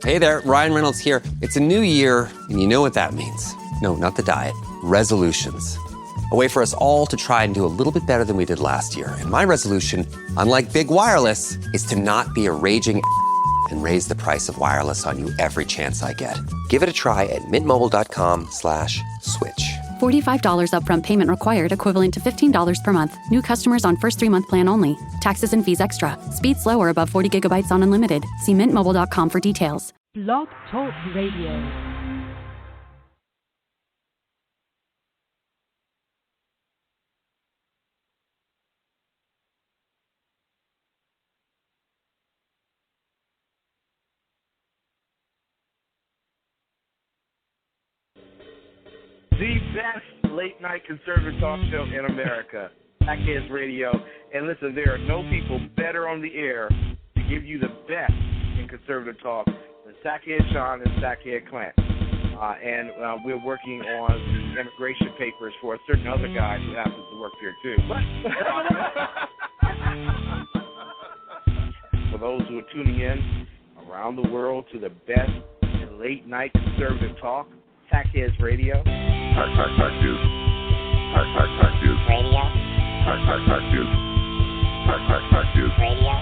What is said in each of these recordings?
Hey there, Ryan Reynolds here. It's a new year, and you know what that means. No, not the diet. Resolutions. A way for us all to try and do a little bit better than we did last year. And my resolution, unlike big wireless, is to not be a raging and raise the price of wireless on you every chance I get. Give it a try at mintmobile.com/switch. $45 upfront payment required, equivalent to $15 per month. New customers on first 3-month plan only. Taxes and fees extra. Speed slower above 40 gigabytes on unlimited. See mintmobile.com for details. Blog Talk Radio. The best late-night conservative talk show in America, Sackheads Radio. And listen, there are no people better on the air to give you the best in conservative talk than Sackhead Sean and Sackhead Clint. And we're working on the immigration papers for a certain other guy who happens to work here, too. For those who are tuning in around the world to the best in late-night conservative talk, Sackheads Radio. Sack News. Sack News. Radio. Sack News. Sack News. Radio.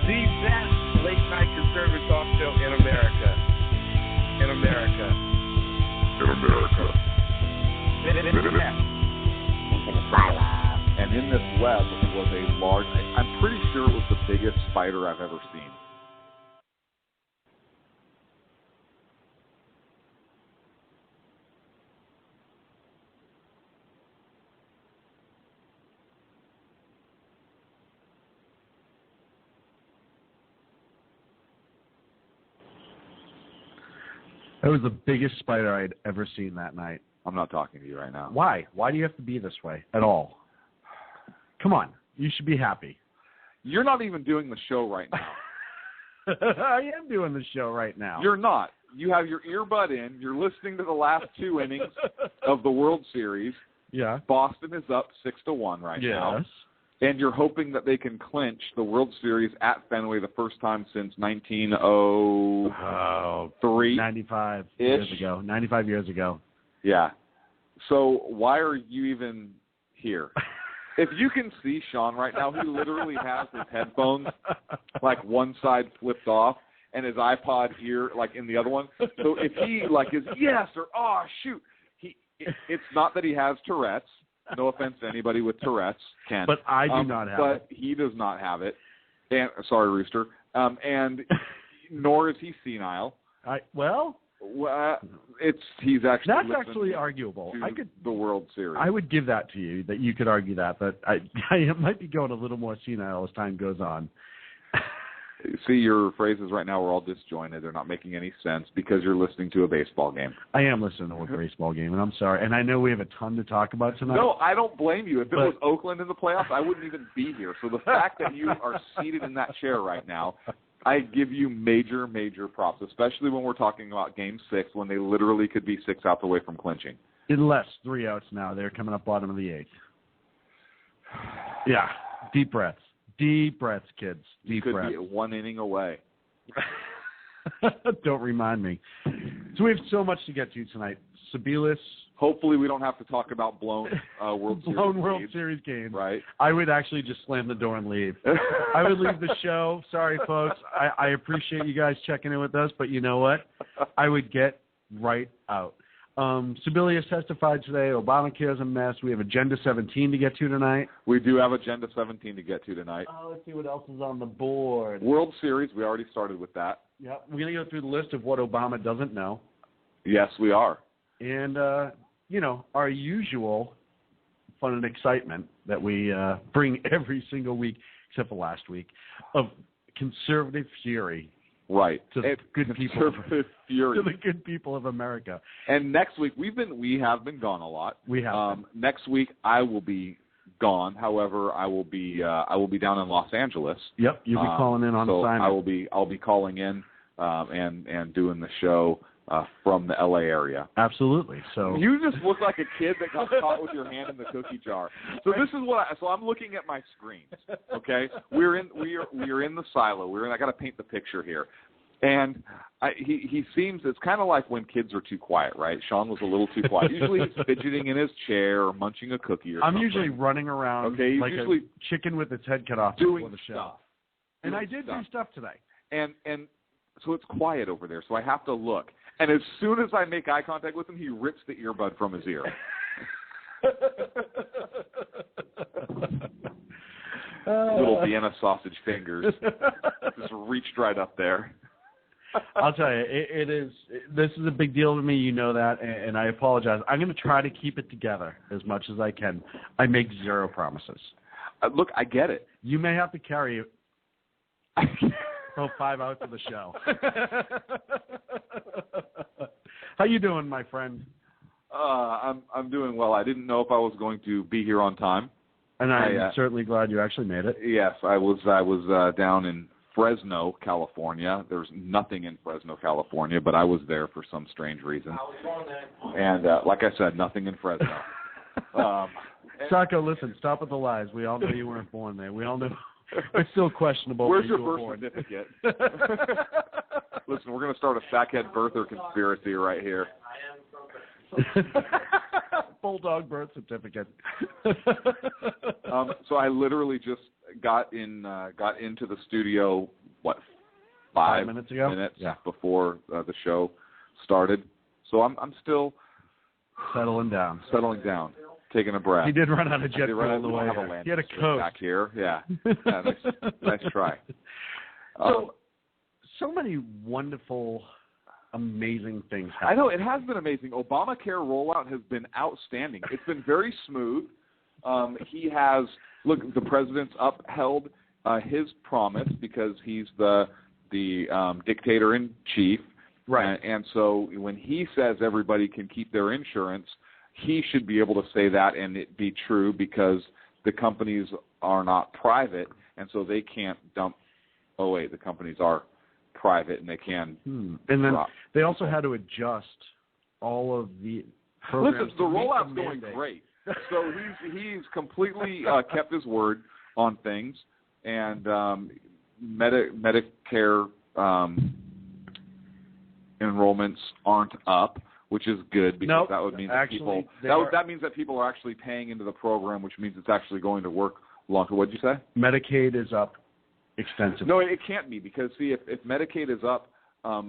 The best late-night conservative talk show in America. In America. In America. And in this web was a large, I'm pretty sure it was the biggest spider I've ever seen. That was the biggest spider I'd ever seen that night. I'm not talking to you right now. Why? Why do you have to be this way at all? Come on. You should be happy. You're not even doing the show right now. I am doing the show right now. You're not. You have your earbud in. You're listening to the last two innings of the World Series. Yeah. Boston is up 6-1 right now. Yes. And you're hoping that they can clinch the World Series at Fenway the first time since 1903. 95 years ago. 95 years ago. Yeah. So why are you even here? If you can see Sean right now, he literally has his headphones like one side flipped off and his iPod ear like in the other one. So if he like is yes or oh shoot, it's not that he has Tourette's. No offense to anybody with Tourette's, Ken. But I do not have it. But he does not have it. And sorry, Rooster. And nor is he senile. He's actually that's actually arguable. I could the World Series. I would give that to you that you could argue that, but I might be going a little more senile as time goes on. See, your phrases right now are all disjointed. They're not making any sense because you're listening to a baseball game. I am listening to a baseball game, and I'm sorry. And I know we have a ton to talk about tonight. No, I don't blame you. If it was Oakland in the playoffs, I wouldn't even be here. So the fact that you are seated in that chair right now, I give you major, major props, especially when we're talking about Game 6 when they literally could be 6 outs away from clinching. Unless 3 outs now. They're coming up bottom of the 8th. Yeah, deep breaths. Deep breaths, kids. Deep breaths. Could be 1 inning away. Don't remind me. So we have so much to get to tonight. Sebelius. Hopefully we don't have to talk about blown World Series games. Right. I would actually just slam the door and leave. I would leave the show. Sorry, folks. I appreciate you guys checking in with us, but you know what? I would get right out. Sebelius testified today. Obamacare is a mess. We have Agenda 17 to get to tonight. We do have Agenda 17 to get to tonight. Let's see what else is on the board. World Series, we already started with that. Yep. We're going to go through the list of what Obama doesn't know. Yes, we are. And, our usual fun and excitement that we bring every single week, except for last week, of conservative fury. Right. To the good people. Fury. To the good people of America. And next week we have been gone a lot. We have. Next week I will be gone. However, I will be down in Los Angeles. Yep, you'll be calling in on so assignment. I'll be calling in and doing the show from the LA area. Absolutely. So you just look like a kid that got caught with your hand in the cookie jar. So this is what so I'm looking at my screens. Okay, we're in the silo. I got to paint the picture here. And he seems, it's kind of like when kids are too quiet, right? Sean was a little too quiet. Usually he's fidgeting in his chair or munching a cookie or something. I'm usually running around like a chicken with its head cut off doing before the show. Stuff. And I did do stuff today. And so it's quiet over there, so I have to look. And as soon as I make eye contact with him, he rips the earbud from his ear. Little Vienna sausage fingers just reached right up there. I'll tell you, this is a big deal to me. You know that, and I apologize. I'm going to try to keep it together as much as I can. I make zero promises. Look, I get it. You may have to carry 5 out to the show. How you doing, my friend? I'm doing well. I didn't know if I was going to be here on time, and I'm certainly glad you actually made it. Yes, I was down in Fresno, California. There's nothing in Fresno, California, but I was there for some strange reason. I was born there. And like I said, nothing in Fresno. Sacco, listen, stop with the lies. We all know you weren't born there. We all know. It's still questionable. Where's your birth certificate? Listen, we're going to start a sackhead birther conspiracy right here. Bulldog birth certificate. So I literally just got into the studio, 5 minutes ago? Before the show started. So I'm still settling down. Taking a breath. He did run out of jet fuel on the way. He had a coat back here. Yeah. Nice try. So many wonderful, amazing things happen. I know, it has been amazing. Obamacare rollout has been outstanding. It's been very smooth. The president's upheld his promise because he's the dictator in chief. Right. And so when he says everybody can keep their insurance, he should be able to say that and it be true because the companies are not private, and so they can't dump. Oh, wait, the companies are private, and they can. And then they also had to adjust all of the programs. Listen, the rollout's going great. So he's completely kept his word on things, and Medicare enrollments aren't up, which is good because that would mean that means that people are actually paying into the program, which means it's actually going to work longer. What did you say? Medicaid is up extensively. No, it can't be because if Medicaid is up a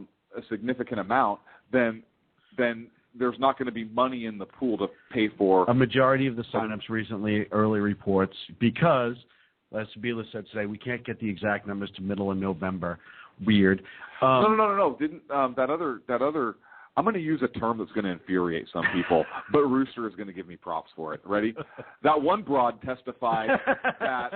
significant amount, then there's not going to be money in the pool to pay for. A majority of the signups recently, early reports, because, as Sabila said today, we can't get the exact numbers to middle of November. Weird. No. Didn't that other? I'm going to use a term that's going to infuriate some people, but Rooster is going to give me props for it. Ready? That one broad testified that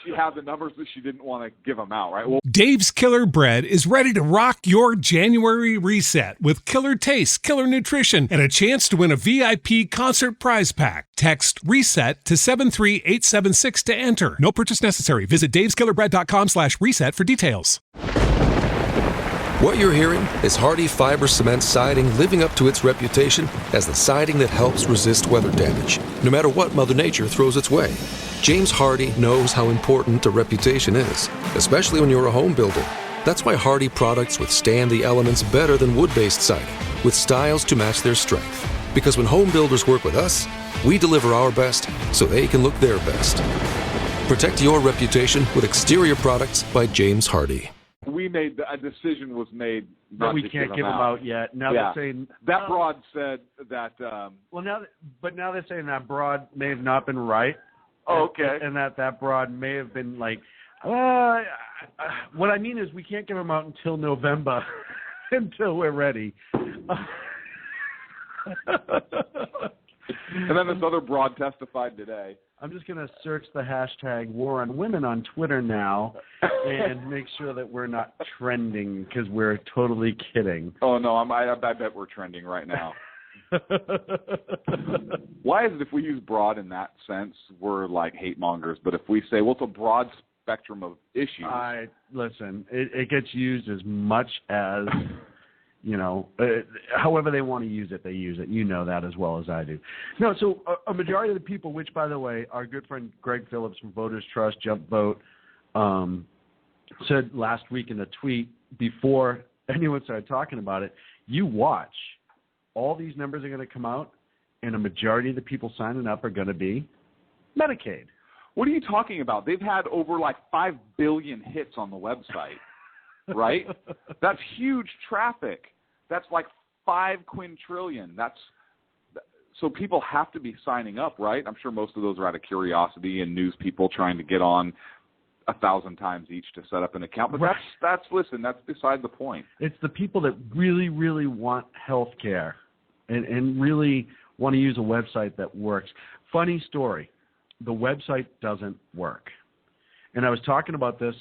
she had the numbers, but she didn't want to give them out, right? Well, Dave's Killer Bread is ready to rock your January reset with killer taste, killer nutrition, and a chance to win a VIP concert prize pack. Text RESET to 73876 to enter. No purchase necessary. Visit daveskillerbread.com/reset for details. What you're hearing is Hardie Fiber Cement Siding living up to its reputation as the siding that helps resist weather damage, no matter what Mother Nature throws its way. James Hardie knows how important a reputation is, especially when you're a home builder. That's why Hardie products withstand the elements better than wood-based siding, with styles to match their strength. Because when home builders work with us, we deliver our best so they can look their best. Protect your reputation with exterior products by James Hardie. A decision was made. But we can't give them out yet. Now they're saying that broad said that. Now they're saying that broad may have not been right. Oh, okay. And that broad may have been like. What I mean is we can't give them out until November, until we're ready. And then this other broad testified today. I'm just going to search the hashtag War on Women on Twitter now and make sure that we're not trending because we're totally kidding. Oh, no, I bet we're trending right now. Why is it if we use broad in that sense, we're like hate mongers, but if we say, well, it's a broad spectrum of issues. Listen, it gets used as much as, however they want to use it, they use it. You know that as well as I do. No, so a majority of the people, which, by the way, our good friend Greg Phillips from Voters Trust, Jump Vote, said last week in a tweet before anyone started talking about it, you watch. All these numbers are going to come out, and a majority of the people signing up are going to be Medicaid. What are you talking about? They've had over 5 billion hits on the website, right? That's huge traffic. That's 5 quintillion. So people have to be signing up, right? I'm sure most of those are out of curiosity and news people trying to get on 1,000 times each to set up an account. But that's beside the point. It's the people that really, really want health care and really want to use a website that works. Funny story. The website doesn't work. And I was talking about this.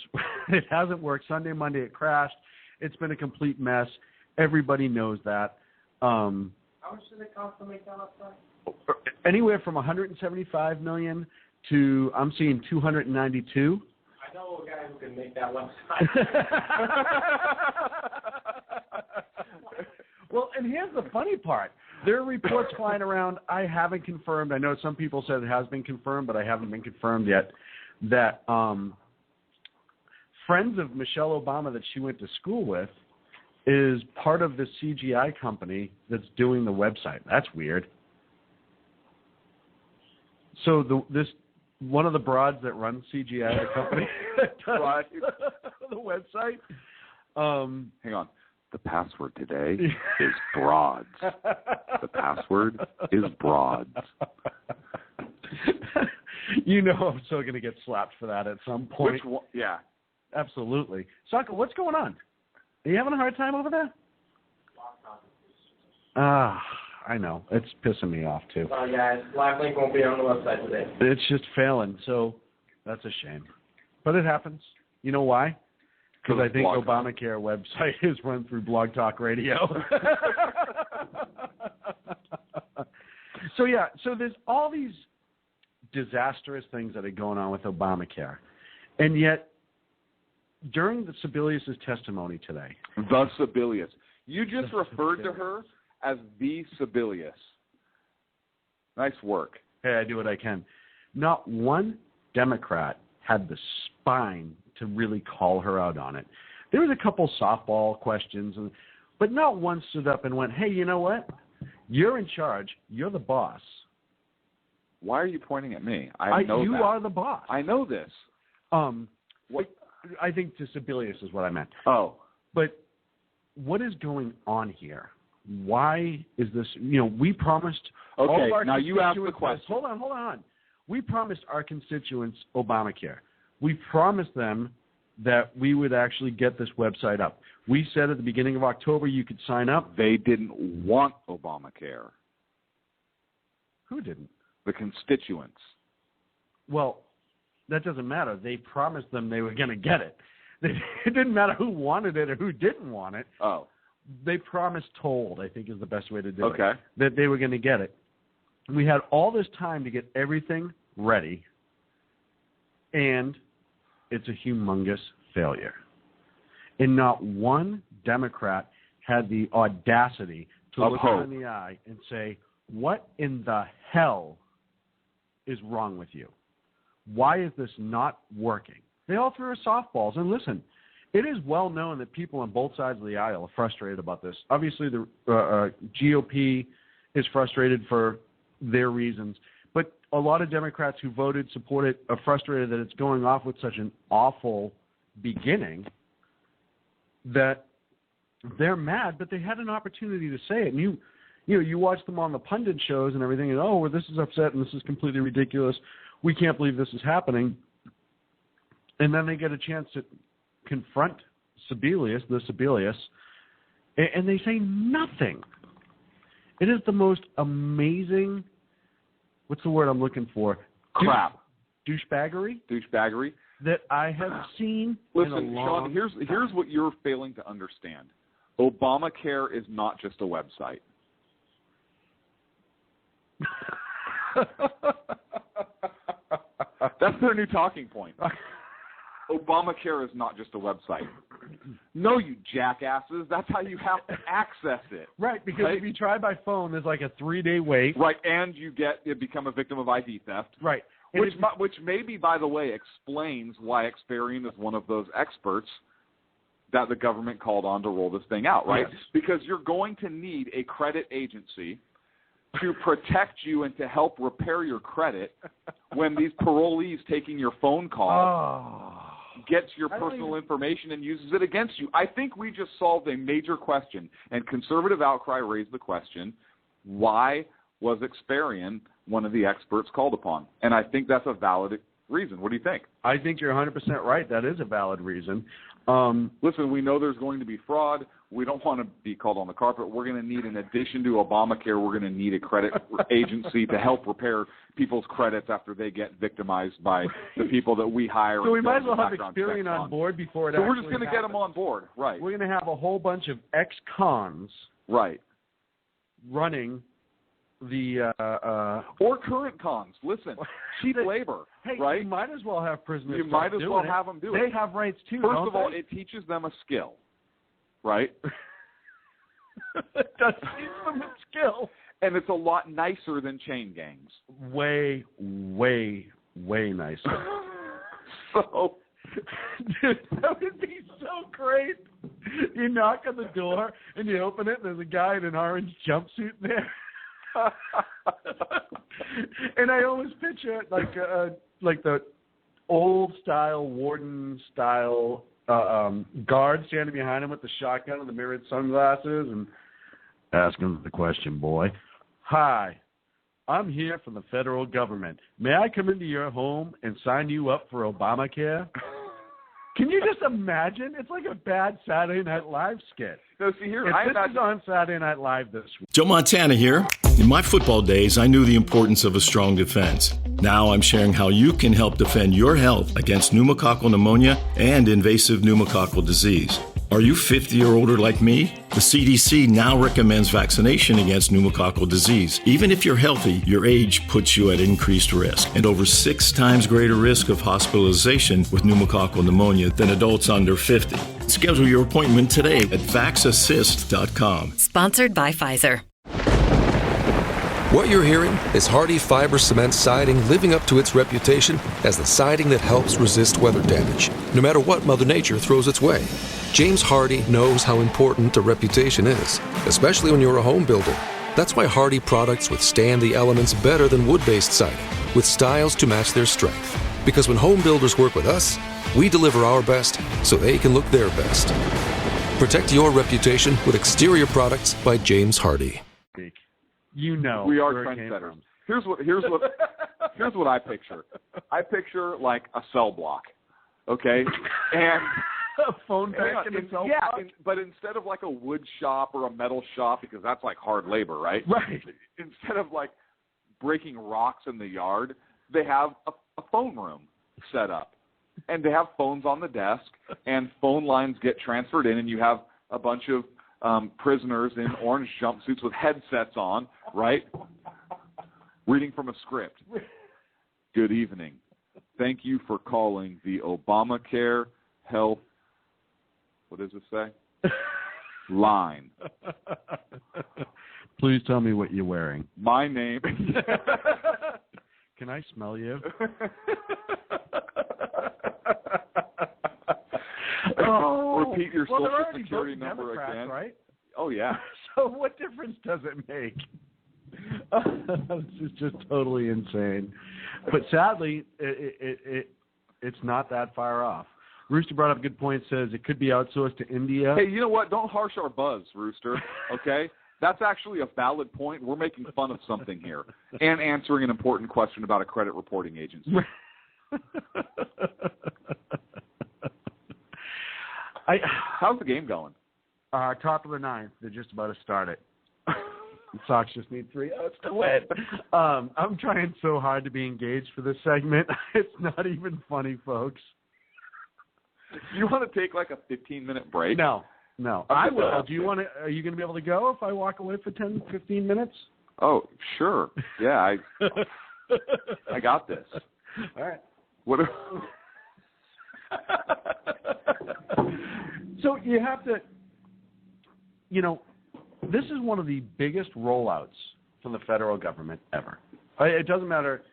It hasn't worked. Sunday, Monday, it crashed. It's been a complete mess. Everybody knows that. How much does it cost to make that website? Anywhere from $175 million to, I'm seeing 292. I know a guy who can make that website. Well, and here's the funny part. There are reports flying around. I haven't confirmed. I know some people said it has been confirmed, but I haven't been confirmed yet, that friends of Michelle Obama that she went to school with is part of the CGI company that's doing the website. That's weird. So this one of the broads that runs CGI, the company that does the website. Hang on. The password today is broads. The password is broads. I'm still going to get slapped for that at some point. Which one? Yeah. Absolutely. Saka, what's going on? Are you having a hard time over there? I know. It's pissing me off, too. Oh, yeah. Live link won't be on the website today. It's just failing, so that's a shame. But it happens. You know why? Because I think Obamacare website is run through Blog Talk Radio. So there's all these disastrous things that are going on with Obamacare. And yet, during the Sebelius' testimony today. The Sebelius. You just referred to her as the Sebelius. Nice work. Hey, I do what I can. Not one Democrat had the spine to really call her out on it. There was a couple softball questions, but not one stood up and went, hey, you know what? You're in charge. You're the boss. Why are you pointing at me? I know you that. are the boss. I know this. I think to Sebelius is what I meant. Oh. But what is going on here? Why is this? We promised all of our now you ask the question. Hold on. We promised our constituents Obamacare. We promised them that we would actually get this website up. We said at the beginning of October you could sign up. They didn't want Obamacare. Who didn't? The constituents. Well, that doesn't matter. They promised them they were going to get it. It didn't matter who wanted it or who didn't want it. Oh. They promised told, I think is the best way to do it, that they were going to get it. We had all this time to get everything ready, and it's a humongous failure. And not one Democrat had the audacity to look her in the eye and say, what in the hell is wrong with you? Why is this not working? They all threw her softballs. And listen, it is well known that people on both sides of the aisle are frustrated about this. Obviously, the GOP is frustrated for their reasons. But a lot of Democrats who voted, supported, are frustrated that it's going off with such an awful beginning that they're mad, but they had an opportunity to say it. And you watch them on the pundit shows and everything, and, well, this is upset and this is completely ridiculous. We can't believe this is happening. And then they get a chance to confront the Sebelius, and they say nothing. It is the most amazing, what's the word I'm looking for? Crap. Douchebaggery? Douchebaggery. That I have seen Listen, in a long Sean, here's what you're failing to understand. Obamacare is not just a website. That's their new talking point. Obamacare is not just a website. No, you jackasses. That's how you have to access it. Right, because if you try by phone, there's like a 3-day wait. Right, and you become a victim of ID theft. Right. Which maybe, by the way, explains why Experian is one of those experts that the government called on to roll this thing out, right? Yes. Because you're going to need a credit agency to protect you and to help repair your credit when these parolees taking your phone call gets your personal information and uses it against you. I think we just solved a major question, and conservative outcry raised the question, why was Experian one of the experts called upon? And I think that's a valid reason. What do you think? I think you're 100% right. That is a valid reason. Listen, we know there's going to be fraud. We don't want to be called on the carpet. We're going to need, in addition to Obamacare, we're going to need a credit agency to help repair people's credits after they get victimized by the people that we hire. So we might as well have Experian on board before it So actually we're just going to get them on board, right? We're going to have a whole bunch of ex-cons running the or current cons. Listen, cheap labor, right? You might as well have prisoners. You might as well have them do it. They have rights too. First of all, it teaches them a skill, right? It does teach them a skill, and it's a lot nicer than chain gangs. Way, way, way nicer. So, dude, that would be so great. You knock on the door and you open it, and there's a guy in an orange jumpsuit there. And I always picture it like the old style warden style guard standing behind him with the shotgun and the mirrored sunglasses and ask him the question, boy. Hi, I'm here from the federal government. May I come into your home and sign you up for Obamacare? Can you just imagine? It's like a bad Saturday Night Live skit. No, see here, this is on Saturday Night Live this week. Joe Montana here. In my football days, I knew the importance of a strong defense. Now I'm sharing how you can help defend your health against pneumococcal pneumonia and invasive pneumococcal disease. Are you 50 or older like me? The CDC now recommends vaccination against pneumococcal disease. Even if you're healthy, your age puts you at increased risk and over 6 times greater risk of hospitalization with pneumococcal pneumonia than adults under 50. Schedule your appointment today at vaxassist.com. Sponsored by Pfizer. What you're hearing is Hardy Fiber Cement Siding living up to its reputation as the siding that helps resist weather damage, no matter what Mother Nature throws its way. James Hardy knows how important a reputation is, especially when you're a home builder. That's why Hardy products withstand the elements better than wood-based siding, with styles to match their strength. Because when home builders work with us, we deliver our best so they can look their best. Protect your reputation with exterior products by James Hardy. You know, we are trendsetters. Here's what I picture. I picture like a cell block, okay, and a phone bank in a cell block. But instead of like a wood shop or a metal shop, because that's like hard labor, right? Right. Instead of like breaking rocks in the yard, they have a phone room set up, and they have phones on the desk, and phone lines get transferred in, and you have a bunch of prisoners in orange jumpsuits with headsets on, right? Reading from a script. Good evening. Thank you for calling the Obamacare Health, what does it say? Line. Please tell me what you're wearing. My name. Can I smell you? Repeat your social security number again. Right? Oh, yeah. So what difference does it make? This is just totally insane. But sadly, it's not that far off. Rooster brought up a good point, says it could be outsourced to India. Hey, you know what? Don't harsh our buzz, Rooster, okay? That's actually a valid point. We're making fun of something here and answering an important question about a credit reporting agency. How's the game going? Top of the ninth. They're just about to start it. The Sox just need 3 outs to win. I'm trying so hard to be engaged for this segment. It's not even funny, folks. You want to take like a 15-minute break? No. I will. Do you want to? Are you going to be able to go if I walk away for 10, 15 minutes? Oh, sure. Yeah, I got this. All right. What? So you have to, this is one of the biggest rollouts from the federal government ever. It doesn't matter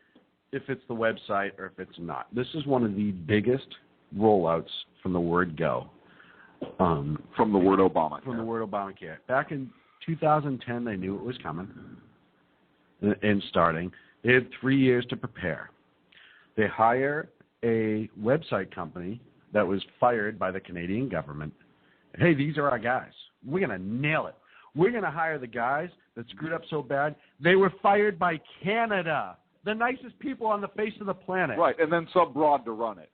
if it's the website or if it's not. This is one of the biggest rollouts from the word go. From the word Obamacare. From the word Obamacare. Back in 2010, they knew it was coming and starting. They had 3 years to prepare. They hire a website company that was fired by the Canadian government. Hey, these are our guys. We're going to nail it. We're going to hire the guys that screwed up so bad. They were fired by Canada, the nicest people on the face of the planet. Right, and then some broad to run it.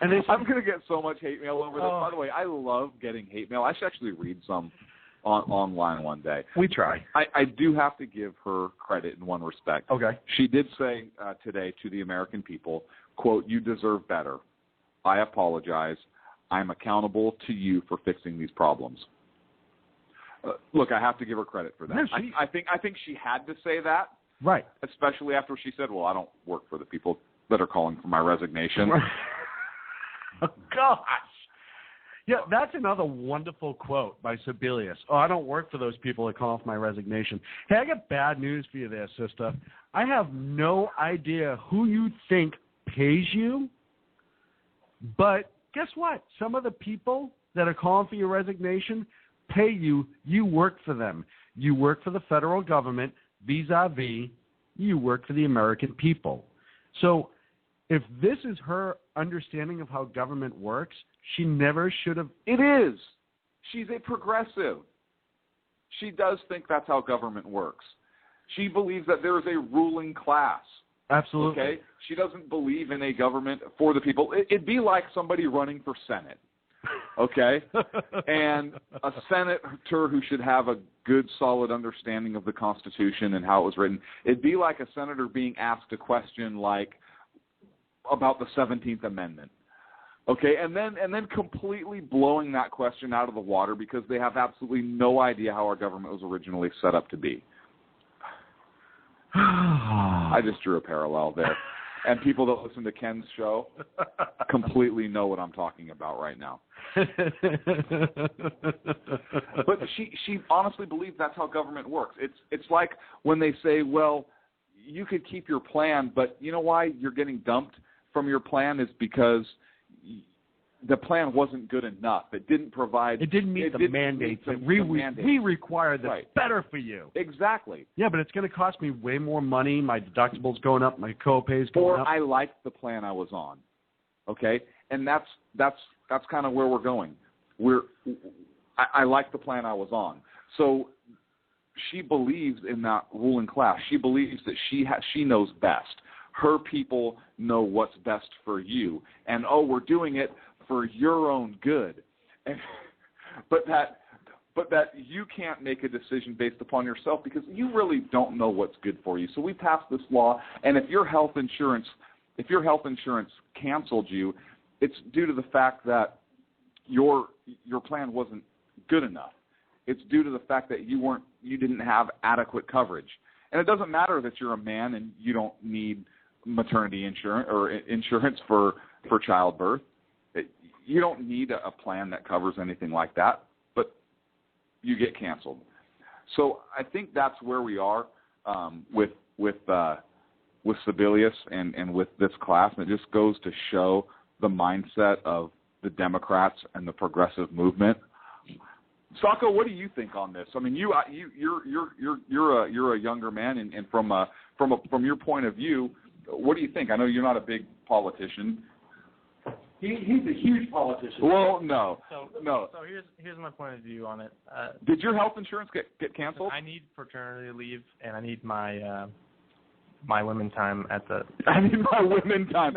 And I'm going to get so much hate mail over this. By the way, I love getting hate mail. I should actually read some online one day. We try. I do have to give her credit in one respect. Okay. She did say today to the American people, quote, "You deserve better. I apologize. I'm accountable to you for fixing these problems." Look, I have to give her credit for that. No, I think she had to say that. Right. Especially after she said, well, I don't work for the people that are calling for my resignation. Oh, gosh. Yeah, that's another wonderful quote by Sebelius. Oh, I don't work for those people that call for my resignation. Hey, I got bad news for you there, sister. I have no idea who you think pays you, but guess what? Some of the people that are calling for your resignation pay you. You work for them. You work for the federal government, vis-a-vis, you work for the American people. So if this is her understanding of how government works, she never should have. It is. She's a progressive. She does think that's how government works. She believes that there is a ruling class. Absolutely. Okay? She doesn't believe in a government for the people. It'd be like somebody running for Senate. Okay? And a senator who should have a good, solid understanding of the Constitution and how it was written. It'd be like a senator being asked a question like about the 17th Amendment. Okay? And then completely blowing that question out of the water because they have absolutely no idea how our government was originally set up to be. I just drew a parallel there. And people that listen to Ken's show completely know what I'm talking about right now. But she honestly believes that's how government works. It's like when they say, well, you could keep your plan, but you know why you're getting dumped from your plan is because the plan wasn't good enough. It didn't provide. It didn't meet the mandates that we require that's right. better for you. Exactly. Yeah, but it's going to cost me way more money. My deductible's going up. My co-pay's going up. Or I liked the plan I was on. Okay, and that's kind of where we're going. I like the plan I was on. So she believes in that ruling class. She believes that she knows best. Her people know what's best for you, and we're doing it for your own good. But that you can't make a decision based upon yourself because you really don't know what's good for you. So we passed this law, and if your health insurance canceled you, it's due to the fact that your plan wasn't good enough. It's due to the fact that you didn't have adequate coverage. And it doesn't matter that you're a man and you don't need maternity insurance or insurance for childbirth. You don't need a plan that covers anything like that, but you get canceled. So I think that's where we are with Sebelius and with this class, and it just goes to show the mindset of the Democrats and the progressive movement. Sacco, what do you think on this? I mean, you're a younger man, and from your point of view, what do you think? I know you're not a big politician. He's a huge politician. Well, no. So here's my point of view on it. Did your health insurance get canceled? I need paternity leave, and I need my my women time at the. I need my women time.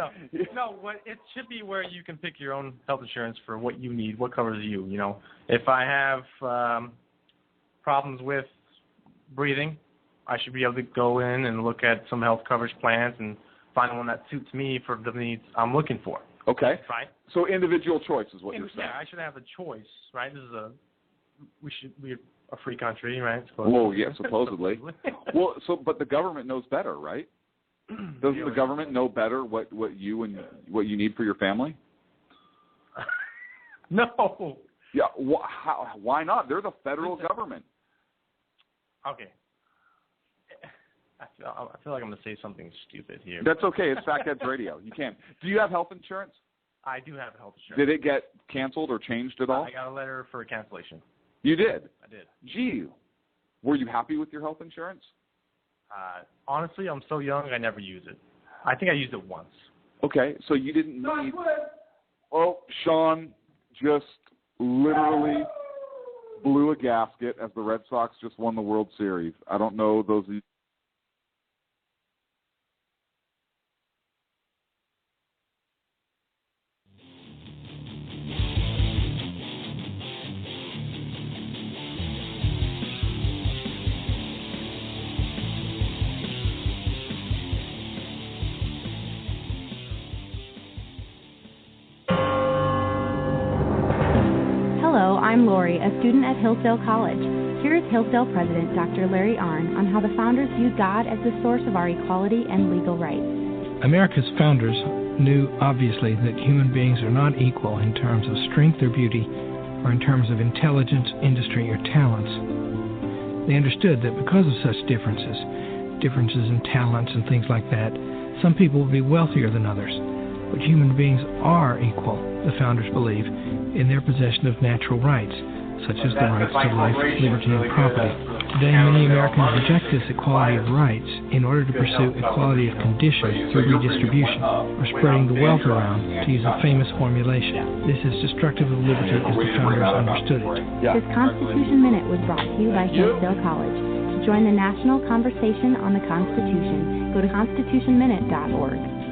No. What it should be where you can pick your own health insurance for what you need, what covers you. You know, if I have problems with breathing, I should be able to go in and look at some health coverage plans and find one that suits me for the needs I'm looking for. Okay. Right. So individual choice is what you're saying. Yeah, I should have a choice, right? We're a free country, right? Well, yeah, supposedly. Well, but the government knows better, right? Doesn't the government know better what you need for your family? No. Yeah. Why not? They're the federal government. Okay. I feel like I'm going to say something stupid here. That's okay. It's Sackheads Radio. You can. Do you have health insurance? I do have health insurance. Did it get canceled or changed at all? I got a letter for cancellation. You did? I did. Gee. Were you happy with your health insurance? Honestly, I'm so young, I never use it. I think I used it once. Okay, so you didn't need... Oh, Sean just literally blew a gasket as the Red Sox just won the World Series. I don't know those... Hello, I'm Lori, a student at Hillsdale College. Here is Hillsdale President Dr. Larry Arnn on how the founders viewed God as the source of our equality and legal rights. America's founders knew, obviously, that human beings are not equal in terms of strength or beauty, or in terms of intelligence, industry, or talents. They understood that because of such differences in talents and things like that, some people would be wealthier than others. But human beings are equal, the founders believe, in their possession of natural rights, such as the rights to life, liberty, and property. Today, many Americans reject this equality of rights in order to pursue equality of conditions through redistribution, or spreading the wealth around, to use a famous formulation. This is destructive of liberty as the founders understood it. This Constitution Minute was brought to you by Hillsdale College. To join the national conversation on the Constitution, go to constitutionminute.org.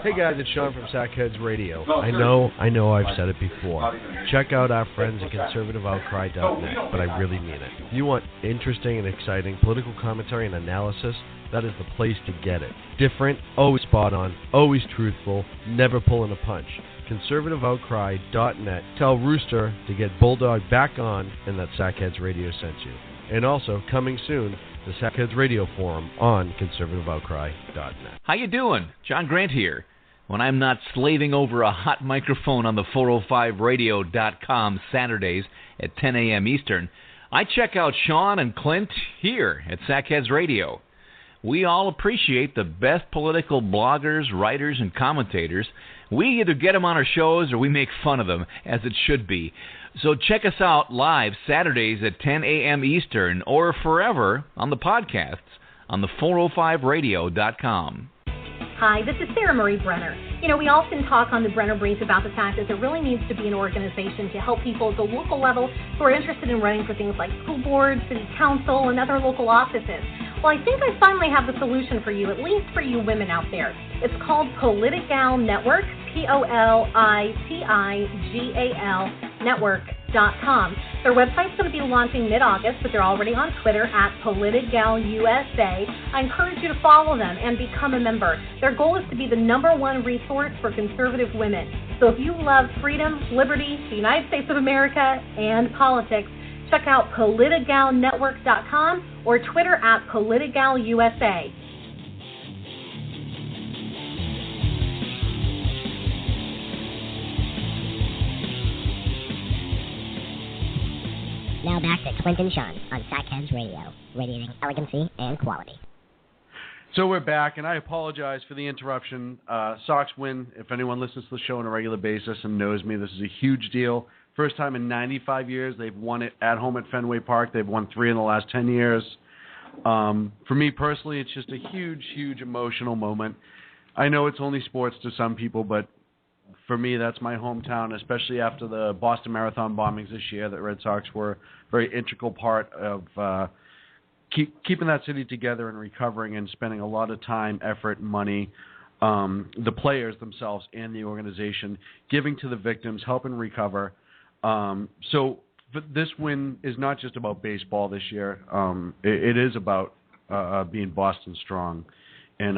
Hey guys, it's Sean from Sackheads Radio. I know I've said it before. Check out our friends at conservativeoutcry.net, but I really mean it. If you want interesting and exciting political commentary and analysis, that is the place to get it. Different, always spot on, always truthful, never pulling a punch. conservativeoutcry.net. Tell Rooster to get Bulldog back on and that Sackheads Radio sent you. And also, coming soon, the Sackheads Radio Forum on conservativeoutcry.net. How you doing? John Grant here. When I'm not slaving over a hot microphone on the 405radio.com Saturdays at 10 a.m. Eastern, I check out Sean and Clint here at Sackheads Radio. We all appreciate the best political bloggers, writers, and commentators. We either get them on our shows or we make fun of them, as it should be. So check us out live Saturdays at 10 a.m. Eastern or forever on the podcasts on the 405radio.com. Hi, this is Sarah Marie Brenner. You know, we often talk on the Brenner Brief about the fact that there really needs to be an organization to help people at the local level who are interested in running for things like school boards, city council, and other local offices. Well, I think I finally have the solution for you, at least for you women out there. It's called Politigal Network, Politigal Network.com. Their website's going to be launching mid-August, but they're already on Twitter at PoliticalUSA. I encourage you to follow them and become a member. Their goal is to be the #1 resource for conservative women. So if you love freedom, liberty, the United States of America, and politics, check out PoliticalNetwork.com or Twitter at PoliticalUSA. Now back to Clint and Sean on Sackheads Radio, radiating elegancy and quality. So we're back, and I apologize for the interruption. Sox win. If anyone listens to the show on a regular basis and knows me, this is a huge deal. First time in 95 years they've won it at home at Fenway Park. They've won 3 in the last 10 years. For me personally, it's just a huge, huge emotional moment. I know it's only sports to some people, but for me, that's my hometown, especially after the Boston Marathon bombings this year. The Red Sox were a very integral part of keeping that city together and recovering and spending a lot of time, effort, money, the players themselves and the organization, giving to the victims, helping recover. So this win is not just about baseball this year. It is about being Boston strong. And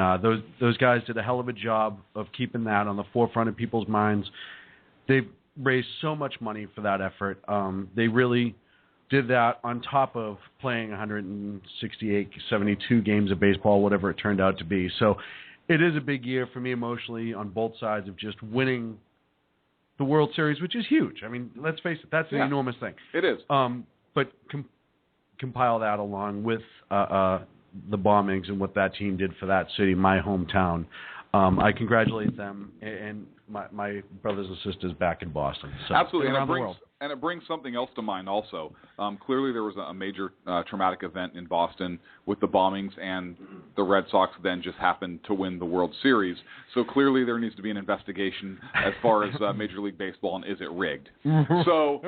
those guys did a hell of a job of keeping that on the forefront of people's minds. They've raised so much money for that effort. They really did that on top of playing 168, 72 games of baseball, whatever it turned out to be. So it is a big year for me emotionally on both sides of just winning the World Series, which is huge. I mean, let's face it, that's an enormous thing. It is. But compile that along with the bombings and what that team did for that city, my hometown. I congratulate them and my brothers and sisters back in Boston. So, absolutely, around the world. And it brings something else to mind also. Clearly there was a major traumatic event in Boston with the bombings, and the Red Sox then just happened to win the World Series. So clearly there needs to be an investigation as far as Major League Baseball and is it rigged. So,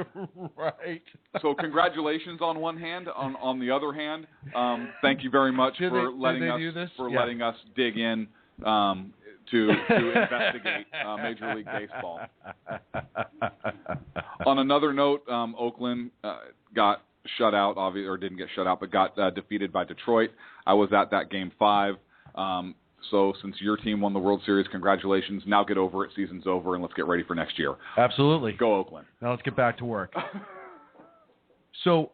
right. So congratulations on one hand. On the other hand, thank you very much for letting us dig in to investigate Major League Baseball. On another note, Oakland got shut out, obviously, or didn't get shut out, but got defeated by Detroit. I was at that Game 5. So since your team won the World Series, congratulations. Now get over it. Season's over, and let's get ready for next year. Absolutely. Go Oakland. Now let's get back to work. So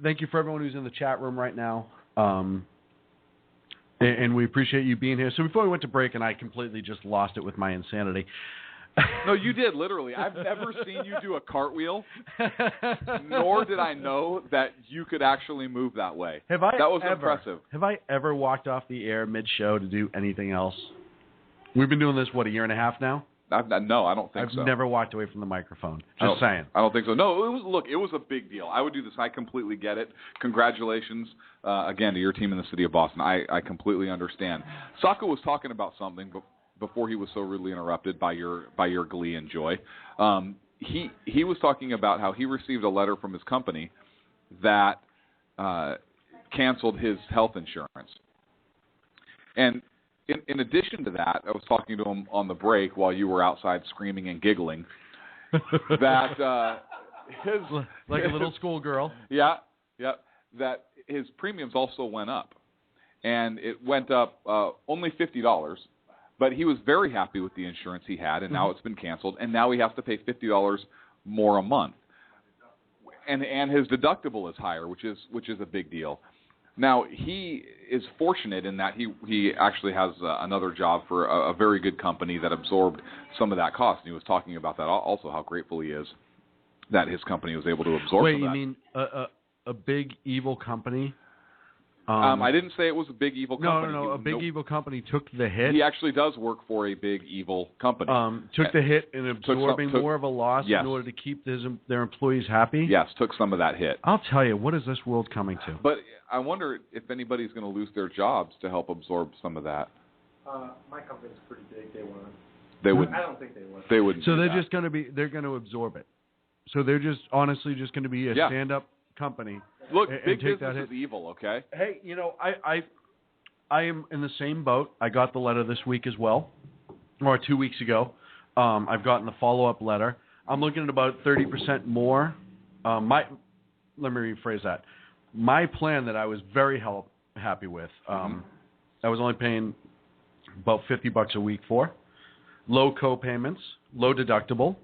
thank you for everyone who's in the chat room right now. And we appreciate you being here. So before we went to break, and I completely just lost it with my insanity. No, you did, literally. I've never seen you do a cartwheel, nor did I know that you could actually move that way. That was impressive. Have I ever walked off the air mid-show to do anything else? We've been doing this, a year and a half now? No, I don't think so. I've never walked away from the microphone. Just saying. I don't think so. No, it was a big deal. I would do this. I completely get it. Congratulations, again, to your team in the city of Boston. I completely understand. Saka was talking about something before he was so rudely interrupted by your glee and joy. He was talking about how he received a letter from his company that canceled his health insurance. And in addition to that, I was talking to him on the break while you were outside screaming and giggling that like a little schoolgirl. Yeah, that his premiums also went up, and it went up only $50. But he was very happy with the insurance he had, and now it's been canceled, and now he has to pay $50 more a month, and his deductible is higher, which is a big deal. Now, he is fortunate in that he actually has another job for a very good company that absorbed some of that cost. And he was talking about that also, how grateful he is that his company was able to absorb Wait, some of that. you mean a big evil company? I didn't say it was a big evil company. No. A big evil company took the hit. He actually does work for a big evil company. Took the hit in absorbing more of a loss in order to keep their employees happy? Yes, took some of that hit. I'll tell you, what is this world coming to? But I wonder if anybody's going to lose their jobs to help absorb some of that. My company's pretty big. They won't. They would. I don't think they would. They wouldn't. So they're going to absorb it. So they're just honestly just going to be a stand-up company. Look, big take business is evil, okay? Hey, I am in the same boat. I got the letter this week as well, or 2 weeks ago. I've gotten the follow-up letter. I'm looking at about 30% more. Let me rephrase that. My plan that I was very happy with, I was only paying about $50 a week for. Low co-payments, low deductible.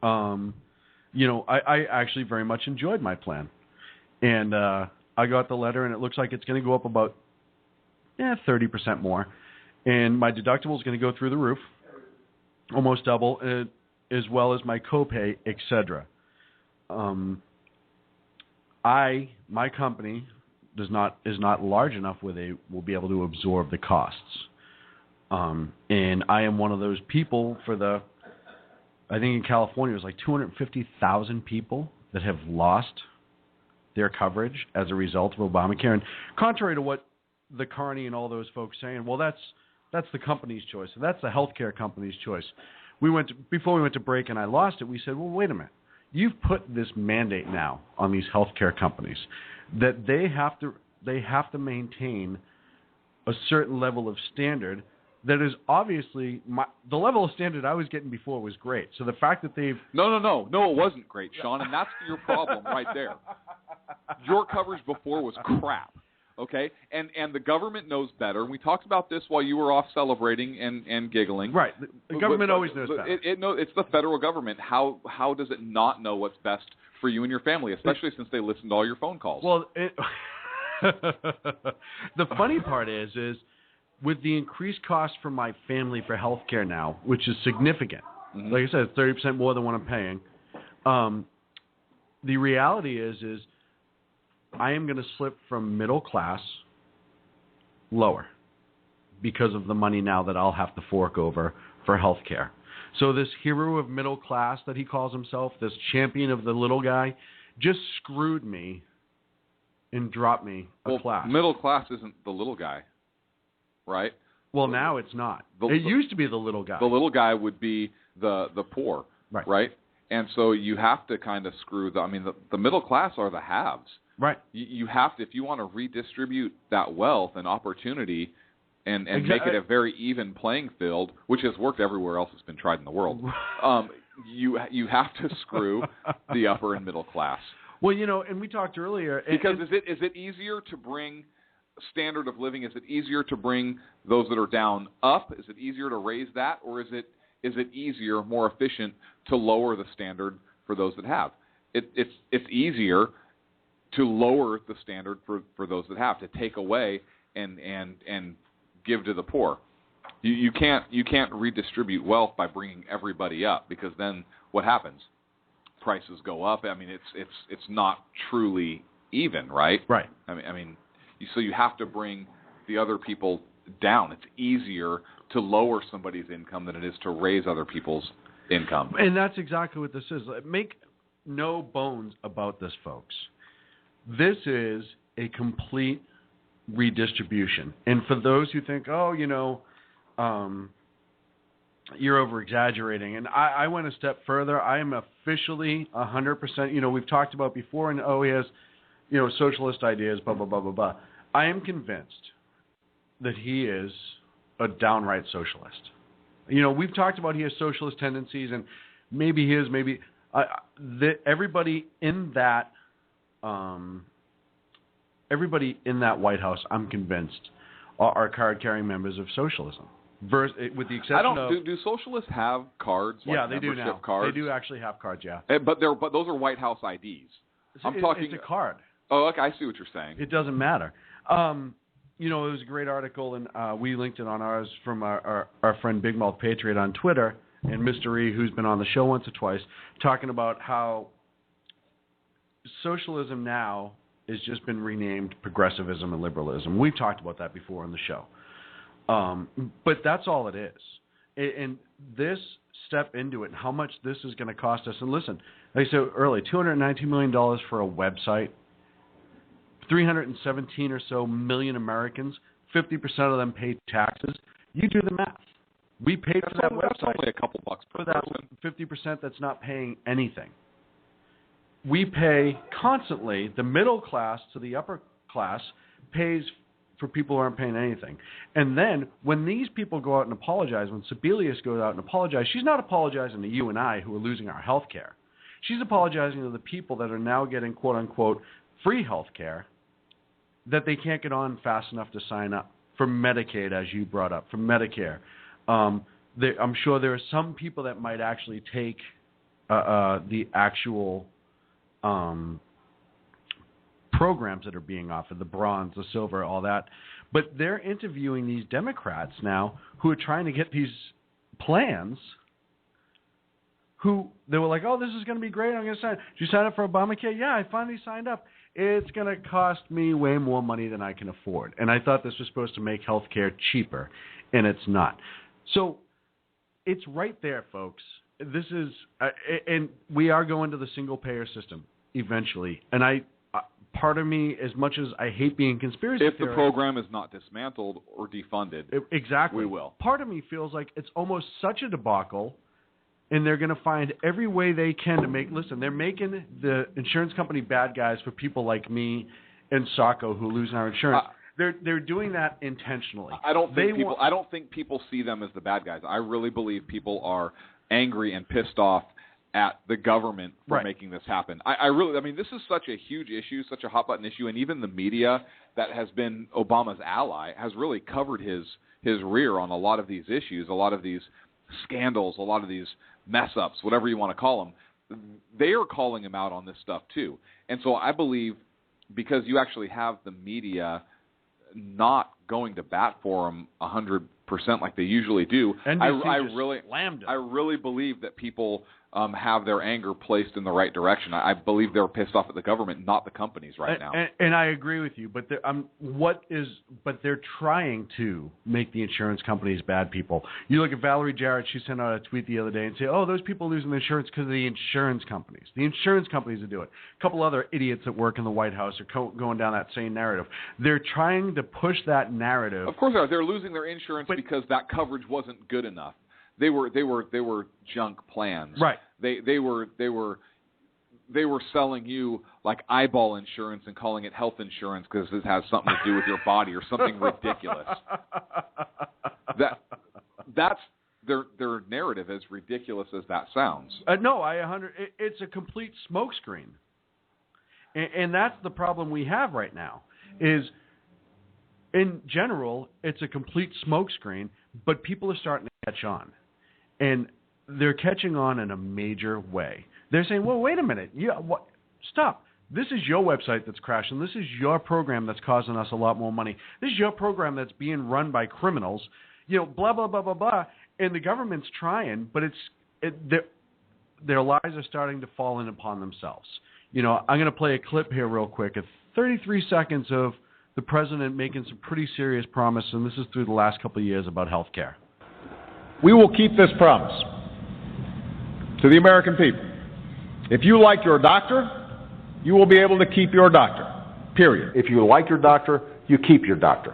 I actually very much enjoyed my plan. And I got the letter, and it looks like it's going to go up about 30% more. And my deductible is going to go through the roof, almost double, as well as my copay, etc. My company is not large enough where they will be able to absorb the costs. And I am one of those people I think in California it was like 250,000 people that have lost their coverage as a result of Obamacare. And contrary to what the Carney and all those folks saying, well, that's the company's choice. That's the healthcare company's choice. Before we went to break and I lost it, we said, well, wait a minute. You've put this mandate now on these healthcare companies that they have to maintain a certain level of standard that is obviously the level of standard I was getting before was great. So the fact that they've no, it wasn't great, Sean, and that's your problem right there. Your coverage before was crap, okay? And the government knows better. And we talked about this while you were off celebrating and giggling. Right, the government always knows better. It's the federal government. How does it not know what's best for you and your family, especially since they listen to all your phone calls. Well, the funny part is with the increased cost for my family for health care now, which is significant. Mm-hmm. Like I said, it's 30% more than what I'm paying. The reality is I am going to slip from middle class lower because of the money now that I'll have to fork over for health care. So this hero of middle class that he calls himself, this champion of the little guy, just screwed me and dropped me a class. Middle class isn't the little guy, right? Well, now it's not. It used to be the little guy. The little guy would be the poor, right? And so you have to kind of screw the middle class are the haves. Right. You have to, if you want to redistribute that wealth and opportunity and make it a very even playing field, which has worked everywhere else that's been tried in the world, you have to screw the upper and middle class. Well, and we talked earlier. Because is it easier to bring standard of living? Is it easier to bring those that are down up? Is it easier to raise that, or is it easier, more efficient to lower the standard for those that have? It's easier to lower the standard for those that have, to take away and give to the poor. You can't redistribute wealth by bringing everybody up, because then what happens? Prices go up. I mean, it's not truly even, right? Right. So you have to bring the other people down. It's easier to lower somebody's income than it is to raise other people's income. And that's exactly what this is. Make no bones about this, folks. This is a complete redistribution. And for those who think, you're over-exaggerating, and I went a step further. I am officially 100%, we've talked about before, and he has, socialist ideas, blah, blah, blah, blah, blah. I am convinced that he is a downright socialist. We've talked about he has socialist tendencies, and maybe he is, maybe everybody in that White House, I'm convinced, are card-carrying members of socialism. With the exception of... Do socialists have cards? Like they do now. Cards? They do actually have cards, yeah. But those are White House IDs. It's a card. Oh, okay, I see what you're saying. It doesn't matter. It was a great article, and we linked it on ours from our friend Big Mouth Patriot on Twitter, and Mr. E, who's been on the show once or twice, talking about how socialism now has just been renamed progressivism and liberalism. We've talked about that before on the show. But that's all it is. And this step into it and how much this is going to cost us. And listen, like I said earlier, $219 million for a website, 317 or so million Americans, 50% of them pay taxes. You do the math. We paid for that website. That's only a couple bucks per person. 50% that's not paying anything. We pay constantly, the middle class to the upper class pays for people who aren't paying anything. And then when these people go out and apologize, when Sebelius goes out and apologizes, she's not apologizing to you and I who are losing our health care. She's apologizing to the people that are now getting, quote-unquote, free health care that they can't get on fast enough to sign up for Medicaid, as you brought up, for Medicare. I'm sure there are some people that might actually take the actual programs that are being offered, the bronze, the silver, all that. But they're interviewing these Democrats now who are trying to get these plans, who they were like, oh, this is going to be great. I'm going to sign. Did you sign up for Obamacare? Yeah, I finally signed up. It's going to cost me way more money than I can afford. And I thought this was supposed to make health care cheaper, and it's not. So it's right there, folks. This is, and we are going to the single-payer system eventually. And part of me, as much as I hate being conspiracy theorist, if the program is not dismantled or defunded, exactly, we will. Part of me feels like it's almost such a debacle, and they're going to find every way they can to make. Listen, they're making the insurance company bad guys for people like me and Sacco who lose our insurance. They're doing that intentionally. I don't think people see them as the bad guys. I really believe people are angry and pissed off at the government for making this happen. I mean, this is such a huge issue, such a hot button issue, and even the media that has been Obama's ally has really covered his rear on a lot of these issues, a lot of these scandals, a lot of these mess ups, whatever you want to call them. they are calling him out on this stuff too. And so I believe because you actually have the media not going to bat for him 100% like they usually do, I really believe that people have their anger placed in the right direction. I believe they're pissed off at the government, not the companies right now. And I agree with you, but they're trying to make the insurance companies bad people. You look at Valerie Jarrett; she sent out a tweet the other day and say, "Oh, those people losing their insurance because of the insurance companies. The insurance companies that do it." A couple other idiots that work in the White House are going down that same narrative. They're trying to push that narrative. Of course, they are. They're losing their insurance because that coverage wasn't good enough. They were junk plans. Right. They were selling you like eyeball insurance and calling it health insurance because it has something to do with your body or something ridiculous. That's their narrative, as ridiculous as that sounds. No, it's a complete smokescreen, and that's the problem we have right now. Is in general, it's a complete smokescreen, but people are starting to catch on. And they're catching on in a major way. They're saying, well, wait a minute. Stop. This is your website that's crashing. This is your program that's causing us a lot more money. This is your program that's being run by criminals. Blah, blah, blah, blah, blah. And the government's trying, but their lies are starting to fall in upon themselves. I'm going to play a clip here real quick. It's 33 seconds of the president making some pretty serious promise, and this is through the last couple of years about health care. We will keep this promise to the American people. If you like your doctor, you will be able to keep your doctor, period. If you like your doctor, you keep your doctor.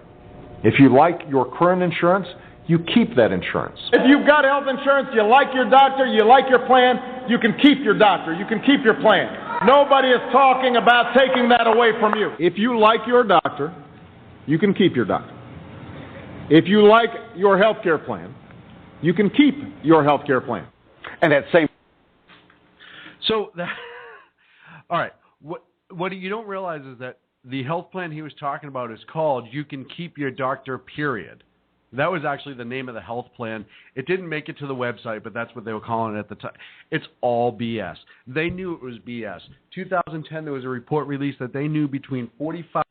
If you like your current insurance, you keep that insurance. If you've got health insurance, you like your doctor, you like your plan, you can keep your doctor, you can keep your plan. Nobody is talking about taking that away from you. If you like your doctor, you can keep your doctor. If you like your health care plan, you can keep your health care plan. And that same... So, all right, what you don't realize is that the health plan he was talking about is called You Can Keep Your Doctor, period. That was actually the name of the health plan. It didn't make it to the website, but that's what they were calling it at the time. It's all BS. They knew it was BS. 2010, there was a report released that they knew between 45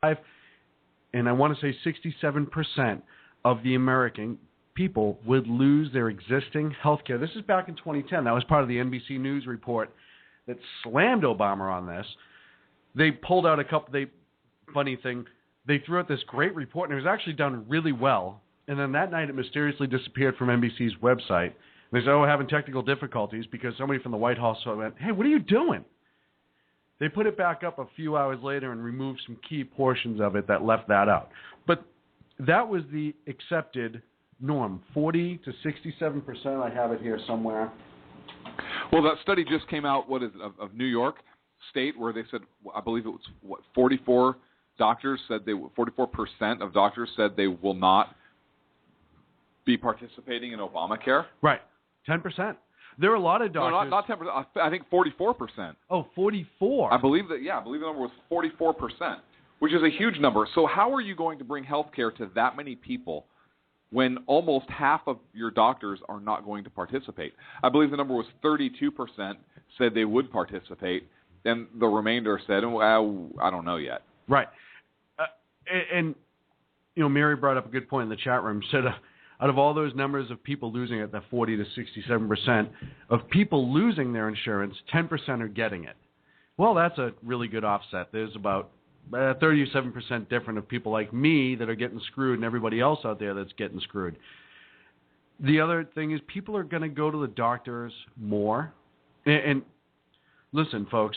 and I want to say 67% of the American people would lose their existing health care. This is back in 2010. That was part of the NBC News report that slammed Obama on this. They pulled out funny thing, they threw out this great report, and it was actually done really well. And then that night it mysteriously disappeared from NBC's website. And they said, we're having technical difficulties because somebody from the White House went, hey, what are you doing? They put it back up a few hours later and removed some key portions of it that left that out. But that was the accepted norm, 40 to 67%. I have it here somewhere. Well, that study just came out, of New York State, where they said, I believe it was, 44% of doctors said they will not be participating in Obamacare. Right, 10%. There are a lot of doctors. No, not 10%. I think 44%. Oh, 44. I believe the number was 44%, which is a huge number. So how are you going to bring health care to that many people when almost half of your doctors are not going to participate? I believe the number was 32% said they would participate, and the remainder said, well, I don't know yet. Right. And Mary brought up a good point in the chat room. Said out of all those numbers of people losing it, that 40 to 67% of people losing their insurance, 10% are getting it. Well, that's a really good offset. There's about 37% different of people like me that are getting screwed and everybody else out there that's getting screwed. The other thing is people are going to go to the doctors more. And listen, folks,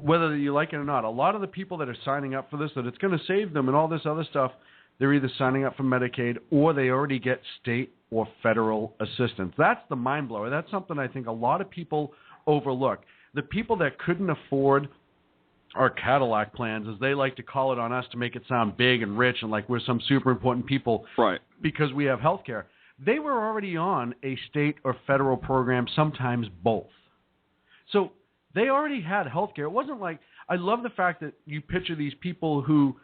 whether you like it or not, a lot of the people that are signing up for this, that it's going to save them and all this other stuff, they're either signing up for Medicaid or they already get state or federal assistance. That's the mind blower. That's something I think a lot of people overlook. The people that couldn't afford our Cadillac plans, as they like to call it on us to make it sound big and rich and like we're some super important people, right? Because we have health care. They were already on a state or federal program, sometimes both. So they already had health care. It wasn't like, I love the fact that you picture these people who,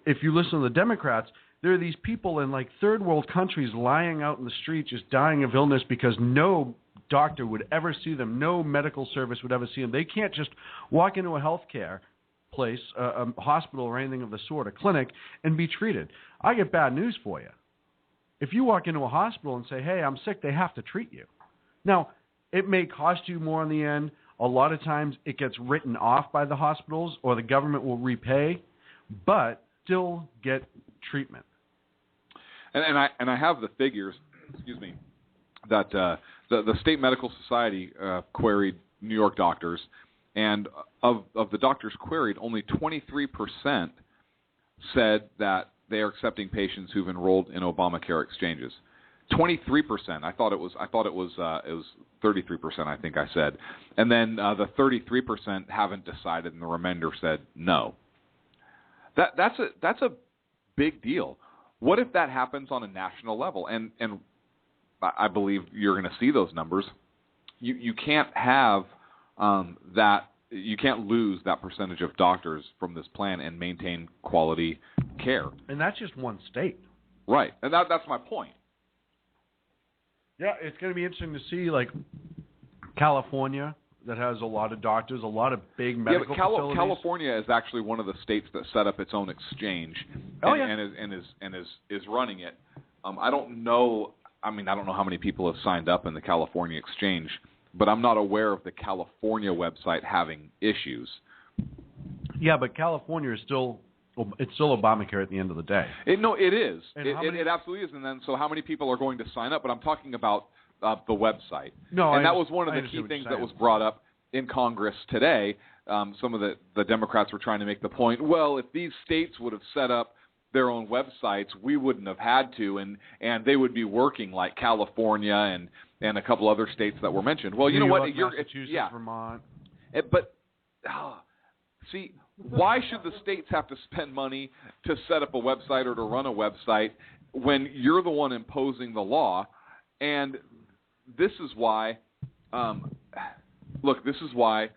if you listen to the Democrats, there are these people in like third world countries lying out in the street just dying of illness because no doctor would ever see them. No medical service would ever see them. They can't just walk into a healthcare place, a hospital or anything of the sort, a clinic, and be treated. I get bad news for you. If you walk into a hospital and say, hey, I'm sick, they have to treat you. Now, it may cost you more in the end. A lot of times it gets written off by the hospitals or the government will repay, but still get treatment. And I have the figures, that the State Medical Society queried New York doctors, and of the doctors queried, only 23% said that they are accepting patients who've enrolled in Obamacare exchanges. 23%. I thought it was 33%. I think I said, and then the 33% haven't decided, and the remainder said no. That's a big deal. What if that happens on a national level? And I believe you're going to see those numbers. You can't have that. You can't lose that percentage of doctors from this plan and maintain quality care. And that's just one state. Right. And that's my point. Yeah, it's going to be interesting to see, like, California, that has a lot of doctors, a lot of big medical facilities. California is actually one of the states that set up its own exchange and is running it. I don't know. I mean, I don't know how many people have signed up in the California exchange, but I'm not aware of the California website having issues. Yeah, but California is still Obamacare at the end of the day. It is. It absolutely is. And then, so how many people are going to sign up? But I'm talking about the website. And that was one of the key things that was brought up in Congress today. Some of the Democrats were trying to make the point, well, if these states would have set up their own websites, we wouldn't have had to, and they would be working like California and a couple other states that were mentioned. Well, you know what? Massachusetts, Vermont. See, why should the states have to spend money to set up a website or to run a website when you're the one imposing the law? And this is why, this is why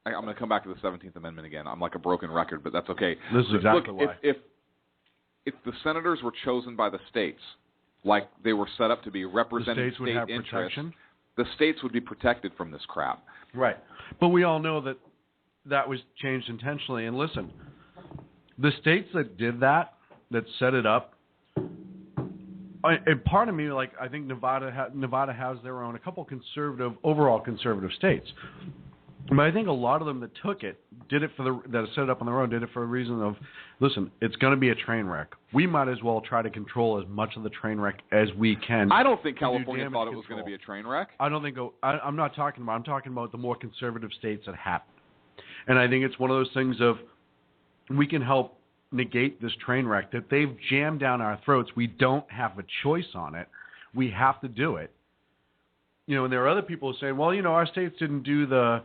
I'm going to come back to the 17th Amendment again. I'm like a broken record, but that's okay. This is exactly why. If the senators were chosen by the states, like they were set up to be representing state interests, protection. The states would be protected from this crap. Right. But we all know that was changed intentionally. And listen, the states that did that set it up, and part of me, like, I think Nevada has their own, a couple overall conservative states. But I think a lot of them that took it, that set it up on their own, did it for a reason of, listen, it's going to be a train wreck. We might as well try to control as much of the train wreck as we can. I don't think California thought it was going to be a train wreck. I'm not talking about, I'm talking about the more conservative states that happened. And I think it's one of those things of, we can help negate this train wreck that they've jammed down our throats. We don't have a choice on it. We have to do it. And there are other people saying, well, our states didn't do the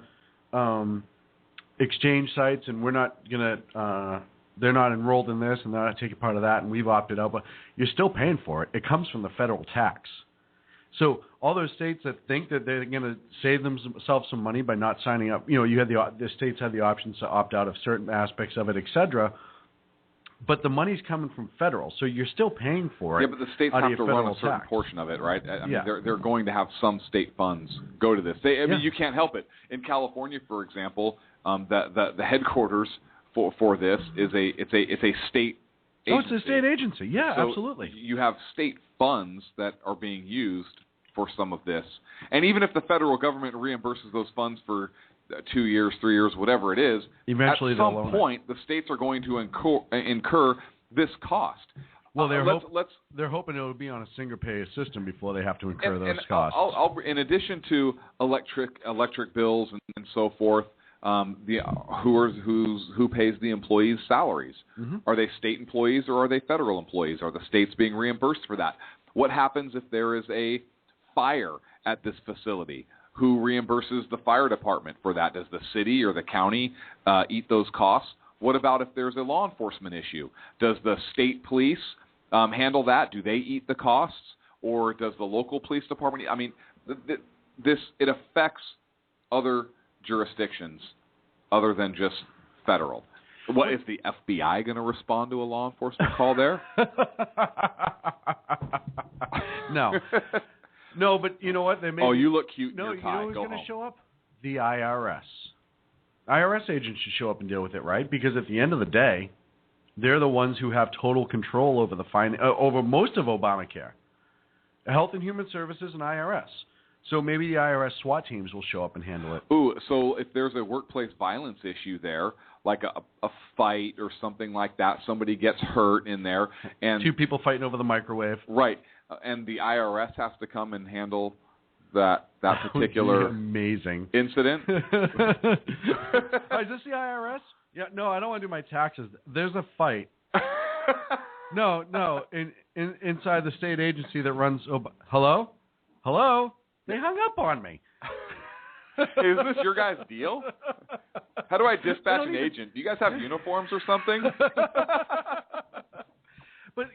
exchange sites, and we're not gonna. They're not enrolled in this, and they're not taking part of that, and we've opted out. But you're still paying for it. It comes from the federal tax. So all those states that think that they're going to save themselves some money by not signing up, you had the states had the options to opt out of certain aspects of it, etc. But the money's coming from federal, so you're still paying for it. Yeah, but the states have to run a certain portion of it, right? I mean, they're going to have some state funds go to this. I mean, you can't help it. In California, for example, the headquarters for this is a state agency. Oh, it's a state agency. Yeah, so absolutely. You have state funds that are being used for some of this, and even if the federal government reimburses those funds for 2 years, 3 years, whatever it is, eventually at some point the states are going to incur this cost. Well, they're hoping it will be on a single payer system before they have to incur those costs. In addition to electric bills and so forth, who pays the employees' salaries? Mm-hmm. Are they state employees or are they federal employees? Are the states being reimbursed for that? What happens if there is a fire at this facility? Who reimburses the fire department for that? Does the city or the county eat those costs? What about if there's a law enforcement issue? Does the state police handle that? Do they eat the costs, or does the local police department? I mean, it affects other jurisdictions other than just federal. What is the FBI going to respond to a law enforcement call there? No. No, but you know what? They may. Oh, you look cute in No, your you tie. know who's Go going to home. show up? The IRS. IRS agents should show up and deal with it, right? Because at the end of the day, they're the ones who have total control over over most of Obamacare. Health and Human Services and IRS. So maybe the IRS SWAT teams will show up and handle it. Ooh, so if there's a workplace violence issue there, like a fight or something like that, somebody gets hurt in there, and 2 people fighting over the microwave. Right, and the IRS has to come and handle that particular amazing incident. Is this the IRS? Yeah, no, I don't want to do my taxes. There's a fight. No, inside the state agency that runs. Hello? They hung up on me. Is this your guys' deal? How do I dispatch an agent? Do you guys have uniforms or something? But,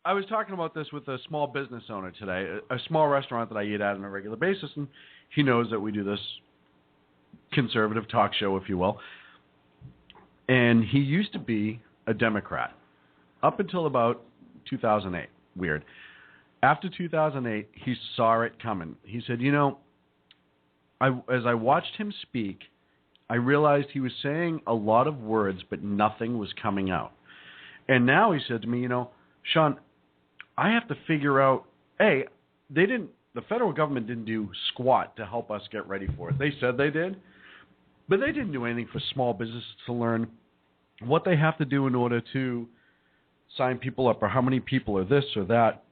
I was talking about this with a small business owner today, a small restaurant that I eat at on a regular basis, and he knows that we do this conservative talk show, if you will. And he used to be a Democrat up until about 2008. Weird. After 2008, he saw it coming. He said, as I watched him speak, I realized he was saying a lot of words, but nothing was coming out. And now he said to me, Sean, I have to figure out, the federal government didn't do squat to help us get ready for it. They said they did, but they didn't do anything for small businesses to learn what they have to do in order to sign people up, or how many people are this or that,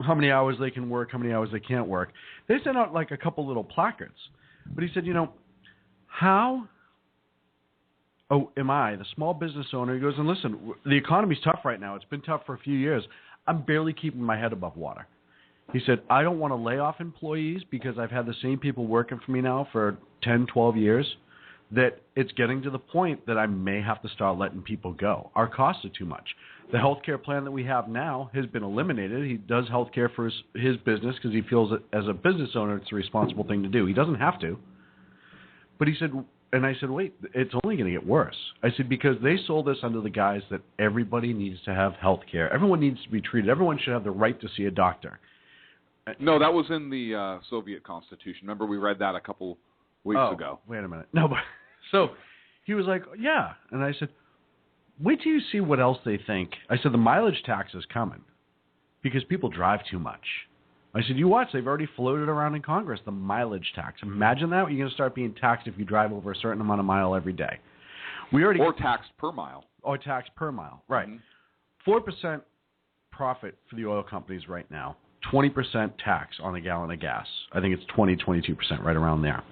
how many hours they can work, how many hours they can't work. They sent out like a couple little placards. But he said, how am I, the small business owner? He goes, and listen, the economy's tough right now. It's been tough for a few years. I'm barely keeping my head above water. He said, I don't want to lay off employees because I've had the same people working for me now for 10, 12 years, that it's getting to the point that I may have to start letting people go. Our costs are too much. The health care plan that we have now has been eliminated. He does health care for his business because he feels that as a business owner it's a responsible thing to do. He doesn't have to. But he said, and I said, wait, it's only going to get worse. I said, because they sold this under the guise that everybody needs to have health care. Everyone needs to be treated. Everyone should have the right to see a doctor. No, that was in the Soviet Constitution. Remember, we read that a couple weeks ago. Wait a minute. No, but so he was like, yeah. And I said, wait till you see what else they think. I said, the mileage tax is coming because people drive too much. I said, you watch, they've already floated around in Congress, the mileage tax. Imagine that. You're going to start being taxed if you drive over a certain amount of mile every day. Taxed per mile. Or taxed per mile, right. 4% profit for the oil companies right now. 20% tax on a gallon of gas. I think it's 22%, right around there.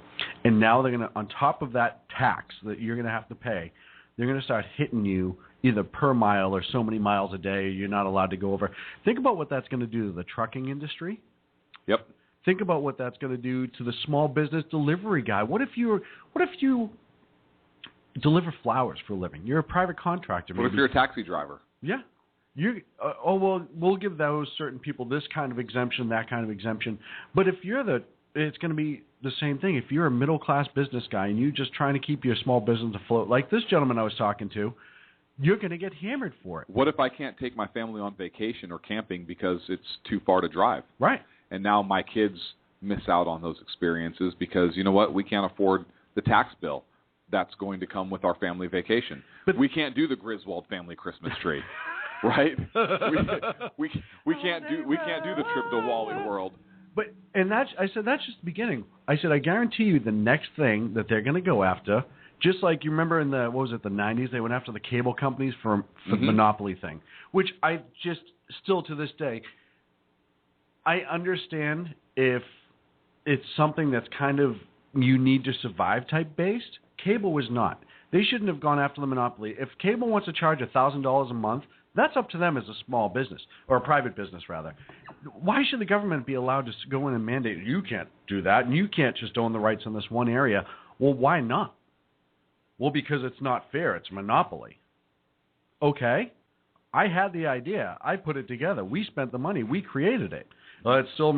And now they're going to, on top of that tax that you're going to have to pay, they're going to start hitting you either per mile or so many miles a day you're not allowed to go over. Think about what that's going to do to the trucking industry. Yep. Think about what that's going to do to the small business delivery guy. What if you deliver flowers for a living? You're a private contractor. What if you're a taxi driver? Yeah. We'll give those certain people this kind of exemption, that kind of exemption. But if it's going to be the same thing. If you're a middle-class business guy and you're just trying to keep your small business afloat, like this gentleman I was talking to, you're going to get hammered for it. What if I can't take my family on vacation or camping because it's too far to drive? Right. And now my kids miss out on those experiences because, you know what, we can't afford the tax bill that's going to come with our family vacation. But we can't do the Griswold family Christmas tree. Right? we can't do the trip to Wally World. I said that's just the beginning. I said I guarantee you the next thing that they're going to go after, just like you remember in the 90s, they went after the cable companies for the monopoly thing, which I just still to this day, I understand if it's something that's kind of you need to survive type based. Cable was not. They shouldn't have gone after the monopoly. If cable wants to charge $1,000 a month, that's up to them as a small business, or a private business, rather. Why should the government be allowed to go in and mandate, you can't do that, and you can't just own the rights in this one area? Well, why not? Well, because it's not fair. It's a monopoly. Okay. I had the idea. I put it together. We spent the money. We created it. It's still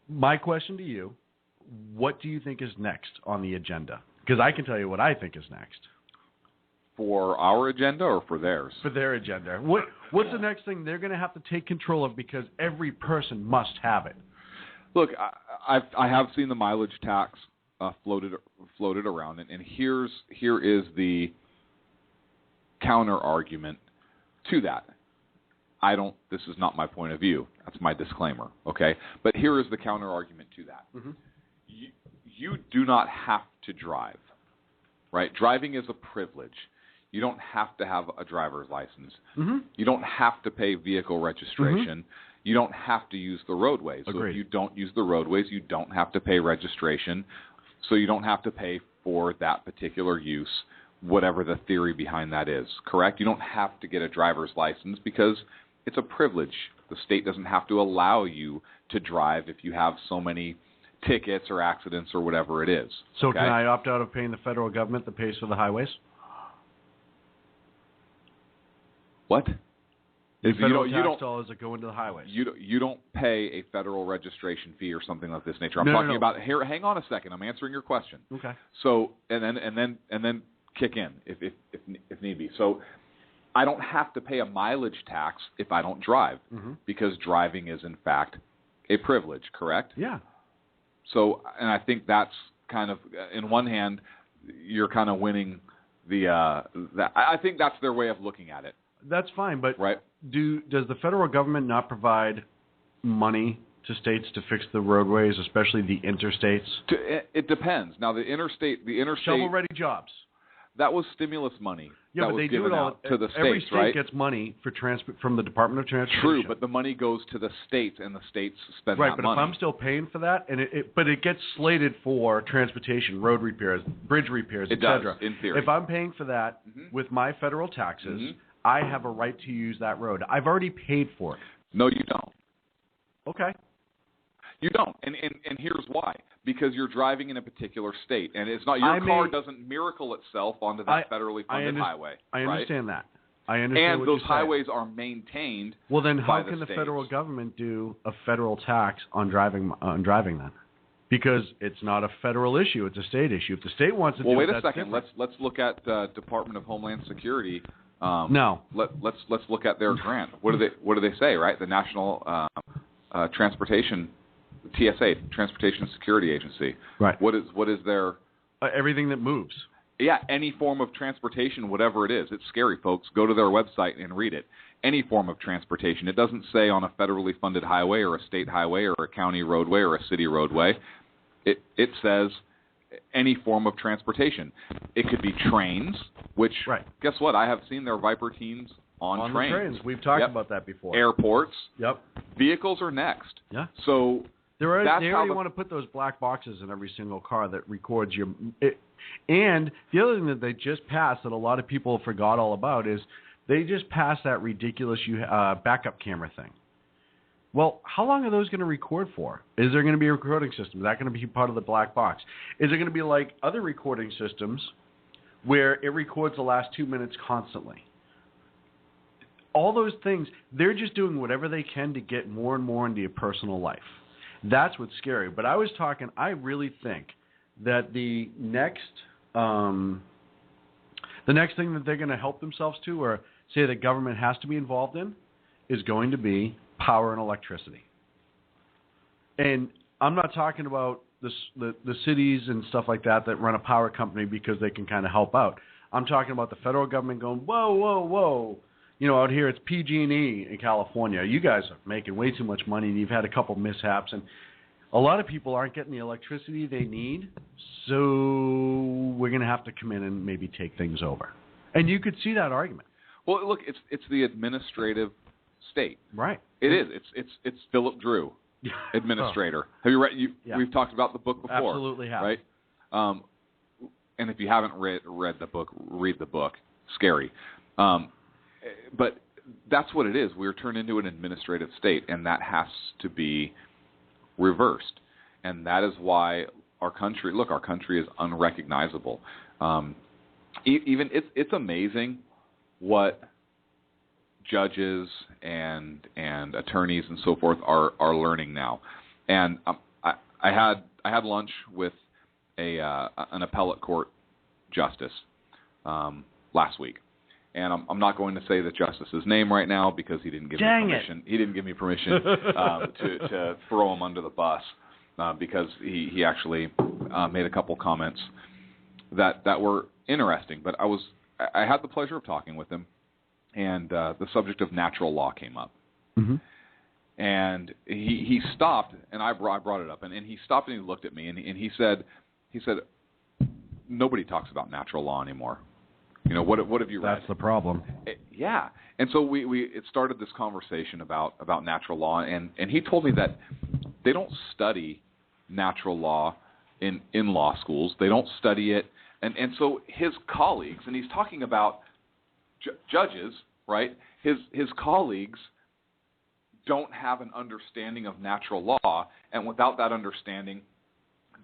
my question to you, what do you think is next on the agenda? Because I can tell you what I think is next. For our agenda or for theirs? For their agenda. What's the next thing they're going to have to take control of because every person must have it? Look, I have seen the mileage tax floated around, and here is the counter argument to that. This is not my point of view. That's my disclaimer, okay? But here is the counter argument to that. Mm-hmm. You do not have to drive, right? Driving is a privilege. You don't have to have a driver's license. Mm-hmm. You don't have to pay vehicle registration. Mm-hmm. You don't have to use the roadways. So Agreed. if you don't use the roadways, you don't have to pay registration. So you don't have to pay for that particular use, whatever the theory behind that is, correct? You don't have to get a driver's license because it's a privilege. The state doesn't have to allow you to drive if you have so many tickets or accidents or whatever it is. So okay? Can I opt out of paying the federal government that pays for the highways? What? The federal you tax don't, dollars that go into the highways. You don't pay a federal registration fee or something of this nature. I'm No, talking no. about here. Hang on a second. I'm answering your question. Okay. So and then kick in if need be. So I don't have to pay a mileage tax if I don't drive because driving is in fact a privilege. Correct? Yeah. So and I think that's kind of in one hand you're kind of winning I think that's their way of looking at it. That's fine, but right. Does the federal government not provide money to states to fix the roadways, especially the interstates? It depends. Now, the interstate shovel-ready jobs. That was stimulus money. Yeah, that but was they do given it all. out to the Every states, state right? gets money for from the Department of Transportation. True, but the money goes to the states, and the states spend right, that but money. if I'm still paying for that, and but it gets slated for transportation, road repairs, bridge repairs, It etc. does, in theory. If I'm paying for that with my federal taxes, I have a right to use that road. I've already paid for it. No, you don't. Okay. You don't, and here's why. Because you're driving in a particular state, and it's not your car doesn't miracle itself onto that federally funded highway. I right? understand that. I understand and what those you're saying. highways are maintained. Well, then by how can the states. federal government do a federal tax on driving then? Because it's not a federal issue; it's a state issue. If the state wants to do it, wait a that's second. different. Let's look at Department of Homeland Security. No. Let's look at their grant. What do they say? Right, the National Transportation. TSA, Transportation Security Agency. Right. What is their everything that moves? Yeah, any form of transportation, whatever it is. It's scary, folks. Go to their website and read it. Any form of transportation. It doesn't say on a federally funded highway or a state highway or a county roadway or a city roadway. It says any form of transportation. It could be trains, which guess what? I have seen their Viper teams on trains. The trains. We've talked about that before. Airports. Yep. Vehicles are next. Yeah. So they already want to put those black boxes in every single car that records your. And the other thing that they just passed that a lot of people forgot all about is they just passed that ridiculous backup camera thing. Well, how long are those going to record for? Is there going to be a recording system? Is that going to be part of the black box? Is it going to be like other recording systems where it records the last 2 minutes constantly? All those things, they're just doing whatever they can to get more and more into your personal life. That's what's scary. But I really think that the next thing that they're going to help themselves to or say the government has to be involved in is going to be power and electricity. And I'm not talking about the cities and stuff like that run a power company because they can kind of help out. I'm talking about the federal government going, whoa, whoa, whoa. Out here it's PG&E in California. You guys are making way too much money, and you've had a couple mishaps, and a lot of people aren't getting the electricity they need, so we're going to have to come in and maybe take things over. And you could see that argument. Well, look, it's the administrative state. Right. It is. It's Philip Drew, administrator. Have you read? We've talked about the book before. Absolutely have. Right. And if you haven't read the book, read the book. Scary. But that's what it is. We're turned into an administrative state, and that has to be reversed. And that is why our country is unrecognizable. Even it's amazing what judges and attorneys and so forth are learning now. And I had lunch with an appellate court justice last week. And I'm not going to say the justice's name right now because he didn't give me permission. He didn't give me permission to throw him under the bus because he actually made a couple comments that were interesting. But I had the pleasure of talking with him, and the subject of natural law came up. Mm-hmm. And he stopped, and I brought it up, and he stopped and he looked at me, and he said, nobody talks about natural law anymore. You know, what have you read? That's the problem. Yeah. And so it started this conversation about natural law, and he told me that they don't study natural law in law schools. They don't study it. And so his colleagues, and he's talking about judges, right? His colleagues don't have an understanding of natural law, and without that understanding,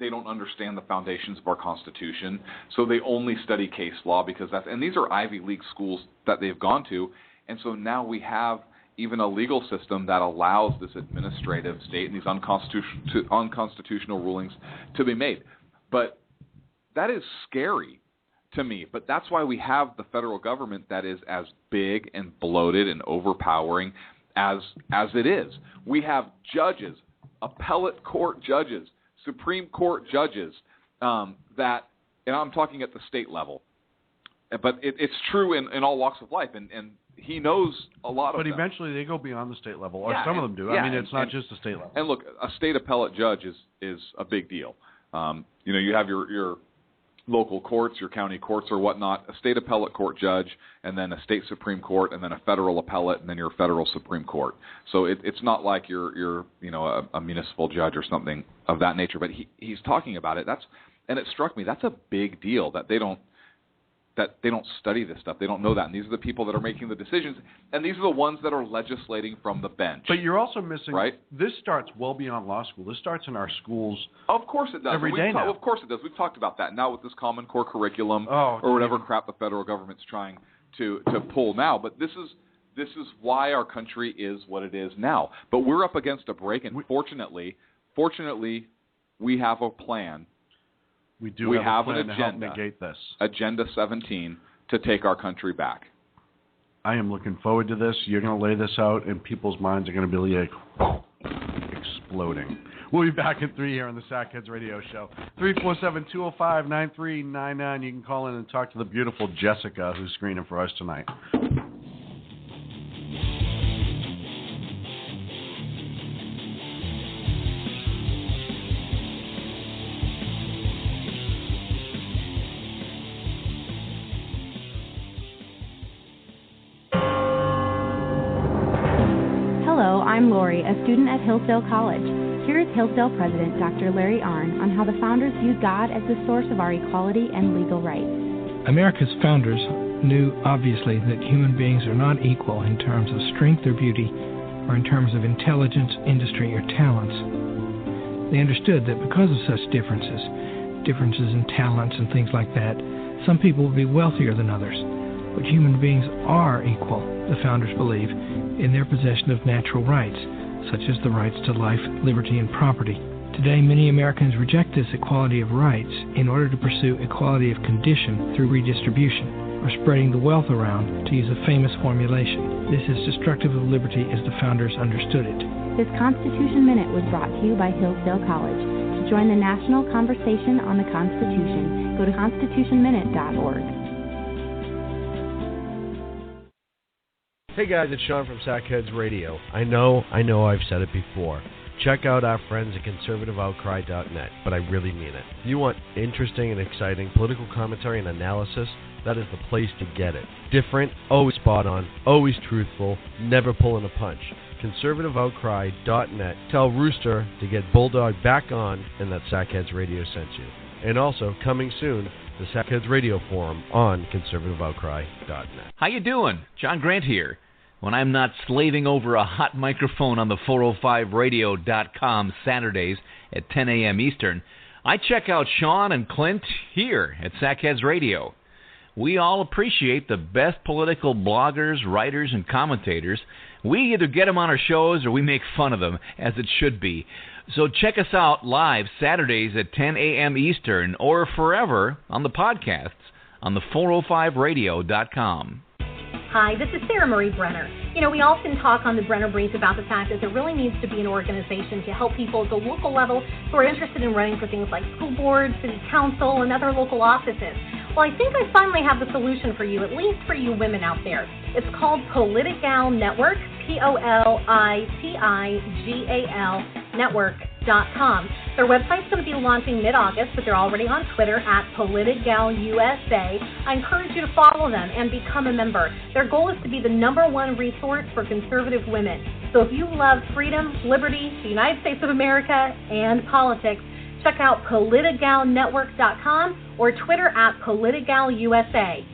they don't understand the foundations of our Constitution, so they only study case law and these are Ivy League schools that they've gone to, and so now we have even a legal system that allows this administrative state and these unconstitutional rulings to be made. But that is scary to me, but that's why we have the federal government that is as big and bloated and overpowering as it is. We have judges, appellate court judges, Supreme Court judges that, and I'm talking at the state level, but it's true in all walks of life, and he knows a lot of them. But eventually they go beyond the state level, or Yeah, some of them do. yeah, I mean, it's not just the state level. And look, a state appellate judge is a big deal. You have your local courts, your county courts or whatnot, a state appellate court judge, and then a state Supreme Court, and then a federal appellate, and then your federal Supreme Court. So it's not like you're a municipal judge or something of that nature. But he's talking about it. And it struck me, that's a big deal that they don't study this stuff. They don't know that. And these are the people that are making the decisions. And these are the ones that are legislating from the bench. But you're also missing, right? This starts well beyond law school. This starts in our schools. Of course it does. Every day now. Of course it does. We've talked about that. Now with this Common Core curriculum or whatever crap the federal government's trying to pull now. But this is why our country is what it is now. But we're up against a break, and fortunately, we have a plan. We have a plan an agenda, to help negate this. Agenda 17 to take our country back. I am looking forward to this. You're going to lay this out, and people's minds are going to be like exploding. We'll be back in 3 here on the Sackheads Radio Show. 347-205-9399. You can call in and talk to the beautiful Jessica, who's screening for us tonight. I'm Lori, a student at Hillsdale College. Here is Hillsdale President Dr. Larry Arnn on how the founders viewed God as the source of our equality and legal rights. America's founders knew, obviously, that human beings are not equal in terms of strength or beauty, or in terms of intelligence, industry, or talents. They understood that because of such differences in talents and things like that, some people would be wealthier than others. But human beings are equal, the founders believe, in their possession of natural rights, such as the rights to life, liberty, and property. Today, many Americans reject this equality of rights in order to pursue equality of condition through redistribution, or spreading the wealth around, to use a famous formulation. This is destructive of liberty as the founders understood it. This Constitution Minute was brought to you by Hillsdale College. To join the national conversation on the Constitution, go to constitutionminute.org. Hey guys, it's Sean from Sackheads Radio. I know I've said it before. Check out our friends at conservativeoutcry.net, but I really mean it. If you want interesting and exciting political commentary and analysis, that is the place to get it. Different, always spot on, always truthful, never pulling a punch. conservativeoutcry.net. Tell Rooster to get Bulldog back on and that Sackheads Radio sent you. And also, coming soon, the Sackheads Radio Forum on conservativeoutcry.net. How you doing? John Grant here. When I'm not slaving over a hot microphone on the 405radio.com Saturdays at 10 a.m. Eastern, I check out Sean and Clint here at Sackheads Radio. We all appreciate the best political bloggers, writers, and commentators. We either get them on our shows or we make fun of them, as it should be. So check us out live Saturdays at 10 a.m. Eastern or forever on the podcasts on the 405radio.com. Hi, this is Sarah Marie Brenner. You know, we often talk on the Brenner Brief about the fact that there really needs to be an organization to help people at the local level who are interested in running for things like school board, city council, and other local offices. Well, I think I finally have the solution for you, at least for you women out there. It's called Politigal Network, Politigal Network.com. Their website's going to be launching mid-August, but they're already on Twitter at PolitigalUSA. I encourage you to follow them and become a member. Their goal is to be the #1 resource for conservative women. So if you love freedom, liberty, the United States of America, and politics, check out PolitigalNetwork.com or Twitter at PolitigalUSA.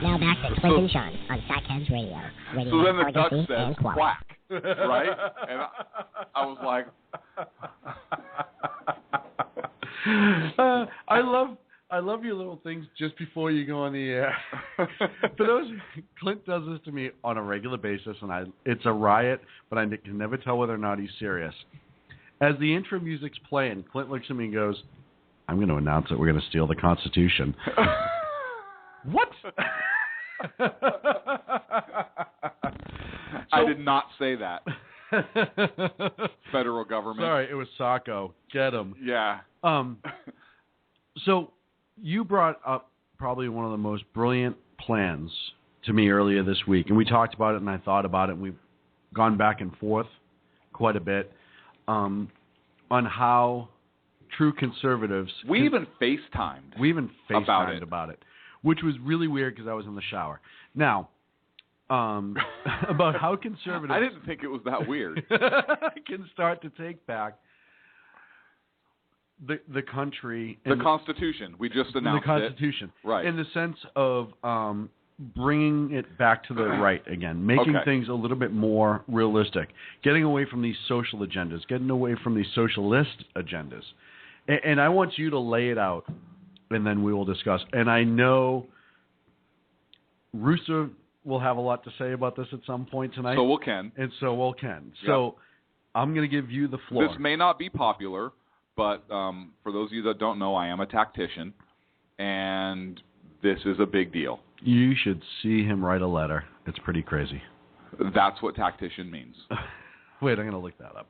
Now back to Clint and Sean on Sackheads Radio. So then the duck says quack, right? And I was like, I love your little things just before you go on the air. For those, Clint does this to me on a regular basis, and it's a riot, but I can never tell whether or not he's serious. As the intro music's playing, Clint looks at me and goes, "I'm going to announce that we're going to steal the Constitution." What? I did not say that. Federal government. Sorry, it was Sacco. Get him. Yeah. So you brought up probably one of the most brilliant plans to me earlier this week, and we talked about it, and I thought about it, and we've gone back and forth quite a bit on how true conservatives... We even FaceTimed about it. Which was really weird because I was in the shower. Now, about how conservatives... I didn't think it was that weird. can start to take back the country... The Constitution. We just announced the Constitution. It. Right. In the sense of bringing it back to the right again. Making things a little bit more realistic. Getting away from these social agendas. Getting away from these socialist agendas. And I want you to lay it out, and then we will discuss. And I know Rooster will have a lot to say about this at some point tonight. So will Ken. And so will Ken. So I'm going to give you the floor. This may not be popular, but for those of you that don't know, I am a tactician, and this is a big deal. You should see him write a letter. It's pretty crazy. That's what tactician means. Wait, I'm going to look that up.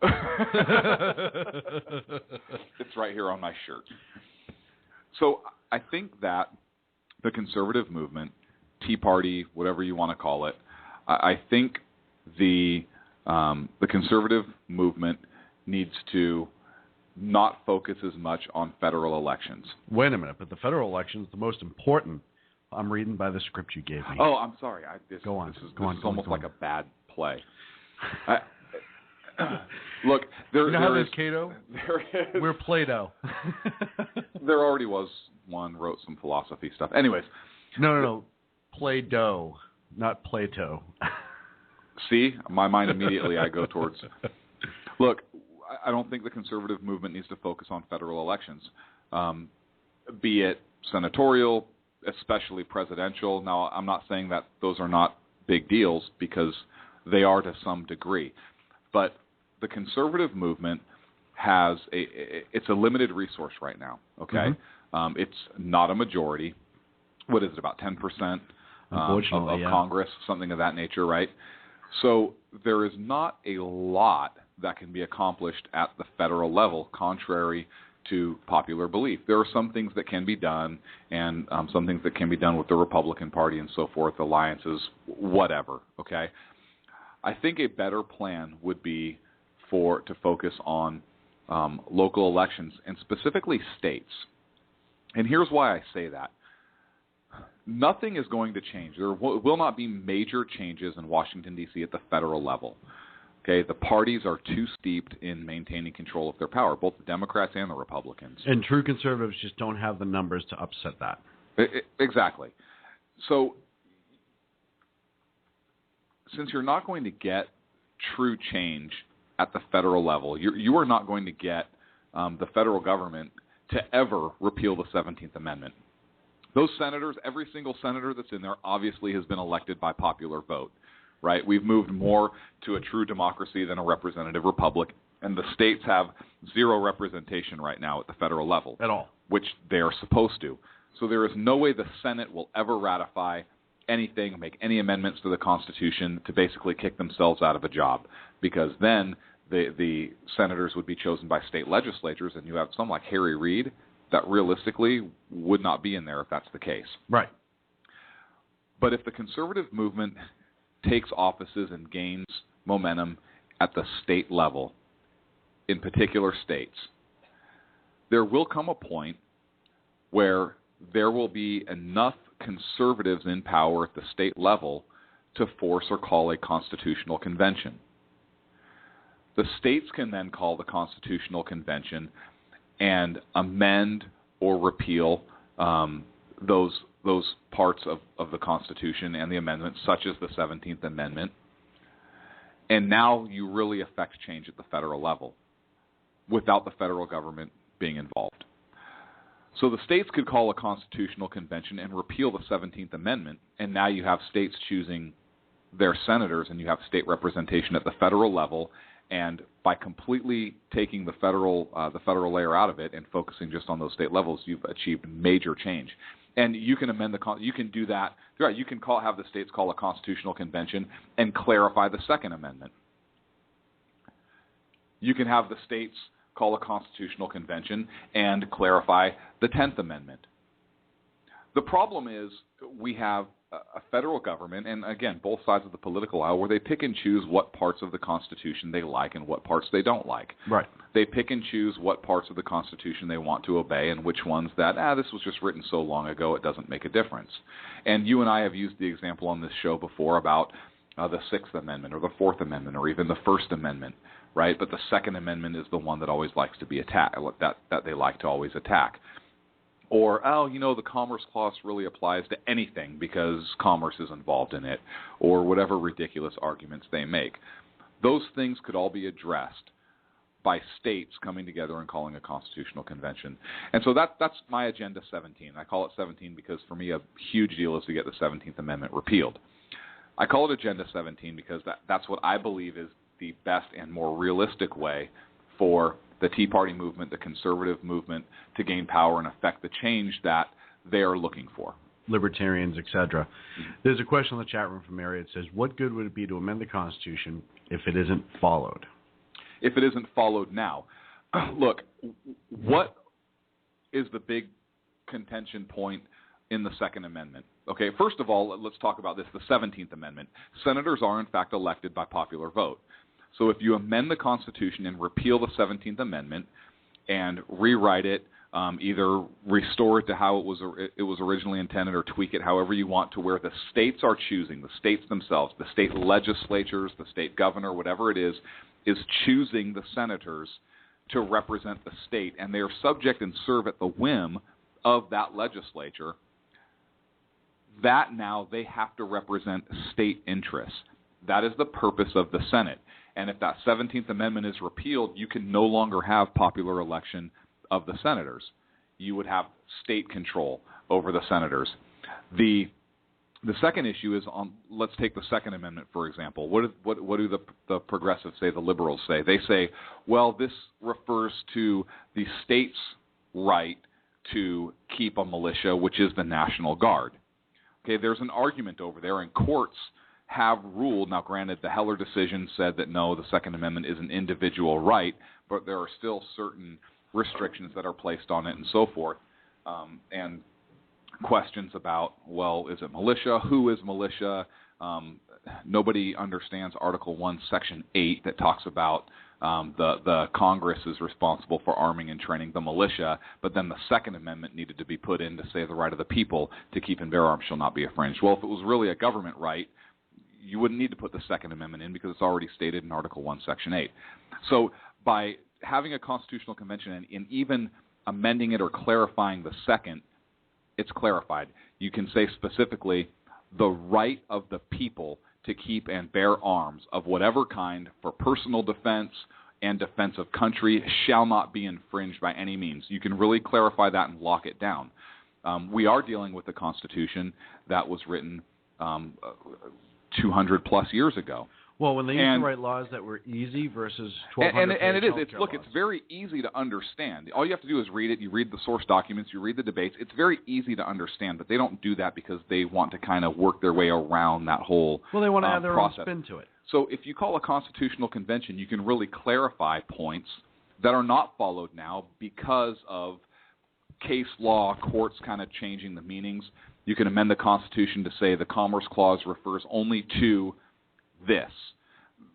It's right here on my shirt. So I think that the conservative movement, Tea Party, whatever you want to call it, I think the conservative movement needs to not focus as much on federal elections. Wait a minute, but the federal election is the most important. I'm reading by the script you gave me. Oh, I'm sorry. This is almost like a bad play. Look, you know how there's Cato? There is. We're Plato. There already was one, wrote some philosophy stuff. Anyways. No. Play-Doh, not Plato. See? My mind immediately I go towards. Look, I don't think the conservative movement needs to focus on federal elections, be it senatorial, especially presidential. Now, I'm not saying that those are not big deals, because they are to some degree. But the conservative movement it's a limited resource right now, okay? Mm-hmm. It's not a majority. What is it, about 10% of Congress, something of that nature, right? So there is not a lot that can be accomplished at the federal level, contrary to popular belief. There are some things that can be done, and some things that can be done with the Republican Party and so forth, alliances, whatever, okay? I think a better plan would be to focus on local elections, and specifically states. And here's why I say that. Nothing is going to change. There will not be major changes in Washington, D.C. at the federal level. Okay, the parties are too steeped in maintaining control of their power, both the Democrats and the Republicans. And true conservatives just don't have the numbers to upset that. Exactly. So since you're not going to get true change at the federal level, you are not going to get the federal government to ever repeal the 17th Amendment. Those senators, every single senator that's in there obviously has been elected by popular vote, right? We've moved more to a true democracy than a representative republic, and the states have zero representation right now at the federal level. At all. Which they are supposed to. So there is no way the Senate will ever ratify anything, make any amendments to the Constitution to basically kick themselves out of a job, because then the senators would be chosen by state legislatures, and you have someone like Harry Reid that realistically would not be in there if that's the case. Right. But if the conservative movement takes offices and gains momentum at the state level, in particular states, there will come a point where there will be enough conservatives in power at the state level to force or call a constitutional convention. The states can then call the constitutional convention and amend or repeal those parts of the Constitution and the amendments, such as the 17th Amendment. And now you really affect change at the federal level without the federal government being involved. So the states could call a constitutional convention and repeal the 17th Amendment, and now you have states choosing their senators, and you have state representation at the federal level. And by completely taking the federal layer out of it and focusing just on those state levels, you've achieved major change. And you can amend you can do that. Right, you can have the states call a constitutional convention and clarify the Second Amendment. You can have the states call a constitutional convention and clarify the 10th Amendment. The problem is we have a federal government, and again, both sides of the political aisle, where they pick and choose what parts of the Constitution they like and what parts they don't like. Right. They pick and choose what parts of the Constitution they want to obey and which ones that, this was just written so long ago it doesn't make a difference. And you and I have used the example on this show before about the Sixth Amendment or the Fourth Amendment or even the First Amendment, right? But the Second Amendment is the one that always likes to be attacked, that they like to always attack. Or, the Commerce Clause really applies to anything because commerce is involved in it, or whatever ridiculous arguments they make. Those things could all be addressed by states coming together and calling a constitutional convention. And so that's my Agenda 17. I call it 17 because for me a huge deal is to get the 17th Amendment repealed. I call it Agenda 17 because that's what I believe is the best and more realistic way for the Tea Party movement, the conservative movement, to gain power and affect the change that they are looking for. Libertarians, etc. Mm-hmm. There's a question in the chat room from Mary. It says, what good would it be to amend the Constitution if it isn't followed? If it isn't followed now. Look, what is the big contention point in the Second Amendment? Okay, first of all, let's talk about this, the 17th Amendment. Senators are, in fact, elected by popular vote. So if you amend the Constitution and repeal the 17th Amendment and rewrite it, either restore it to how it was originally intended or tweak it however you want to where the states are choosing, the states themselves, the state legislatures, the state governor, whatever it is choosing the senators to represent the state, and they are subject and serve at the whim of that legislature, that now they have to represent state interests. That is the purpose of the Senate. And if that 17th Amendment is repealed, you can no longer have popular election of the senators. You would have state control over the senators. The second issue is on. Let's take the Second Amendment, for example. What do the progressives say, the liberals say? They say, well, this refers to the state's right to keep a militia, which is the National Guard. Okay, there's an argument over there, and courts have ruled. Now, granted, the Heller decision said that no, the Second Amendment is an individual right, but there are still certain restrictions that are placed on it and so forth, and questions about, well, is it militia? Who is militia? Nobody understands Article 1, Section 8 that talks about the Congress is responsible for arming and training the militia, but then the Second Amendment needed to be put in to say the right of the people to keep and bear arms shall not be infringed. Well, if it was really a government right, you wouldn't need to put the Second Amendment in because it's already stated in Article 1, Section 8. So by having a constitutional convention and even amending it or clarifying the second, it's clarified. You can say specifically the right of the people to keep and bear arms of whatever kind for personal defense and defense of country shall not be infringed by any means. You can really clarify that and lock it down. We are dealing with a Constitution that was written 200 plus years ago. Well, when they used to write laws that were easy versus 1,200 and it is. healthcare It's laws. very easy to understand. All you have to do is read it. You read the source documents. You read the debates. It's very easy to understand, but they don't do that because they want to kind of work their way around that whole Well, they want to add their process. own spin to it. So if you call a constitutional convention, you can really clarify points that are not followed now because of case law, courts kind of changing the meanings. You can amend the Constitution to say the Commerce Clause refers only to this.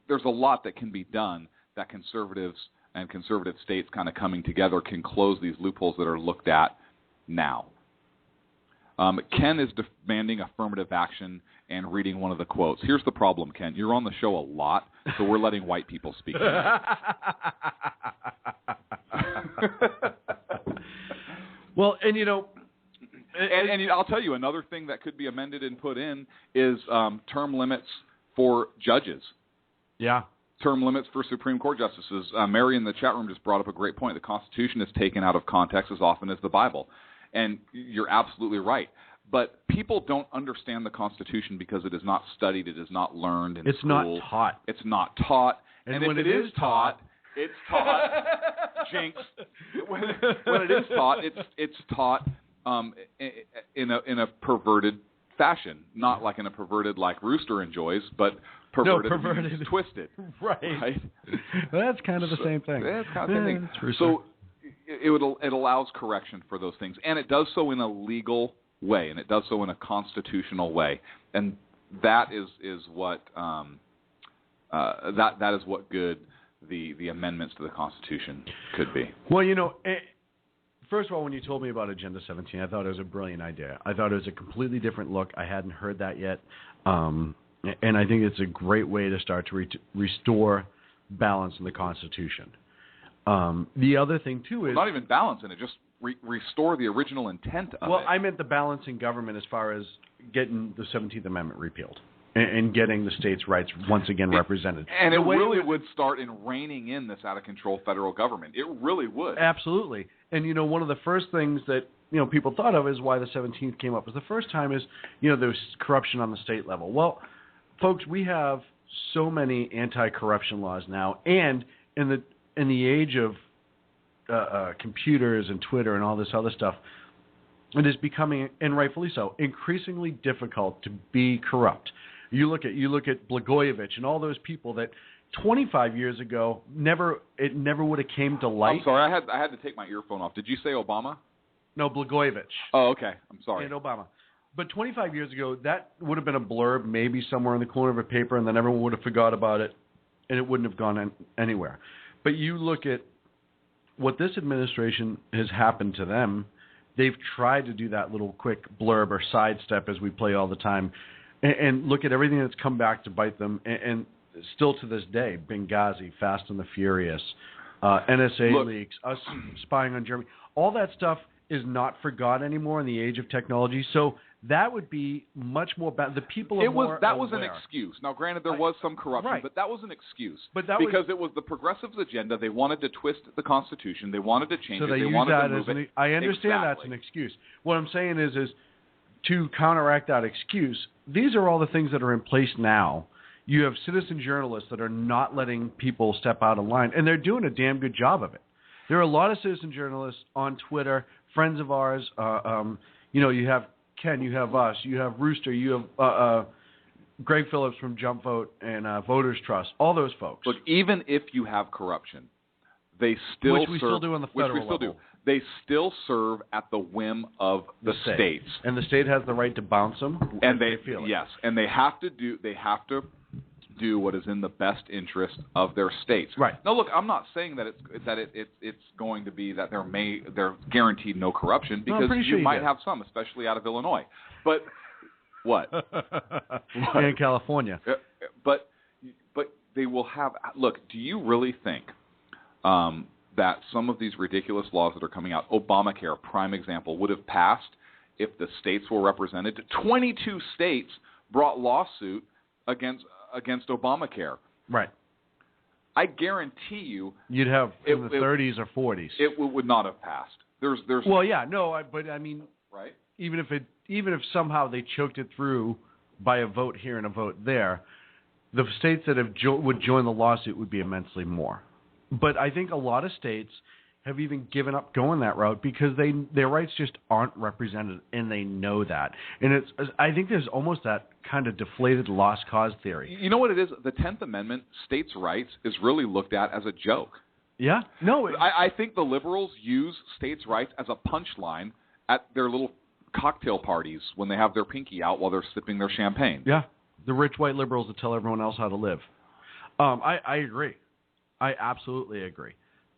There's a lot that can be done that conservatives and conservative states kind of coming together can close these loopholes that are looked at now. Ken is demanding affirmative action and reading one of the quotes. Here's the problem, Ken. You're on the show a lot, so we're letting white people speak. Well, and you know, and I'll tell you another thing that could be amended and put in is term limits for judges. Yeah. Term limits for Supreme Court justices. Mary in the chat room just brought up a great point. The Constitution is taken out of context as often as the Bible. And you're absolutely right. But people don't understand the Constitution because it is not studied, it is not learned in it's school. not taught. It's not taught. And when if it is taught, it's taught. Jinx. When it is taught, it's taught in a perverted fashion. Not like in a perverted like Rooster enjoys, but perverted. Means twisted. Right. Well, that's kind of the same thing. That's kind of the same thing. So it allows correction for those things, and it does so in a legal way, and it does so in a constitutional way, and that is what that is what good the amendments to the Constitution could be. Well, you know, first of all, when you told me about Agenda 17, I thought it was a brilliant idea. I thought it was a completely different look. I hadn't heard that yet, and I think it's a great way to start to restore balance in the Constitution. The other thing, too, is... not even balance in it, just restore the original intent of it. Well, I meant the balance in government as far as getting the 17th Amendment repealed and getting the states' rights once again represented. And it really would start in reining in this out-of-control federal government. It really would. Absolutely. And, you know, one of the first things that, you know, people thought of is why the 17th came up as the first time is, you know, there's corruption on the state level. Well, folks, we have so many anti-corruption laws now, and in the age of computers and Twitter and all this other stuff, it is becoming, and rightfully so, increasingly difficult to be corrupt. You look at Blagojevich and all those people that 25 years ago never would have came to light. I'm sorry, I had to take my earphone off. Did you say Obama? No, Blagojevich. Oh, okay. I'm sorry. And Obama. But 25 years ago, that would have been a blurb maybe somewhere in the corner of a paper, and then everyone would have forgot about it, and it wouldn't have gone anywhere. But you look at what this administration has happened to them. They've tried to do that little quick blurb or sidestep, as we play all the time, and look at everything that's come back to bite them. And still to this day, Benghazi, Fast and the Furious, NSA leaks, us spying on Germany, all that stuff is not forgotten anymore in the age of technology. So that would be much more bad. The people are that was an excuse. Now, granted, there was some corruption, right. but that was an excuse. But that because it was the progressives' agenda. They wanted to twist the Constitution. They wanted to change so it. They wanted use that to move as it. I understand that's an excuse. What I'm saying is to counteract that excuse, these are all the things that are in place now. You have citizen journalists that are not letting people step out of line, and they're doing a damn good job of it. There are a lot of citizen journalists on Twitter, friends of ours. You know, you have Ken, you have us, you have Rooster, you have Greg Phillips from Jump Vote and Voters Trust, all those folks. Look, even if you have corruption, they still which we still do on the federal level. Do. They still serve at the whim of the states, and the state has the right to bounce them. And they feel it. Yes, and they have to do what is in the best interest of their states. Right. Now, look, I'm not saying that it's going to be that they're guaranteed no corruption, because you might have some, especially out of Illinois. But what? And in California. But they will have. Look, do you really think that some of these ridiculous laws that are coming out, Obamacare, prime example, would have passed if the states were represented? 22 states brought lawsuit against Obamacare. Right. I guarantee you'd have in the 30s or 40s. It would not have passed. There's. Well, yeah, no, but I mean, right. Even if somehow they choked it through by a vote here and a vote there, the states that would join the lawsuit would be immensely more. But I think a lot of states have even given up going that route because their rights just aren't represented, and they know that. And I think there's almost that kind of deflated lost cause theory. You know what it is? The 10th Amendment, states' rights, is really looked at as a joke. Yeah? No. I think the liberals use states' rights as a punchline at their little cocktail parties when they have their pinky out while they're sipping their champagne. Yeah. The rich white liberals that tell everyone else how to live. I agree. I absolutely agree.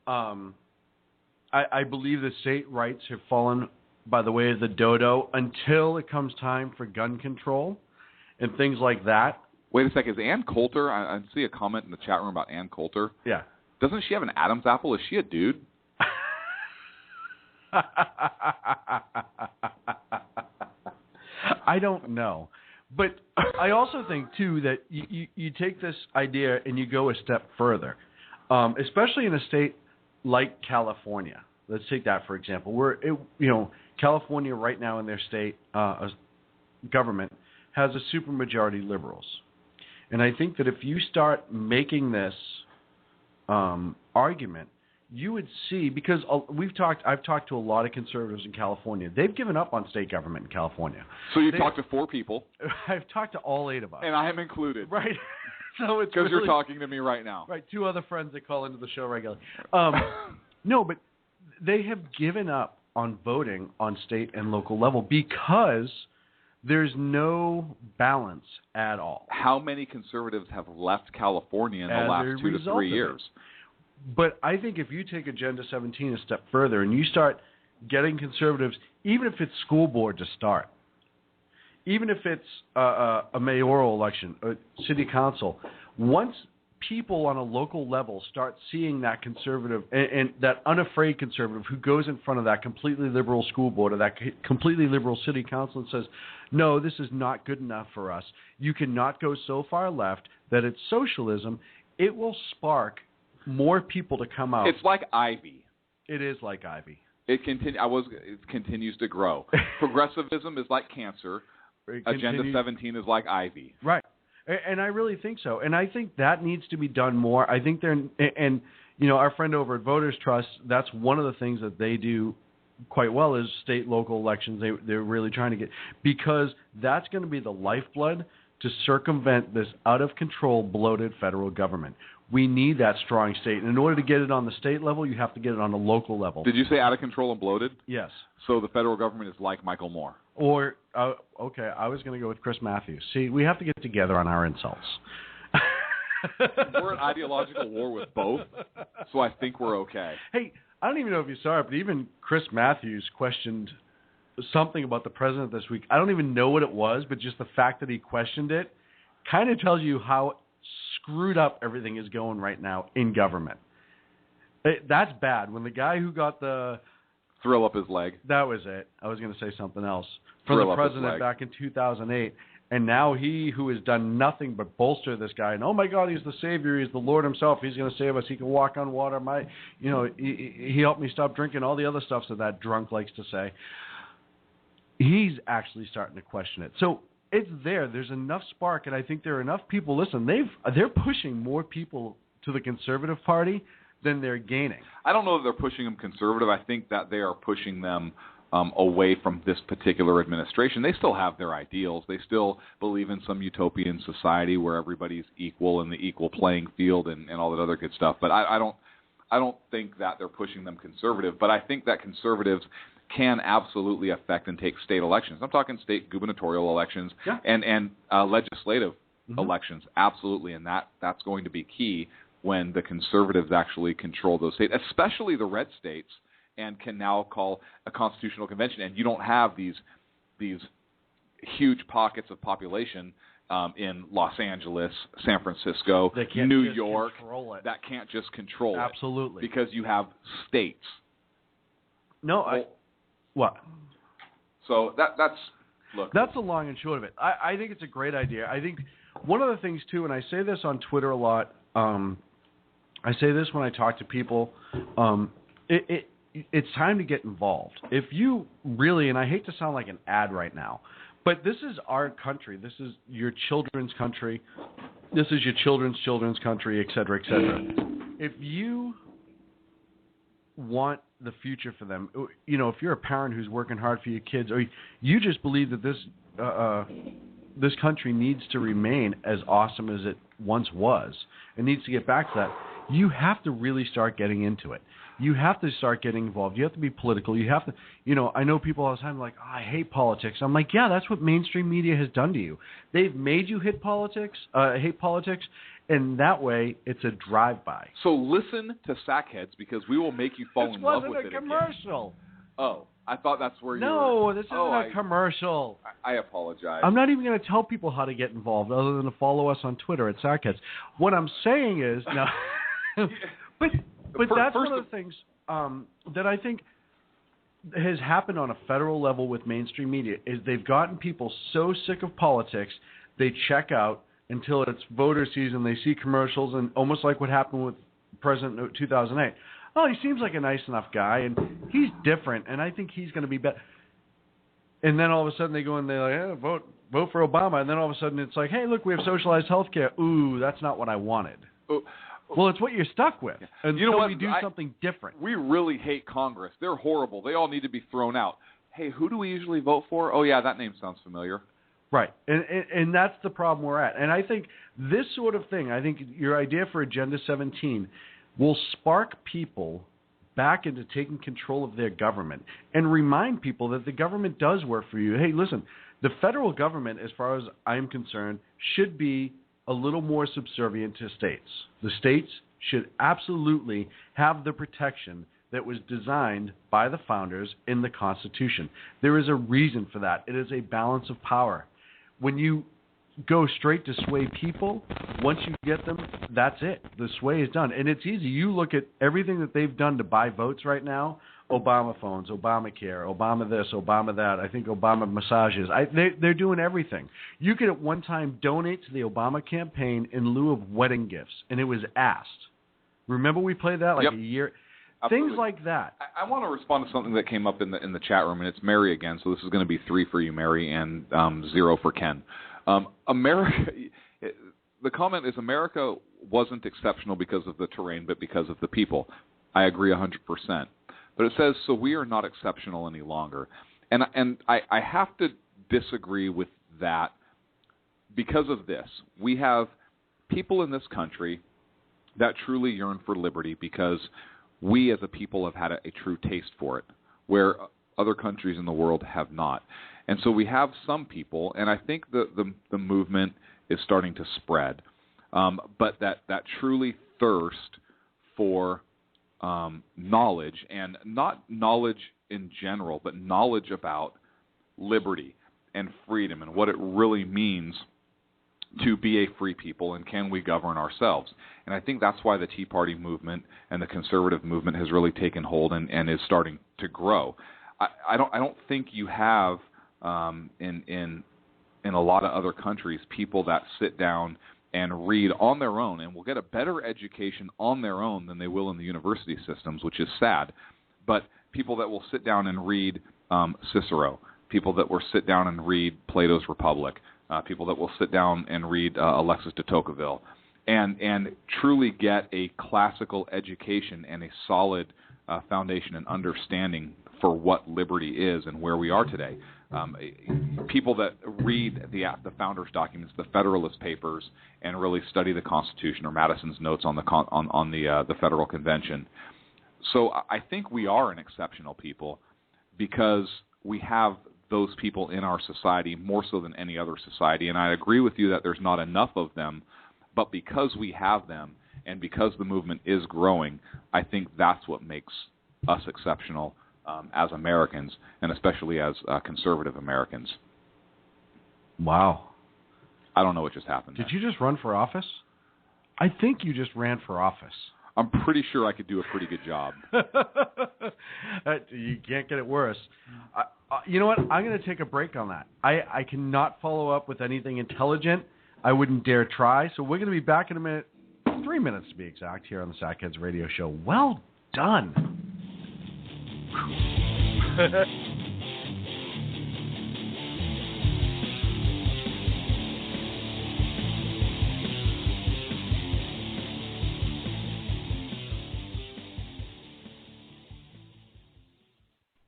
I believe the state rights have fallen by the way of the dodo until it comes time for gun control and things like that. Wait a second. Is Ann Coulter, I see a comment in the chat room about Ann Coulter. Yeah. Doesn't she have an Adam's apple? Is she a dude? I don't know. But I also think, too, that you take this idea and you go a step further, especially in a state like California. Let's take that, for example. California right now in their state government has a supermajority liberals. And I think that if you start making this argument, you would see, because I've talked to a lot of conservatives in California. They've given up on state government in California. So you've talked to 4 people. I've talked to all 8 of us. And I am included. Right. So it's because you're talking to me right now. Right. 2 other friends that call into the show regularly. No, but they have given up on voting on state and local level because there's no balance at all. How many conservatives have left California in the last 2 to 3 years? But I think if you take Agenda 17 a step further and you start getting conservatives, even if it's school board to start, even if it's a mayoral election, a city council, once people on a local level start seeing that conservative and that unafraid conservative who goes in front of that completely liberal school board or that completely liberal city council and says, no, this is not good enough for us. You cannot go so far left that it's socialism. It will spark more people to come out. It's like ivy. It is like ivy. It continues to grow. Progressivism is like cancer. Agenda 17 is like ivy. Right. And I really think so. And I think that needs to be done more. I think our friend over at Voters Trust, that's one of the things that they do quite well is state, local elections. They're really trying to get, because that's going to be the lifeblood to circumvent this out-of-control, bloated federal government. We need that strong state. And in order to get it on the state level, you have to get it on the local level. Did you say out of control and bloated? Yes. So the federal government is like Michael Moore. Or, okay, I was going to go with Chris Matthews. See, we have to get together on our insults. We're at ideological war with both, so I think we're okay. Hey, I don't even know if you saw it, but even Chris Matthews questioned something about the president this week. I don't even know what it was, but just the fact that he questioned it kind of tells you how screwed up everything is going right now in government. That's bad. When the guy who got the thrill up his leg. That was it. I was going to say something else. From the president back in 2008. And now he, who has done nothing but bolster this guy, and oh my God, he's the savior, he's the Lord himself, he's going to save us, he can walk on water, he helped me stop drinking, all the other stuff that drunk likes to say. He's actually starting to question it. So it's there. There's enough spark, and I think there are enough people. Listen, they're pushing more people to the Conservative Party than they're gaining. I don't know that they're pushing them conservative. I think that they are pushing them away from this particular administration. They still have their ideals. They still believe in some utopian society where everybody's equal in the equal playing field and all that other good stuff. But I don't think that they're pushing them conservative. But I think that conservatives can absolutely affect and take state elections. I'm talking state gubernatorial elections and legislative elections, absolutely. And that's going to be key when the conservatives actually control those states, especially the red states, and can now call a constitutional convention. And you don't have these huge pockets of population in Los Angeles, San Francisco, New York that can't just control it. Absolutely. Because you have states. No, what? So that's the long and short of it. I think it's a great idea. I think one of the things too, and I say this on Twitter a lot. I say this when I talk to people. It's time to get involved. If you really, and I hate to sound like an ad right now, But this is our country. This is your children's country. This is your children's country, et cetera, et cetera. If you want the future for them, if you're a parent who's working hard for your kids, or you just believe that this country needs to remain as awesome as it once was, it needs to get back to that, you have to really start getting into it. You have to start getting involved. You have to be political. You have to, I know people all the time like, I hate politics. I'm like, yeah, that's what mainstream media has done to you. They've made you hate politics, and that way it's a drive-by. So listen to Sackheads because we will make you fall in love with it. This wasn't a commercial. Again. Oh, I thought that's where you were. No, this isn't a commercial. I apologize. I'm not even going to tell people how to get involved other than to follow us on Twitter at Sackheads. What I'm saying is, no, but that's one of the things that I think has happened on a federal level with mainstream media is they've gotten people so sick of politics, they check out until it's voter season. They see commercials, and almost like what happened with President 2008. Oh, he seems like a nice enough guy, and he's different, and I think he's going to be better. And then all of a sudden they go and they're like, vote for Obama. And then all of a sudden it's like, hey, look, we have socialized health care. Ooh, that's not what I wanted. Well, it's what you're stuck with. And you know what? We do something different. We really hate Congress. They're horrible. They all need to be thrown out. Hey, who do we usually vote for? Oh, yeah, that name sounds familiar. Right. And that's the problem we're at. And I think this sort of thing, I think your idea for Agenda 17 will spark people back into taking control of their government and remind people that the government does work for you. Hey, listen, the federal government, as far as I'm concerned, should be a little more subservient to states. The states should absolutely have the protection that was designed by the founders in the Constitution. There is a reason for that. It is a balance of power. When you go straight to sway people, once you get them, that's it. The sway is done. And it's easy. You look at everything that they've done to buy votes right now, Obama phones, Obamacare, Obama this, Obama that, I think Obama massages. They're doing everything. You could at one time donate to the Obama campaign in lieu of wedding gifts, and it was asked. Remember we played that a year? Absolutely. Things like that. I want to respond to something that came up in the chat room, and it's Mary again, so this is going to be 3 for you, Mary, and 0 for Ken. America, the comment is America wasn't exceptional because of the terrain, but because of the people. I agree 100%. But it says, so we are not exceptional any longer. And I have to disagree with that because of this. We have people in this country that truly yearn for liberty because we as a people have had a true taste for it, where other countries in the world have not. And so we have some people, and I think the movement is starting to spread, but that truly thirst for knowledge, and not knowledge in general, but knowledge about liberty and freedom and what it really means to be a free people, and can we govern ourselves. And I think that's why the Tea Party movement and the conservative movement has really taken hold and is starting to grow. I don't think you have in a lot of other countries people that sit down and read on their own and will get a better education on their own than they will in the university systems, which is sad. But people that will sit down and read Cicero, people that will sit down and read Plato's Republic, people that will sit down and read Alexis de Tocqueville, and truly get a classical education and a solid foundation and understanding for what liberty is and where we are today. People that read the Founders' documents, the Federalist Papers, and really study the Constitution or Madison's notes on the Federal Convention. So I think we are an exceptional people because we have those people in our society more so than any other society. And I agree with you that there's not enough of them, but because we have them and because the movement is growing, I think that's what makes us exceptional as Americans, and especially as conservative Americans. Wow. I don't know what just happened. Did you just run for office? I think you just ran for office. I'm pretty sure I could do a pretty good job. You can't get it worse. You know what? I'm going to take a break on that. I cannot follow up with anything intelligent. I wouldn't dare try. So we're going to be back in a minute, 3 minutes to be exact, here on the Sackheads Radio Show. Well done.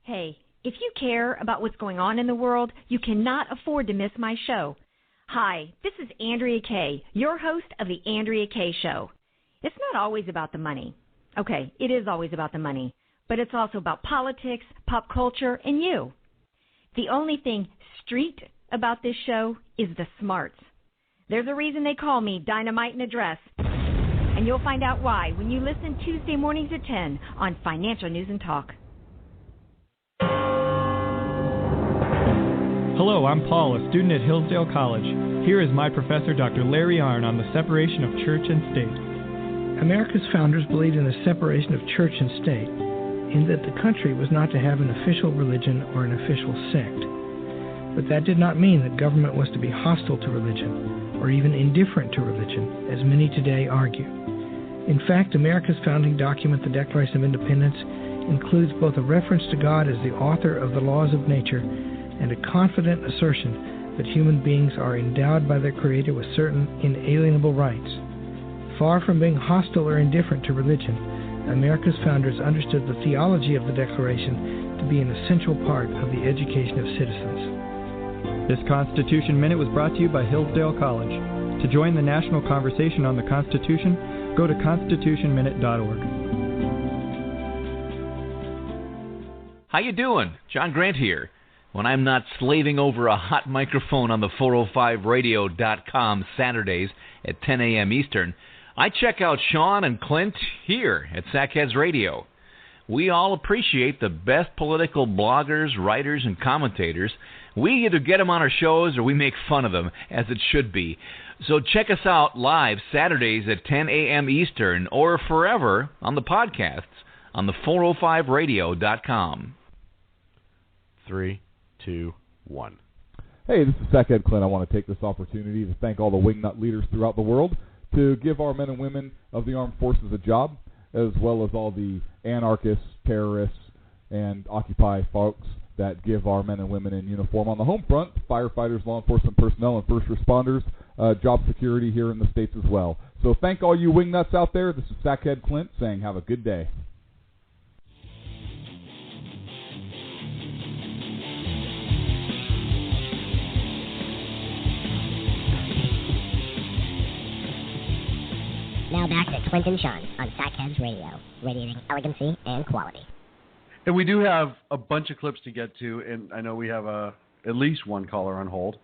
Hey, if you care about what's going on in the world, you cannot afford to miss my show. Hi, this is Andrea Kaye, your host of The Andrea Kaye Show. It's not always about the money. Okay, it is always about the money, but it's also about politics, pop culture, and you. The only thing street about this show is the smarts. There's a reason they call me Dynamite in a Dress, and you'll find out why when you listen Tuesday mornings at 10 on Financial News and Talk. Hello, I'm Paul, a student at Hillsdale College. Here is my professor, Dr. Larry Arnn, on the separation of church and state. America's founders believed in the separation of church and state, in that the country was not to have an official religion or an official sect. But that did not mean that government was to be hostile to religion, or even indifferent to religion, as many today argue. In fact, America's founding document, the Declaration of Independence, includes both a reference to God as the author of the laws of nature and a confident assertion that human beings are endowed by their Creator with certain inalienable rights. Far from being hostile or indifferent to religion, America's founders understood the theology of the Declaration to be an essential part of the education of citizens. This Constitution Minute was brought to you by Hillsdale College. To join the national conversation on the Constitution, go to constitutionminute.org. How you doing? John Grant here. When I'm not slaving over a hot microphone on the 405radio.com Saturdays at 10 a.m. Eastern, I check out Sean and Clint here at Sackheads Radio. We all appreciate the best political bloggers, writers, and commentators. We either get them on our shows or we make fun of them, as it should be. So check us out live Saturdays at 10 a.m. Eastern or forever on the podcasts on the 405radio.com. 3, 2, 1. Hey, this is Sackhead Clint. I want to take this opportunity to thank all the wingnut leaders throughout the world to give our men and women of the armed forces a job, as well as all the anarchists, terrorists, and Occupy folks that give our men and women in uniform on the home front, firefighters, law enforcement personnel, and first responders, job security here in the States as well. So thank all you wingnuts out there. This is Sackhead Clint saying have a good day. Now back to Clint and Sean on Sackheads Radio, radiating elegancy and quality. And we do have a bunch of clips to get to, and I know we have at least one caller on hold.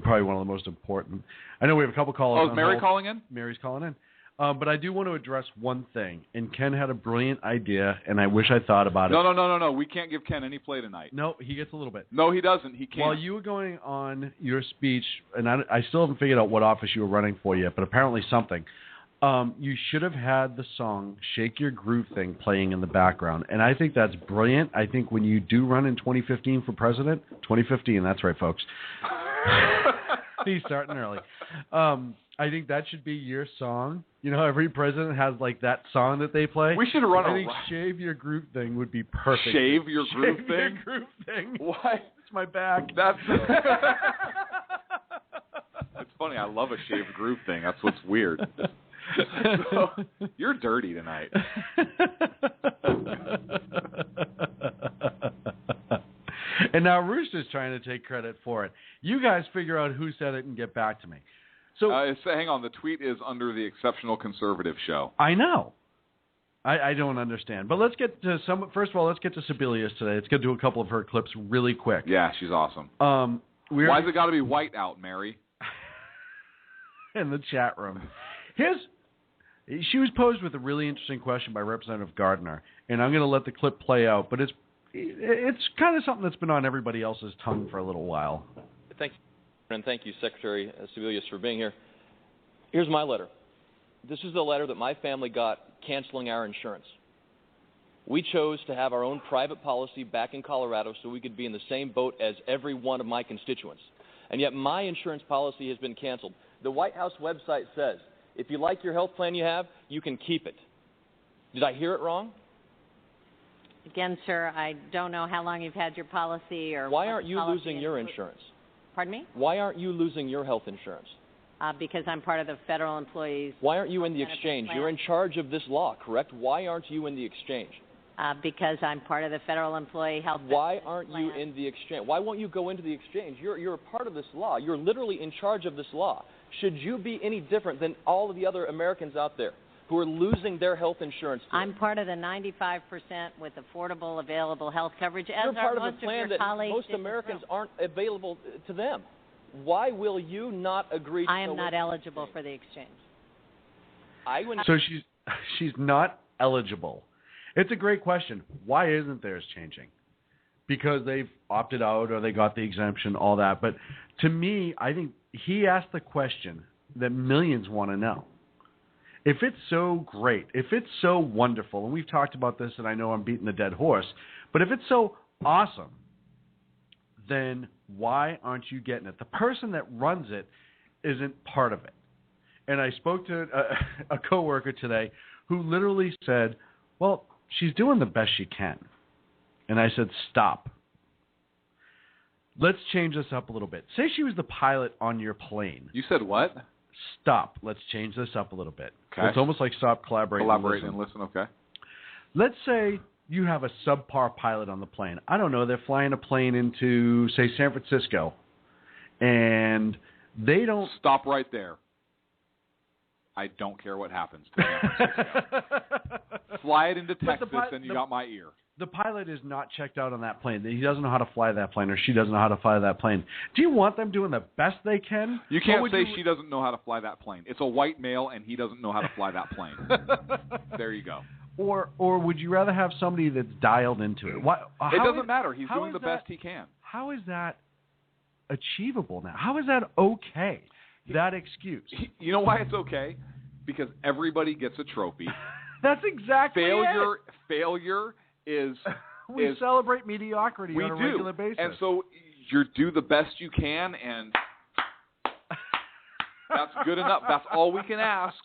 Probably one of the most important. I know we have a couple callers on hold. Oh, is Mary calling in? Mary's calling in. But I do want to address one thing, and Ken had a brilliant idea, and I wish I thought about it. No. We can't give Ken any play tonight. No, he gets a little bit. No, he doesn't. He can't. While you were going on your speech, and I still haven't figured out what office you were running for yet, but apparently something. You should have had the song Shake Your Groove Thing playing in the background. And I think that's brilliant. I think when you do run in 2015 for president, 2015, that's right, folks. He's starting early. I think that should be your song. You know, every president has like that song that they play. We should run I think Shave Your Groove Thing would be perfect. Shave Your Groove Thing? Shave Your Groove Thing. Why? It's my back. That's it's funny. I love a shaved groove thing. That's what's weird. So, you're dirty tonight. And now Rooster's trying to take credit for it. You guys figure out who said it and get back to me. So hang on. The tweet is under the Exceptional Conservative Show. I know. I don't understand. But let's get to first of all, let's get to Sebelius today. Let's get to a couple of her clips really quick. Yeah, she's awesome. Why's it got to be white out, Mary? In the chat room. She was posed with a really interesting question by Representative Gardner, and I'm going to let the clip play out, but it's kind of something that's been on everybody else's tongue for a little while. Thank you, and thank you, Secretary Sebelius, for being here. Here's my letter. This is the letter that my family got canceling our insurance. We chose to have our own private policy back in Colorado so we could be in the same boat as every one of my constituents. And yet my insurance policy has been canceled. The White House website says, if you like your health plan you have, you can keep it. Did I hear it wrong? Again, sir, I don't know how long you've had your policy or why aren't you losing your insurance? Pardon me? Why aren't you losing your health insurance? Because I'm part of the federal employees. Why aren't you in the exchange? Plan. You're in charge of this law, correct? Why aren't you in the exchange? because I'm part of the Federal Employee Health Benefits Why aren't you in the exchange? Why won't you go into the exchange? You're a part of this law. You're literally in charge of this law. Should you be any different than all of the other Americans out there who are losing their health insurance today? I'm part of the 95% with affordable, available health coverage, as You're part are of most a plan of that your colleagues. most Americans aren't available to them. Why will you not agree to I am go not with eligible for the exchange. So she's not eligible. It's a great question. Why isn't theirs changing? Because they've opted out or they got the exemption, all that. But to me, I think he asked the question that millions want to know. If it's so great, if it's so wonderful, and we've talked about this, and I know I'm beating the dead horse, but if it's so awesome, then why aren't you getting it? The person that runs it isn't part of it. And I spoke to a coworker today who literally said, well, she's doing the best she can. And I said, stop. Let's change this up a little bit. Say she was the pilot on your plane. You said what? Stop. Let's change this up a little bit. Okay. It's almost like stop, collaborate, and listen. Okay. Let's say you have a subpar pilot on the plane. I don't know. They're flying a plane into, say, San Francisco, and they don't... Stop right there. I don't care what happens to San Francisco. Fly it into Texas, and you got my ear. The pilot is not checked out on that plane. He doesn't know how to fly that plane, or she doesn't know how to fly that plane. Do you want them doing the best they can? You can't say she doesn't know how to fly that plane. It's a white male, and he doesn't know how to fly that plane. There you go. Or would you rather have somebody that's dialed into it? It doesn't matter. He's doing the best he can. How is that achievable now? How is that okay, that excuse? You know why it's okay? Because everybody gets a trophy. That's exactly it. Failure is... We celebrate mediocrity on a do. regular basis. And so you do the best you can, and that's good enough. That's all we can ask.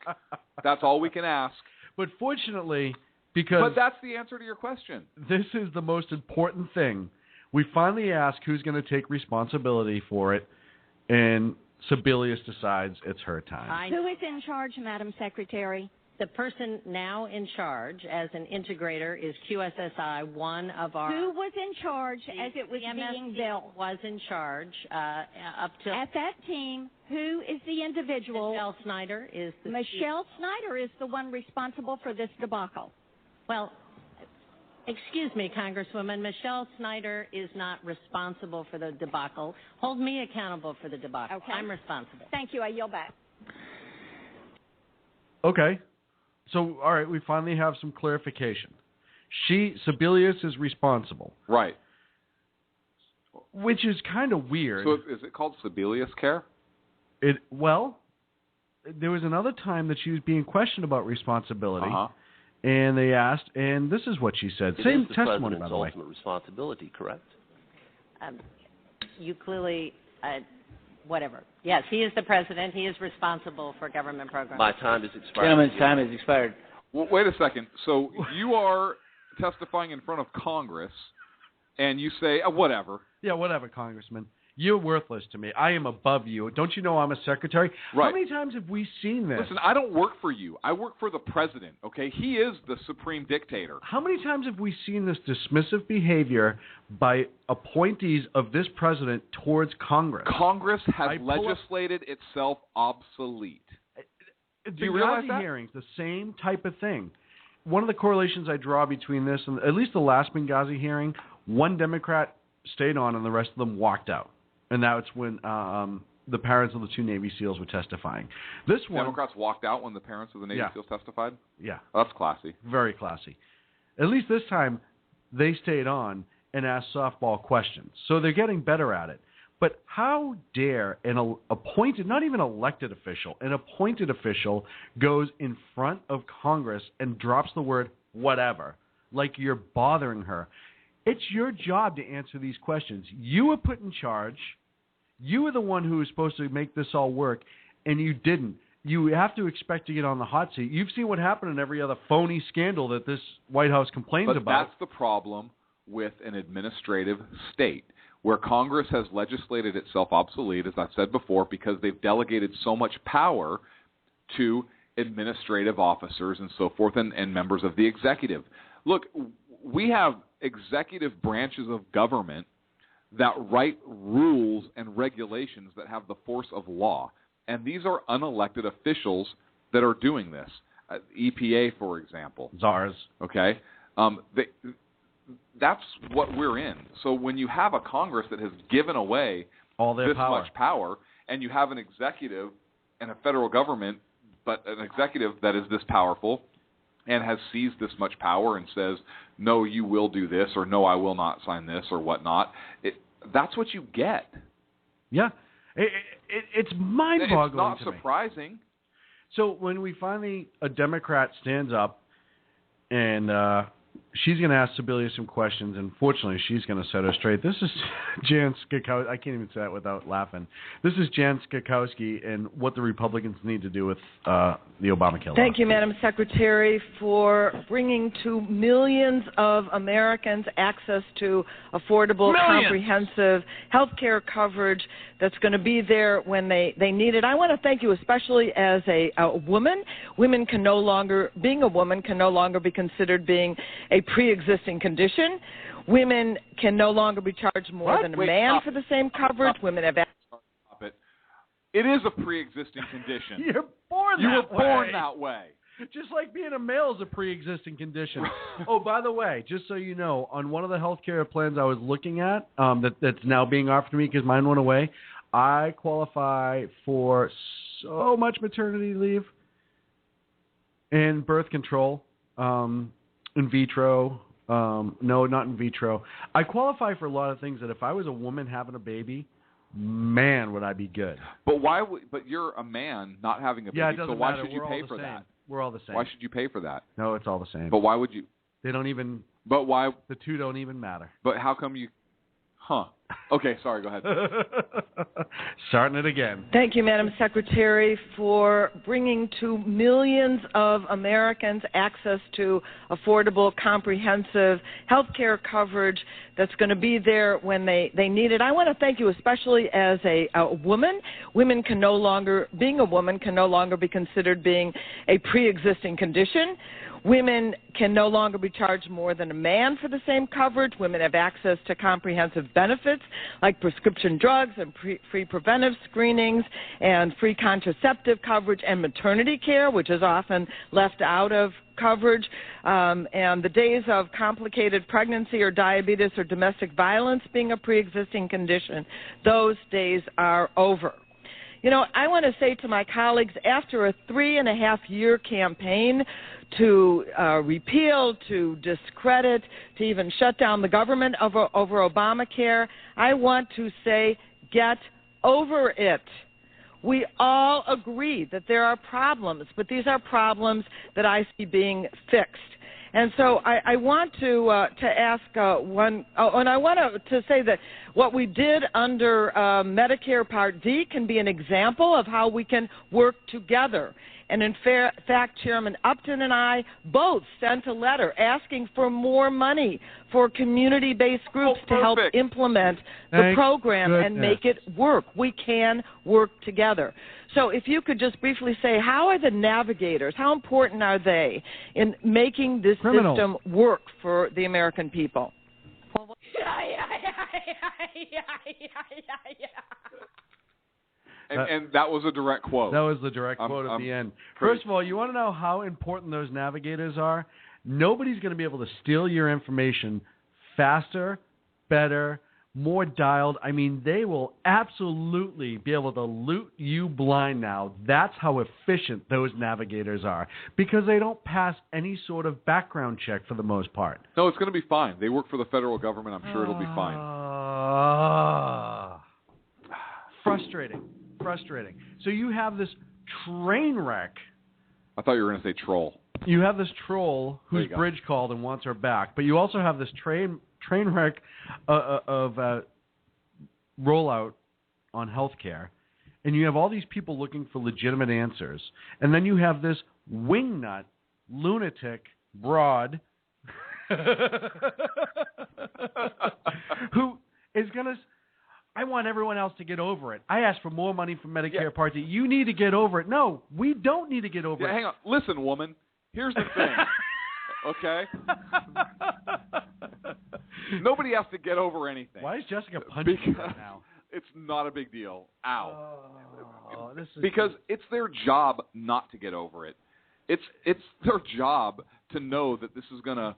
That's all we can ask. But fortunately, because... But that's the answer to your question. This is the most important thing. We finally ask who's going to take responsibility for it, and Sebelius decides it's her time. Who is in charge, Madam Secretary? The person now in charge as an integrator is QSSI, one of our... Who was in charge as it was being built? Was in charge up to... At that team, who is the individual? Michelle Snyder is the... Michelle Snyder is the one responsible for this debacle. Well, excuse me, Congresswoman. Michelle Snyder is not responsible for the debacle. Hold me accountable for the debacle. Okay. I'm responsible. Thank you. I yield back. Okay. So, all right, we finally have some clarification. Sebelius is responsible. Right. Which is kind of weird. So is it called Sebelius care? Well, there was another time that she was being questioned about responsibility, and they asked, and this is what she said. Same testimony, by the way. Ultimate responsibility, correct? You clearly... whatever. Yes, he is the president. He is responsible for government programs. My time has expired. Gentleman's time has expired. Well, wait a second. So you are testifying in front of Congress, and you say, whatever. Yeah, whatever, Congressman. You're worthless to me. I am above you. Don't you know I'm a secretary? Right. How many times have we seen this? Listen, I don't work for you. I work for the president, okay? He is the supreme dictator. How many times have we seen this dismissive behavior by appointees of this president towards Congress? Congress has legislated itself obsolete. Do you realize that? Hearings, the same type of thing. One of the correlations I draw between this and at least the last Benghazi hearing, one Democrat stayed on and the rest of them walked out. And that's when the parents of the two Navy SEALs were testifying. This one, Democrats walked out when the parents of the Navy SEALs testified? Yeah. Oh, that's classy. Very classy. At least this time, they stayed on and asked softball questions. So they're getting better at it. But how dare an appointed, not even elected official, an appointed official goes in front of Congress and drops the word whatever, like you're bothering her. It's your job to answer these questions. You were put in charge. You were the one who was supposed to make this all work, and you didn't. You have to expect to get on the hot seat. You've seen what happened in every other phony scandal that this White House complains about. But that's the problem with an administrative state, where Congress has legislated itself obsolete, as I've said before, because they've delegated so much power to administrative officers and so forth and members of the executive. Look, we have executive branches of government that write rules and regulations that have the force of law. And these are unelected officials that are doing this. EPA, for example. Czars. Okay? That's what we're in. So when you have a Congress that has given away all their this power. much power, and you have an executive and a federal government, but an executive that is this powerful and has seized this much power and says, no, you will do this, or no, I will not sign this, or whatnot, that's what you get. Yeah. It's mind-boggling. It's not to me. surprising. So when a Democrat stands up and she's going to ask Sibilia some questions, and fortunately she's going to set her straight. This is Jan Skakowski. I can't even say that without laughing. This is Jan Skakowski and what the Republicans need to do with the Obamacare law. Thank you, Madam Secretary, for bringing to millions of Americans access to affordable, comprehensive health care coverage that's going to be there when they need it. I want to thank you especially as a woman. Being a woman can no longer be considered being a pre-existing condition. Women can no longer be charged more than a man for the same coverage. Women have Stop it. It is a pre-existing condition. You're born You that were way. born that way. Just like being a male is a pre-existing condition. Oh, by the way, just so you know, on one of the health care plans I was looking at that's now being offered to me because mine went away, I qualify for so much maternity leave and birth control, in vitro. No, not in vitro. I qualify for a lot of things that if I was a woman having a baby, man, would I be good. But but you're a man not having a baby, Yeah, it doesn't so why matter. should you We're pay all the for same. that? We're all the same. Why should you pay for that? No, it's all the same. But why would you? They don't even. But why? The two don't even matter. But how come you? Huh. Okay, sorry, go ahead. Starting it again. Thank you, Madam Secretary, for bringing to millions of Americans access to affordable, comprehensive health care coverage that's going to be there when they need it. I want to thank you especially as a woman. Being a woman can no longer be considered being a pre-existing condition. Women can no longer be charged more than a man for the same coverage. Women have access to comprehensive benefits like prescription drugs and free preventive screenings and free contraceptive coverage and maternity care, which is often left out of coverage. And the days of complicated pregnancy or diabetes or domestic violence being a pre-existing condition, those days are over. You know, I want to say to my colleagues, after a 3.5-year campaign to repeal, to discredit, to even shut down the government over Obamacare, I want to say, get over it. We all agree that there are problems, but these are problems that I see being fixed. And so I want to ask and I want to say that what we did under Medicare Part D can be an example of how we can work together. And in fact, Chairman Upton and I both sent a letter asking for more money for community-based groups to help implement the program and make it work. We can work together. So if you could just briefly say, how are the navigators, how important are they in making this system work for the American people? And that was a direct quote. That was the direct quote at the end. First of all, you want to know how important those navigators are? Nobody's going to be able to steal your information faster, better, more dialed. I mean, they will absolutely be able to loot you blind now. That's how efficient those navigators are, because they don't pass any sort of background check for the most part. No, it's going to be fine. They work for the federal government. I'm sure it'll be fine. Frustrating. So you have this train wreck. I thought you were going to say troll. You have this troll who's bridge called and wants her back, but you also have this train wreck of rollout on healthcare, and you have all these people looking for legitimate answers, and then you have this wingnut lunatic broad who is going to. I want everyone else to get over it. I asked for more money from Medicare Part D. You need to get over it. No, we don't need to get over it. Hang on. Listen, woman. Here's the thing. Okay? Nobody has to get over anything. Why is Jessica punching you right now? It's not a big deal. Ow. Oh, this is because it's their job not to get over it. It's their job to know that this is going to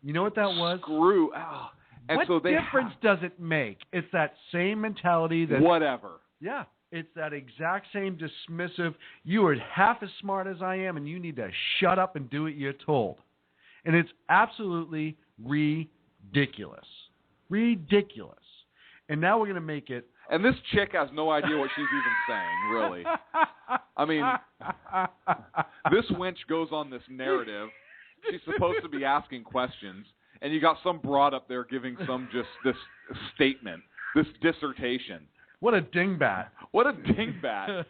You know what that was? Screw. Oh. And what so they difference does it make? It's that same mentality that... Whatever. Yeah. It's that exact same dismissive, you are half as smart as I am, and you need to shut up and do what you're told. And it's absolutely ridiculous. Ridiculous. And now we're going to make it... And this chick has no idea what she's even saying, really. I mean, this wench goes on this narrative. She's supposed to be asking questions, and you got some broad up there giving some just this statement, this dissertation. What a dingbat. What a dingbat.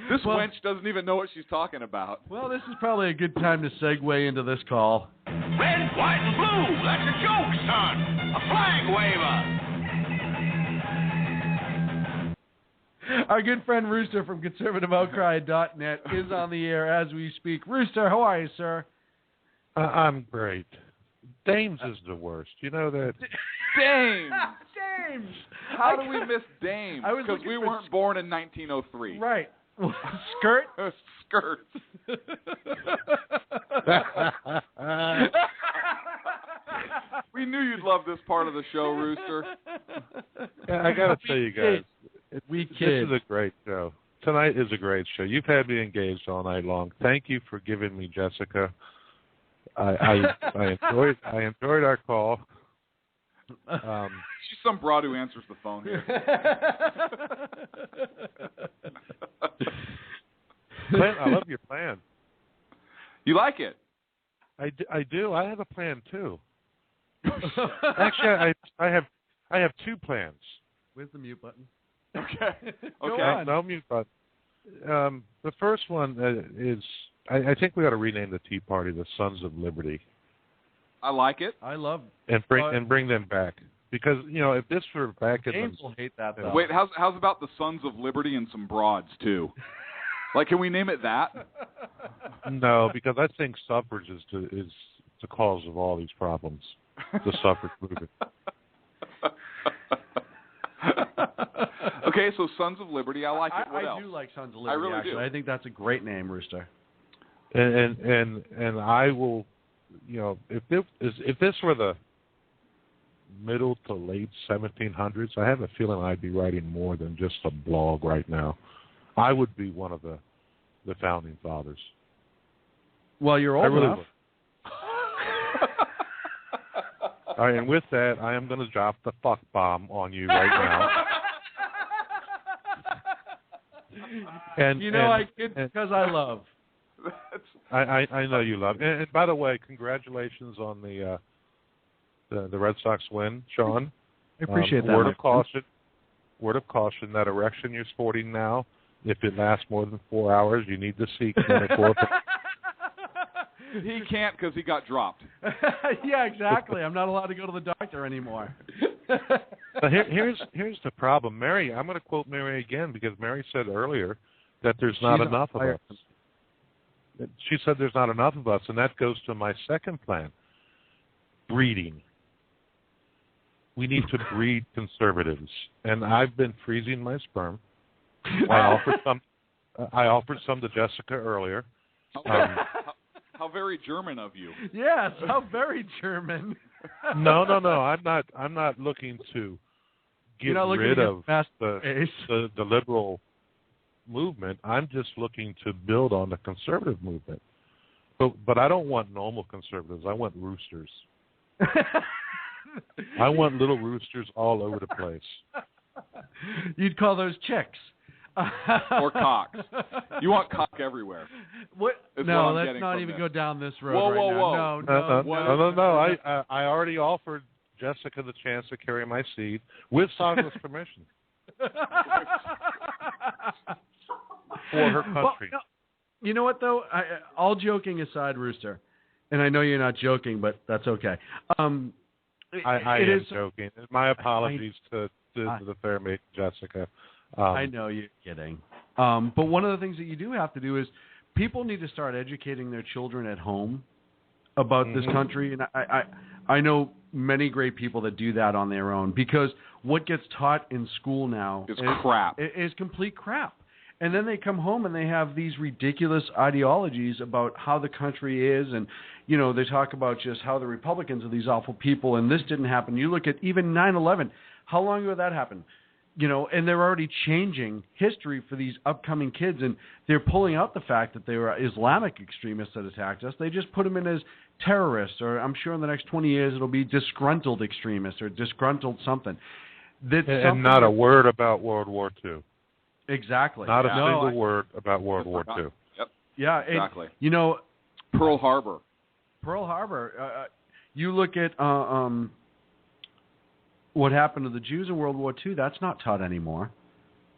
This wench doesn't even know what she's talking about. Well, this is probably a good time to segue into this call. Red, white, and blue. That's a joke, son. A flag waver. Our good friend Rooster from conservativeoutcry.net is on the air as we speak. Rooster, how are you, sir? I'm great. Dames is the worst. You know that? Dames! Dames! How do we miss Dames? Because we weren't born in 1903. Right. Skirt? Skirt. We knew you'd love this part of the show, Rooster. Yeah, I got to tell you guys, this kid. is a great show. Tonight is a great show. You've had me engaged all night long. Thank you for giving me Jessica. I enjoyed our call. She's some broad who answers the phone here. Clint, I love your plan. You like it? I do. I have a plan too. Actually, I have two plans. Where's the mute button? Okay. No mute button. The first one is I think we ought to rename the Tea Party the Sons of Liberty. I like it. I love and bring them back because if this were back in James will hate that. Though. Wait, how's about the Sons of Liberty and some broads too? Like, can we name it that? No, because I think suffrage is the cause of all these problems. The suffrage movement. Okay, so Sons of Liberty, I like it. What else? I do like Sons of Liberty. I really actually. do. I think that's a great name, Rooster. And I will, if this were the middle to late 1700s, I have a feeling I'd be writing more than just a blog right now. I would be one of the founding fathers. Well, you're old enough. Would. All right, and with that, I am going to drop the fuck bomb on you right now. And I kid because I love. I know you love. And by the way, congratulations on the Red Sox win, Sean. I appreciate that. Word of caution. That erection you're sporting now, if it lasts more than 4 hours, you need to seek medical. He can't because he got dropped. Yeah, exactly. I'm not allowed to go to the doctor anymore. But here's the problem, Mary. I'm going to quote Mary again because Mary said earlier that there's not enough of us. She said there's not enough of us, and that goes to my second plan: breeding. We need to breed conservatives, and I've been freezing my sperm. I offered some to Jessica earlier. How very German of you. Yes, how very German. No. I'm not looking to get rid of the liberal movement. I'm just looking to build on the conservative movement. But I don't want normal conservatives. I want roosters. I want little roosters all over the place. You'd call those chicks. Or cocks. You want cock everywhere. What? No, let's not even go down this road. Whoa. No. I already offered Jessica the chance to carry my seed with Saga's permission. For her country. Well, no, you know what, though? All joking aside, Rooster, and I know you're not joking, but that's okay. I am joking. My apologies to the fair maiden Jessica. I know you're kidding. But one of the things that you do have to do is people need to start educating their children at home about this country, and I know many great people that do that on their own, because what gets taught in school now is crap. Is complete crap. And then they come home and they have these ridiculous ideologies about how the country is, and they talk about just how the Republicans are these awful people, and this didn't happen. You look at even 9/11. How long ago that happened? And they're already changing history for these upcoming kids, and they're pulling out the fact that they were Islamic extremists that attacked us. They just put them in as terrorists, or I'm sure in the next 20 years it'll be disgruntled extremists or disgruntled something. And not a word about World War II. Exactly. Not a single word about World War II. Yep. Yeah, exactly. Pearl Harbor. You look at what happened to the Jews in World War II. That's not taught anymore.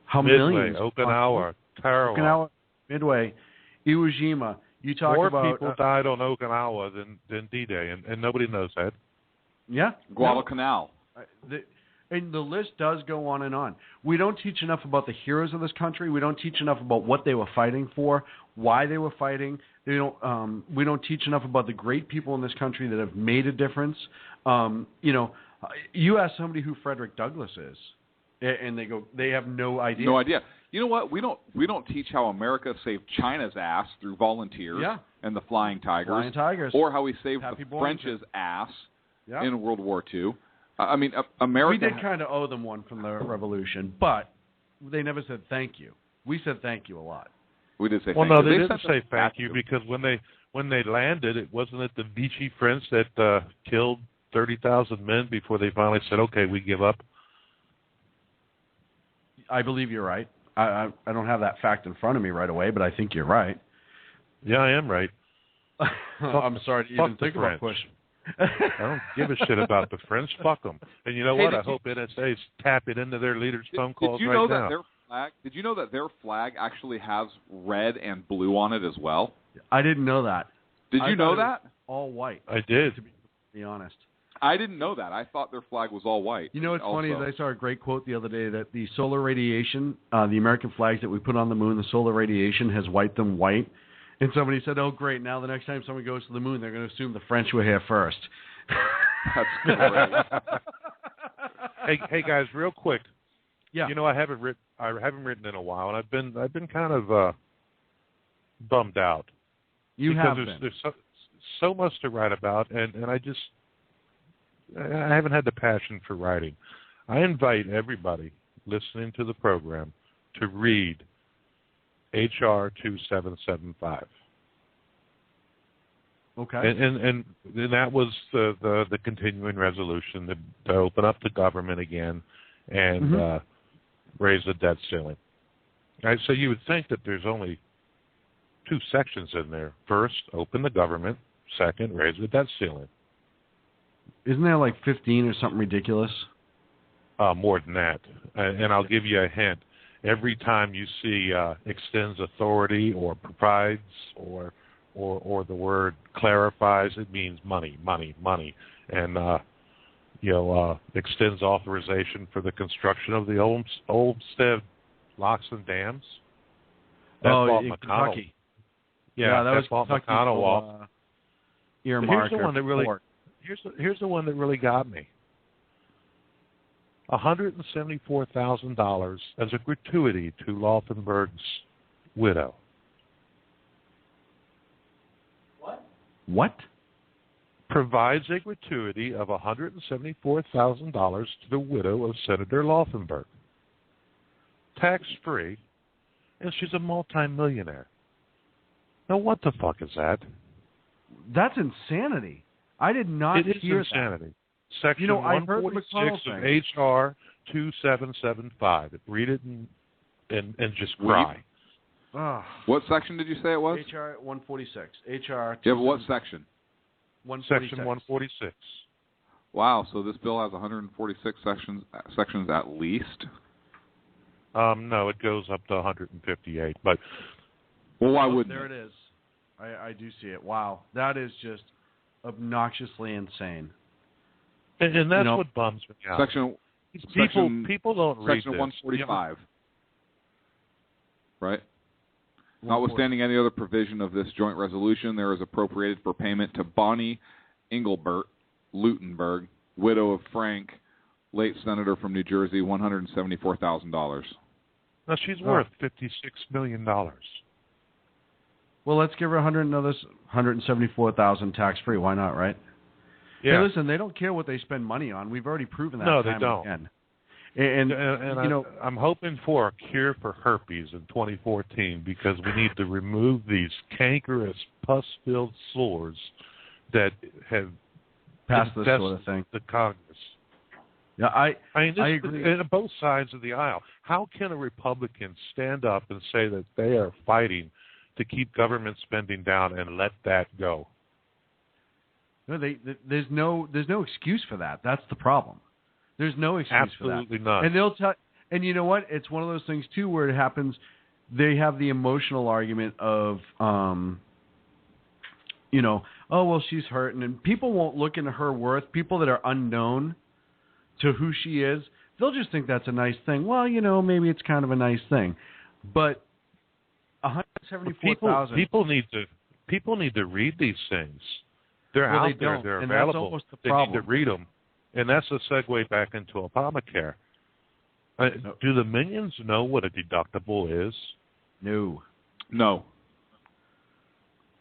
How millions? Okinawa, Tarawa. Okinawa, Midway, Iwo Jima. You talk More about people died on Okinawa than D-Day, and nobody knows that. Yeah. Guadalcanal. And the list does go on and on. We don't teach enough about the heroes of this country. We don't teach enough about what they were fighting for, why they were fighting. We don't teach enough about the great people in this country that have made a difference. You ask somebody who Frederick Douglass is, and they have no idea. No idea. You know what? We don't teach how America saved China's ass through volunteers and the Flying Tigers, or how we saved the French's ass in World War II. I mean, America. We did kind of owe them one from the Revolution, but they never said thank you. We said thank you a lot. We did say well, thank you. No, they didn't say thank you because when they landed, it wasn't it the Vichy French that killed 30,000 men before they finally said, okay, we give up? I believe you're right. I don't have that fact in front of me right away, but I think you're right. Yeah, I am right. I'm sorry to even think about pushing. I don't give a shit about the French. Fuck them. And you know what? I hope NSA's tapping into their leaders' phone calls right now. Did you know that their flag actually has red and blue on it as well? I didn't know that. Did you know that? All white. I did. To be honest. I didn't know that. I thought their flag was all white. You know what's funny is I saw a great quote the other day that the solar radiation, the American flags that we put on the moon, the solar radiation has wiped them white. And somebody said, oh, great, now the next time someone goes to the moon, they're going to assume the French were here first. That's great. Hey, guys, real quick. Yeah. I haven't written in a while, and I've been kind of bummed out. There's so much to write about, and I haven't had the passion for writing. I invite everybody listening to the program to read HR 2775. Okay. And that was the continuing resolution to open up the government again and raise the debt ceiling. Right, so you would think that there's only two sections in there. First, open the government. Second, raise the debt ceiling. Isn't there like 15 or something ridiculous? More than that. And I'll give you a hint. Every time you see extends authority or provides or the word clarifies, it means money, money, money. And, extends authorization for the construction of the Olmsted locks and dams. That in Kentucky. Yeah, that was Kentucky McConnell off. Earmark. Here's the one that really got me. $174,000 as a gratuity to Laufenberg's widow. What? Provides a gratuity of $174,000 to the widow of Senator Laufenberg. Tax-free, and she's a multimillionaire. Now, what the fuck is that? That's insanity. I did not hear insanity. That. Section 146 of HR 2775. Read it and just cry. What section did you say it was? HR 146. HR. Yeah, but what section? 146. Section 146. Wow, so this bill has 146 sections at least? No, it goes up to 158. But well, why wouldn't there it is. I do see it. Wow, that is just obnoxiously insane. And that's what bums me out. People don't read Section 145. Right? Notwithstanding any other provision of this joint resolution, there is appropriated for payment to Bonnie Engelbert Lutenberg, widow of Frank, late senator from New Jersey, $174,000. Now, she's worth $56 million. Well, let's give her another $174,000 tax-free. Why not, right? Yeah. Hey, listen, they don't care what they spend money on. We've already proven that. No, time they don't. Again. And you know, I'm hoping for a cure for herpes in 2014 because we need to remove these cankerous, pus-filled sores that have passed this sort of thing. The Congress. Yeah, I agree. On both sides of the aisle. How can a Republican stand up and say that they are fighting to keep government spending down and let that go? No, there's no excuse for that. That's the problem. There's no excuse for that. Absolutely not. And they'll tell. And you know what? It's one of those things too where it happens. They have the emotional argument of, you know, oh well, she's hurting, and people won't look into her worth. People that are unknown to who she is, they'll just think that's a nice thing. Well, you know, maybe it's kind of a nice thing, but 174,000 people need to read these things. They're out there. They're available. They need to read them. And that's a segue back into Obamacare. Do the minions know what a deductible is? No.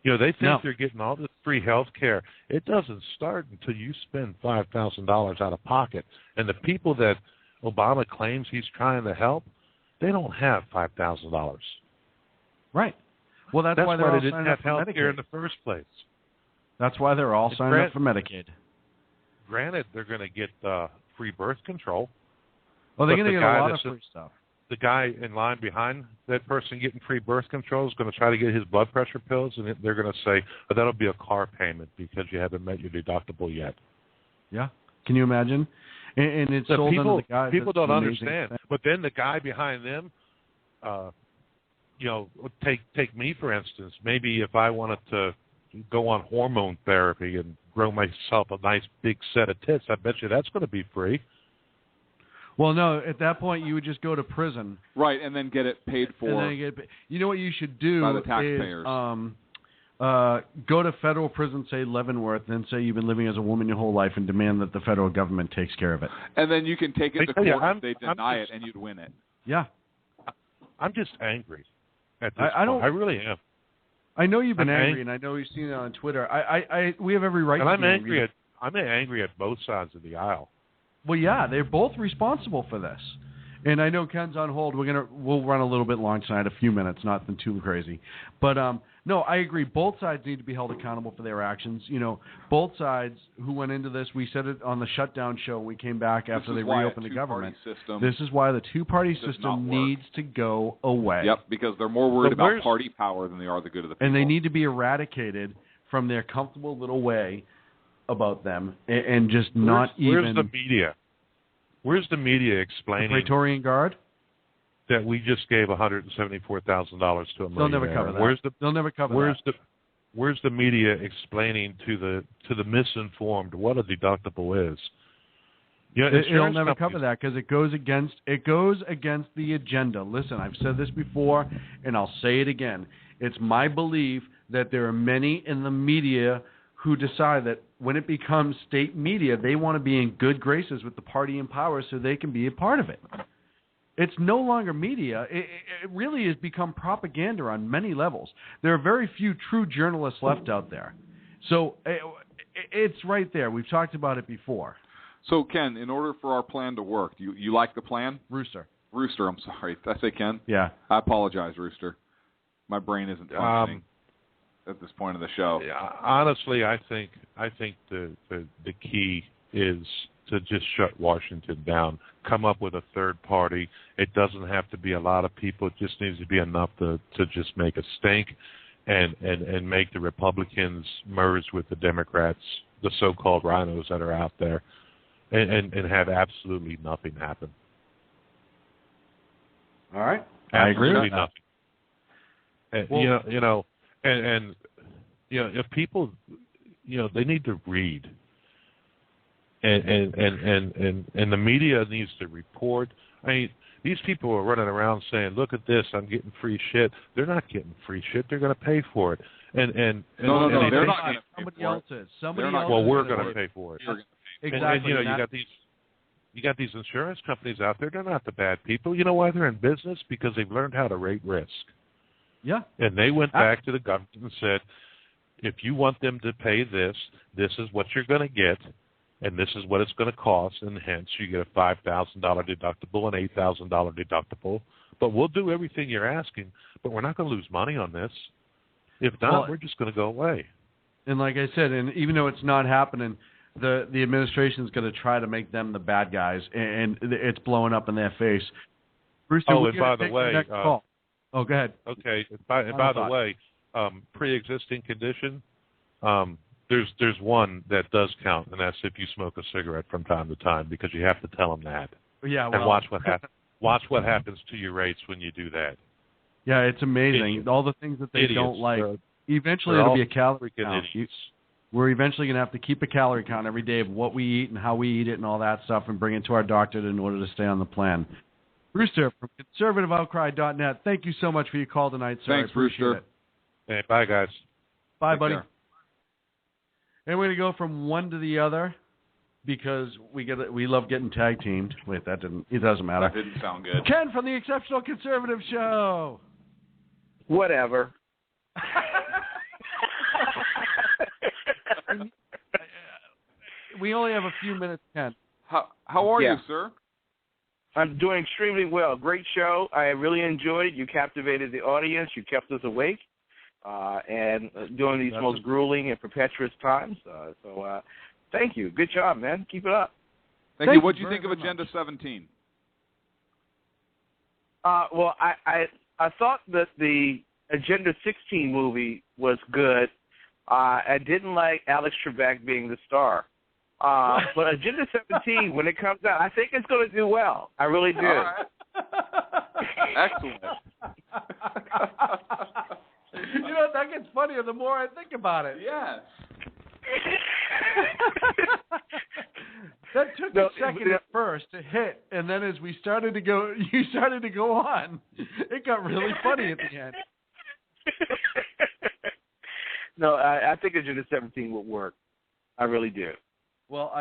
You know, they think they're getting all this free health care. It doesn't start until you spend $5,000 out of pocket. And the people that Obama claims he's trying to help, they don't have $5,000. Right. Well, that's why they're all they didn't signed have up for health care Medicaid. in the first place. That's why they're all signed up for Medicaid. Granted, they're going to get free birth control. Well, they're going to get a lot of free stuff. The guy in line behind that person getting free birth control is going to try to get his blood pressure pills, and they're going to say, oh, that'll be a car payment because you haven't met your deductible yet. Yeah. Can you imagine? And it's sold people, under the guise. People don't understand. But then the guy behind them, you know, take me, for instance. Maybe if I wanted to go on hormone therapy and grow myself a nice big set of tits, I bet you that's going to be free. Well, no, at that point you would just go to prison. Right, and then get it paid for. And then get it you know what you should do by the taxpayers. Is go to federal prison, say Leavenworth, and then say you've been living as a woman your whole life and demand that the federal government takes care of it. And then you can take it to court if they deny it, and you'd win it. Yeah. I'm just angry at this point. I really am. I know you've been angry, and I know you've seen it on Twitter. We have every right to be angry. I'm angry at both sides of the aisle. Well, yeah, they're both responsible for this. And I know Ken's on hold. We'll run a little bit long tonight, a few minutes, nothing too crazy. But no, I agree. Both sides need to be held accountable for their actions. You know, both sides who went into this. We said it on the shutdown show. We came back after they reopened the government. This is why the two-party system needs to go away. Yep, because they're more worried about party power than they are the good of the people. And they need to be eradicated from their comfortable little way about them and just not even. Where's the media? Where's the media explaining? The Praetorian Guard? That we just gave $174,000 to a millionaire. They'll never cover that. They'll never cover that. Where's the media explaining to the misinformed what a deductible is? Yeah, it'll never cover that because it goes against the agenda. Listen, I've said this before, and I'll say it again. It's my belief that there are many in the media who decide that when it becomes state media, they want to be in good graces with the party in power so they can be a part of it. It's no longer media. It really has become propaganda on many levels. There are very few true journalists left out there. So it's right there. We've talked about it before. So, Ken, in order for our plan to work, do you like the plan? Rooster, I'm sorry. Did I say Ken? Yeah. I apologize, Rooster. My brain isn't functioning at this point of the show. Yeah, honestly, I think the key is to just shut Washington down. Come up with a third party. It doesn't have to be a lot of people. It just needs to be enough to just make a stink and make the Republicans merge with the Democrats, the so-called rhinos that are out there, and have absolutely nothing happen. All right. I agree with that. And, well, you know, if people, they need to read. and the media needs to report. I mean, these people are running around saying, "Look at this, I'm getting free shit." They're not getting free shit. They're going to pay for it. No, they're not going to pay somebody for else it. is. Somebody else. Well, we're going to pay for it. Exactly. And you got these insurance companies out there. They're not the bad people. You know why they're in business? Because they've learned how to rate risk. Yeah. And they went back to the government and said, if you want them to pay this, this is what you're going to get, and this is what it's going to cost, and hence you get a $5,000 deductible, an $8,000 deductible. But we'll do everything you're asking, but we're not going to lose money on this. If not, we're just going to go away. And like I said, and even though it's not happening, the administration is going to try to make them the bad guys, and it's blowing up in their face. Brewster, and by the way, go ahead. Okay, by the way, pre-existing condition, there's one that does count, and that's if you smoke a cigarette from time to time, because you have to tell them that. Yeah, and watch what happens to your rates when you do that. Yeah, it's amazing. All the things that they don't like. Eventually, it'll be a calorie count. We're eventually going to have to keep a calorie count every day of what we eat and how we eat it and all that stuff, and bring it to our doctor in order to stay on the plan. Brewster from conservativeoutcry.net, thank you so much for your call tonight, sir. Thanks, I appreciate Brewster. it. Hey, bye, guys. Bye, Take buddy. care. And we're going to go from one to the other because we love getting tag teamed. Wait, it doesn't matter. That didn't sound good. Ken from the Exceptional Conservative Show. Whatever. We only have a few minutes, Ken. How are you, sir? I'm doing extremely well. Great show. I really enjoyed it. You captivated the audience. You kept us awake and during these most grueling and perpetuous times. So thank you. Good job, man. Keep it up. Thank you. What do you think of Agenda 17? Well, I thought that the Agenda 16 movie was good. I didn't like Alex Trebek being the star. But Agenda 17, when it comes out, I think it's going to do well. I really do. All right. Excellent. You know, that gets funnier the more I think about it. Yes. That took a second at first to hit, and then as we started to go, you started to go on. It got really funny at the end. No, I think Agenda 17 will work. I really do. Well,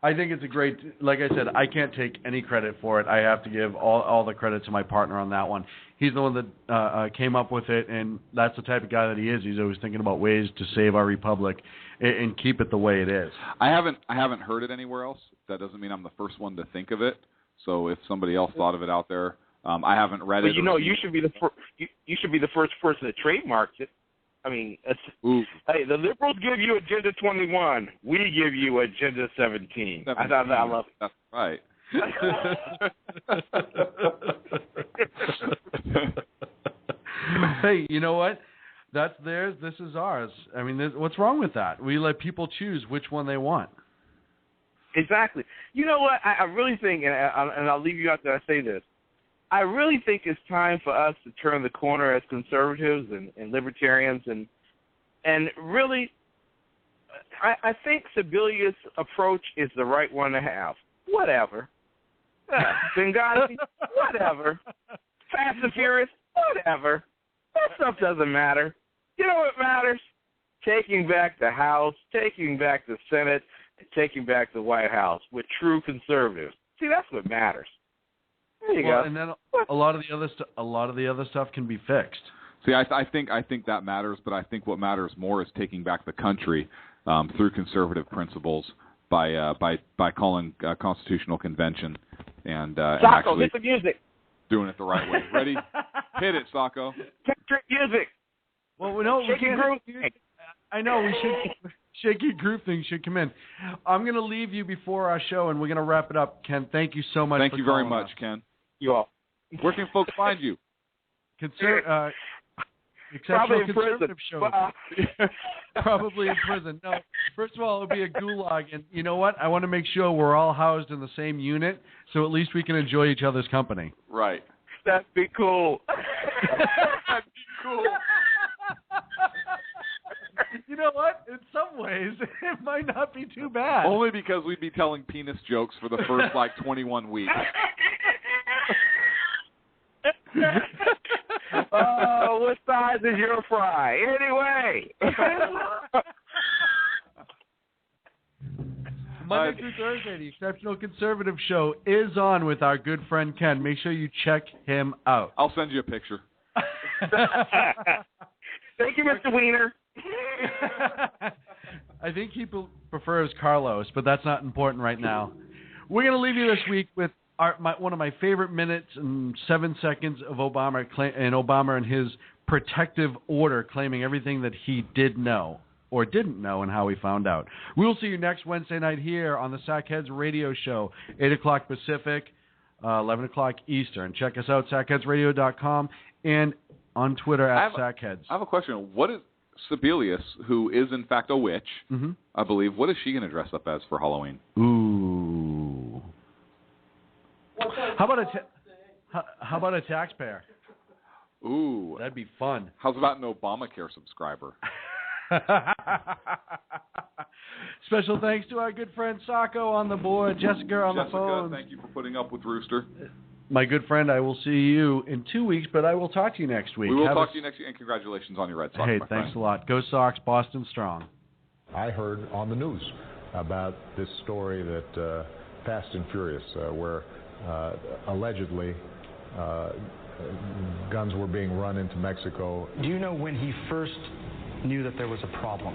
I think it's a great, like I said, I can't take any credit for it. I have to give all the credit to my partner on that one. He's the one that came up with it, and that's the type of guy that he is. He's always thinking about ways to save our republic and keep it the way it is. I haven't heard it anywhere else. That doesn't mean I'm the first one to think of it. So if somebody else thought of it out there, I haven't read it. But you know, you should be the first person that trademarks it. I mean, hey, the liberals give you Agenda 21. We give you Agenda 17. I love it. That's right. Hey, you know what? That's theirs. This is ours. I mean, what's wrong with that? We let people choose which one they want. Exactly. You know what? I really think, and I'll leave you out there. I say this. I really think it's time for us to turn the corner as conservatives and libertarians, and really, I think Sebelius' approach is the right one to have. Whatever. Benghazi, whatever. Fast and Furious, whatever. That stuff doesn't matter. You know what matters? Taking back the House, taking back the Senate, and taking back the White House with true conservatives. See, that's what matters. There you go. And then a lot of the other stuff can be fixed. See, I think that matters, but I think what matters more is taking back the country through conservative principles by calling a constitutional convention and actually hit the music. Doing it the right way. Ready? Hit it, Sacco. Patriot music. Well, we know I know we should. Shaky Groove thing should come in. I'm going to leave you before our show, and we're going to wrap it up. Ken, thank you so much. Thank you very much, Ken. You all. Where can folks find you? Probably in prison. Show. Probably in prison. No, first of all, it'll be a gulag, and you know what? I want to make sure we're all housed in the same unit, so at least we can enjoy each other's company. Right. That'd be cool. That'd be cool. You know know what? In some ways, it might not be too bad. Only because we'd be telling penis jokes for the first, 21 weeks. Oh, what size is your fry? Anyway. Monday through Thursday, the Exceptional Conservative Show is on with our good friend Ken. Make sure you check him out. I'll send you a picture. Thank you, Mr. Wiener. I think he prefers Carlos, but that's not important right now. We're going to leave you this week with one of my favorite minutes and 7 seconds of Obama and his protective order claiming everything that he did know or didn't know and how he found out. We will see you next Wednesday night here on the Sackheads Radio Show, 8 o'clock Pacific, 11 o'clock Eastern. Check us out, sackheadsradio.com, and on Twitter at Sackheads. I have a question. What is Sebelius, who is in fact a witch, I believe, what is she going to dress up as for Halloween? Ooh. How about a taxpayer? Ooh. That'd be fun. How's about an Obamacare subscriber? Special thanks to our good friend Sacco on the board, Jessica on the phone. Thank you for putting up with Rooster. My good friend, I will see you in 2 weeks, but I will talk to you next week. We will talk to you next week, and congratulations on your Red Sox. Hey, thanks a lot. Go Sox, Boston strong. I heard on the news about this story that Fast and Furious, where allegedly guns were being run into Mexico. Do you know when he first knew that there was a problem?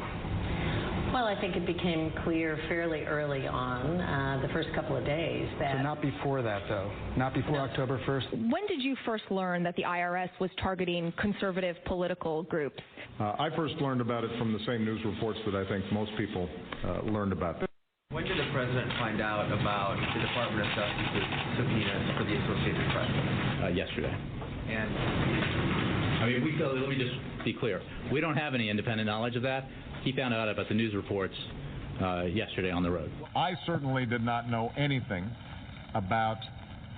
Well, I think it became clear fairly early on, the first couple of days. That So not before that, though? Not before October 1st? When did you first learn that the IRS was targeting conservative political groups? I first learned about it from the same news reports that I think most people learned about. When did the president find out about the Department of Justice's subpoenas for the Associated Press? Yesterday. And I mean, let me just be clear. We don't have any independent knowledge of that. He found out about the news reports yesterday on the road. I certainly did not know anything about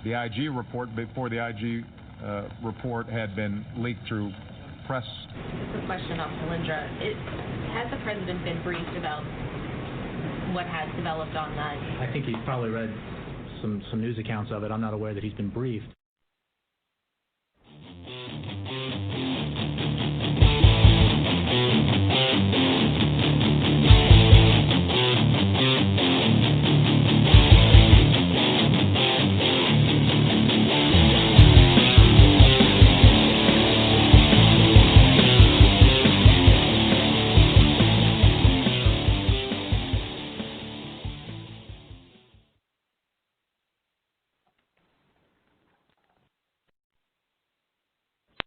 the IG report before the IG report had been leaked through press. Just a question on Polindra. Has the president been briefed about what has developed on that? I think he's probably read some news accounts of it. I'm not aware that he's been briefed.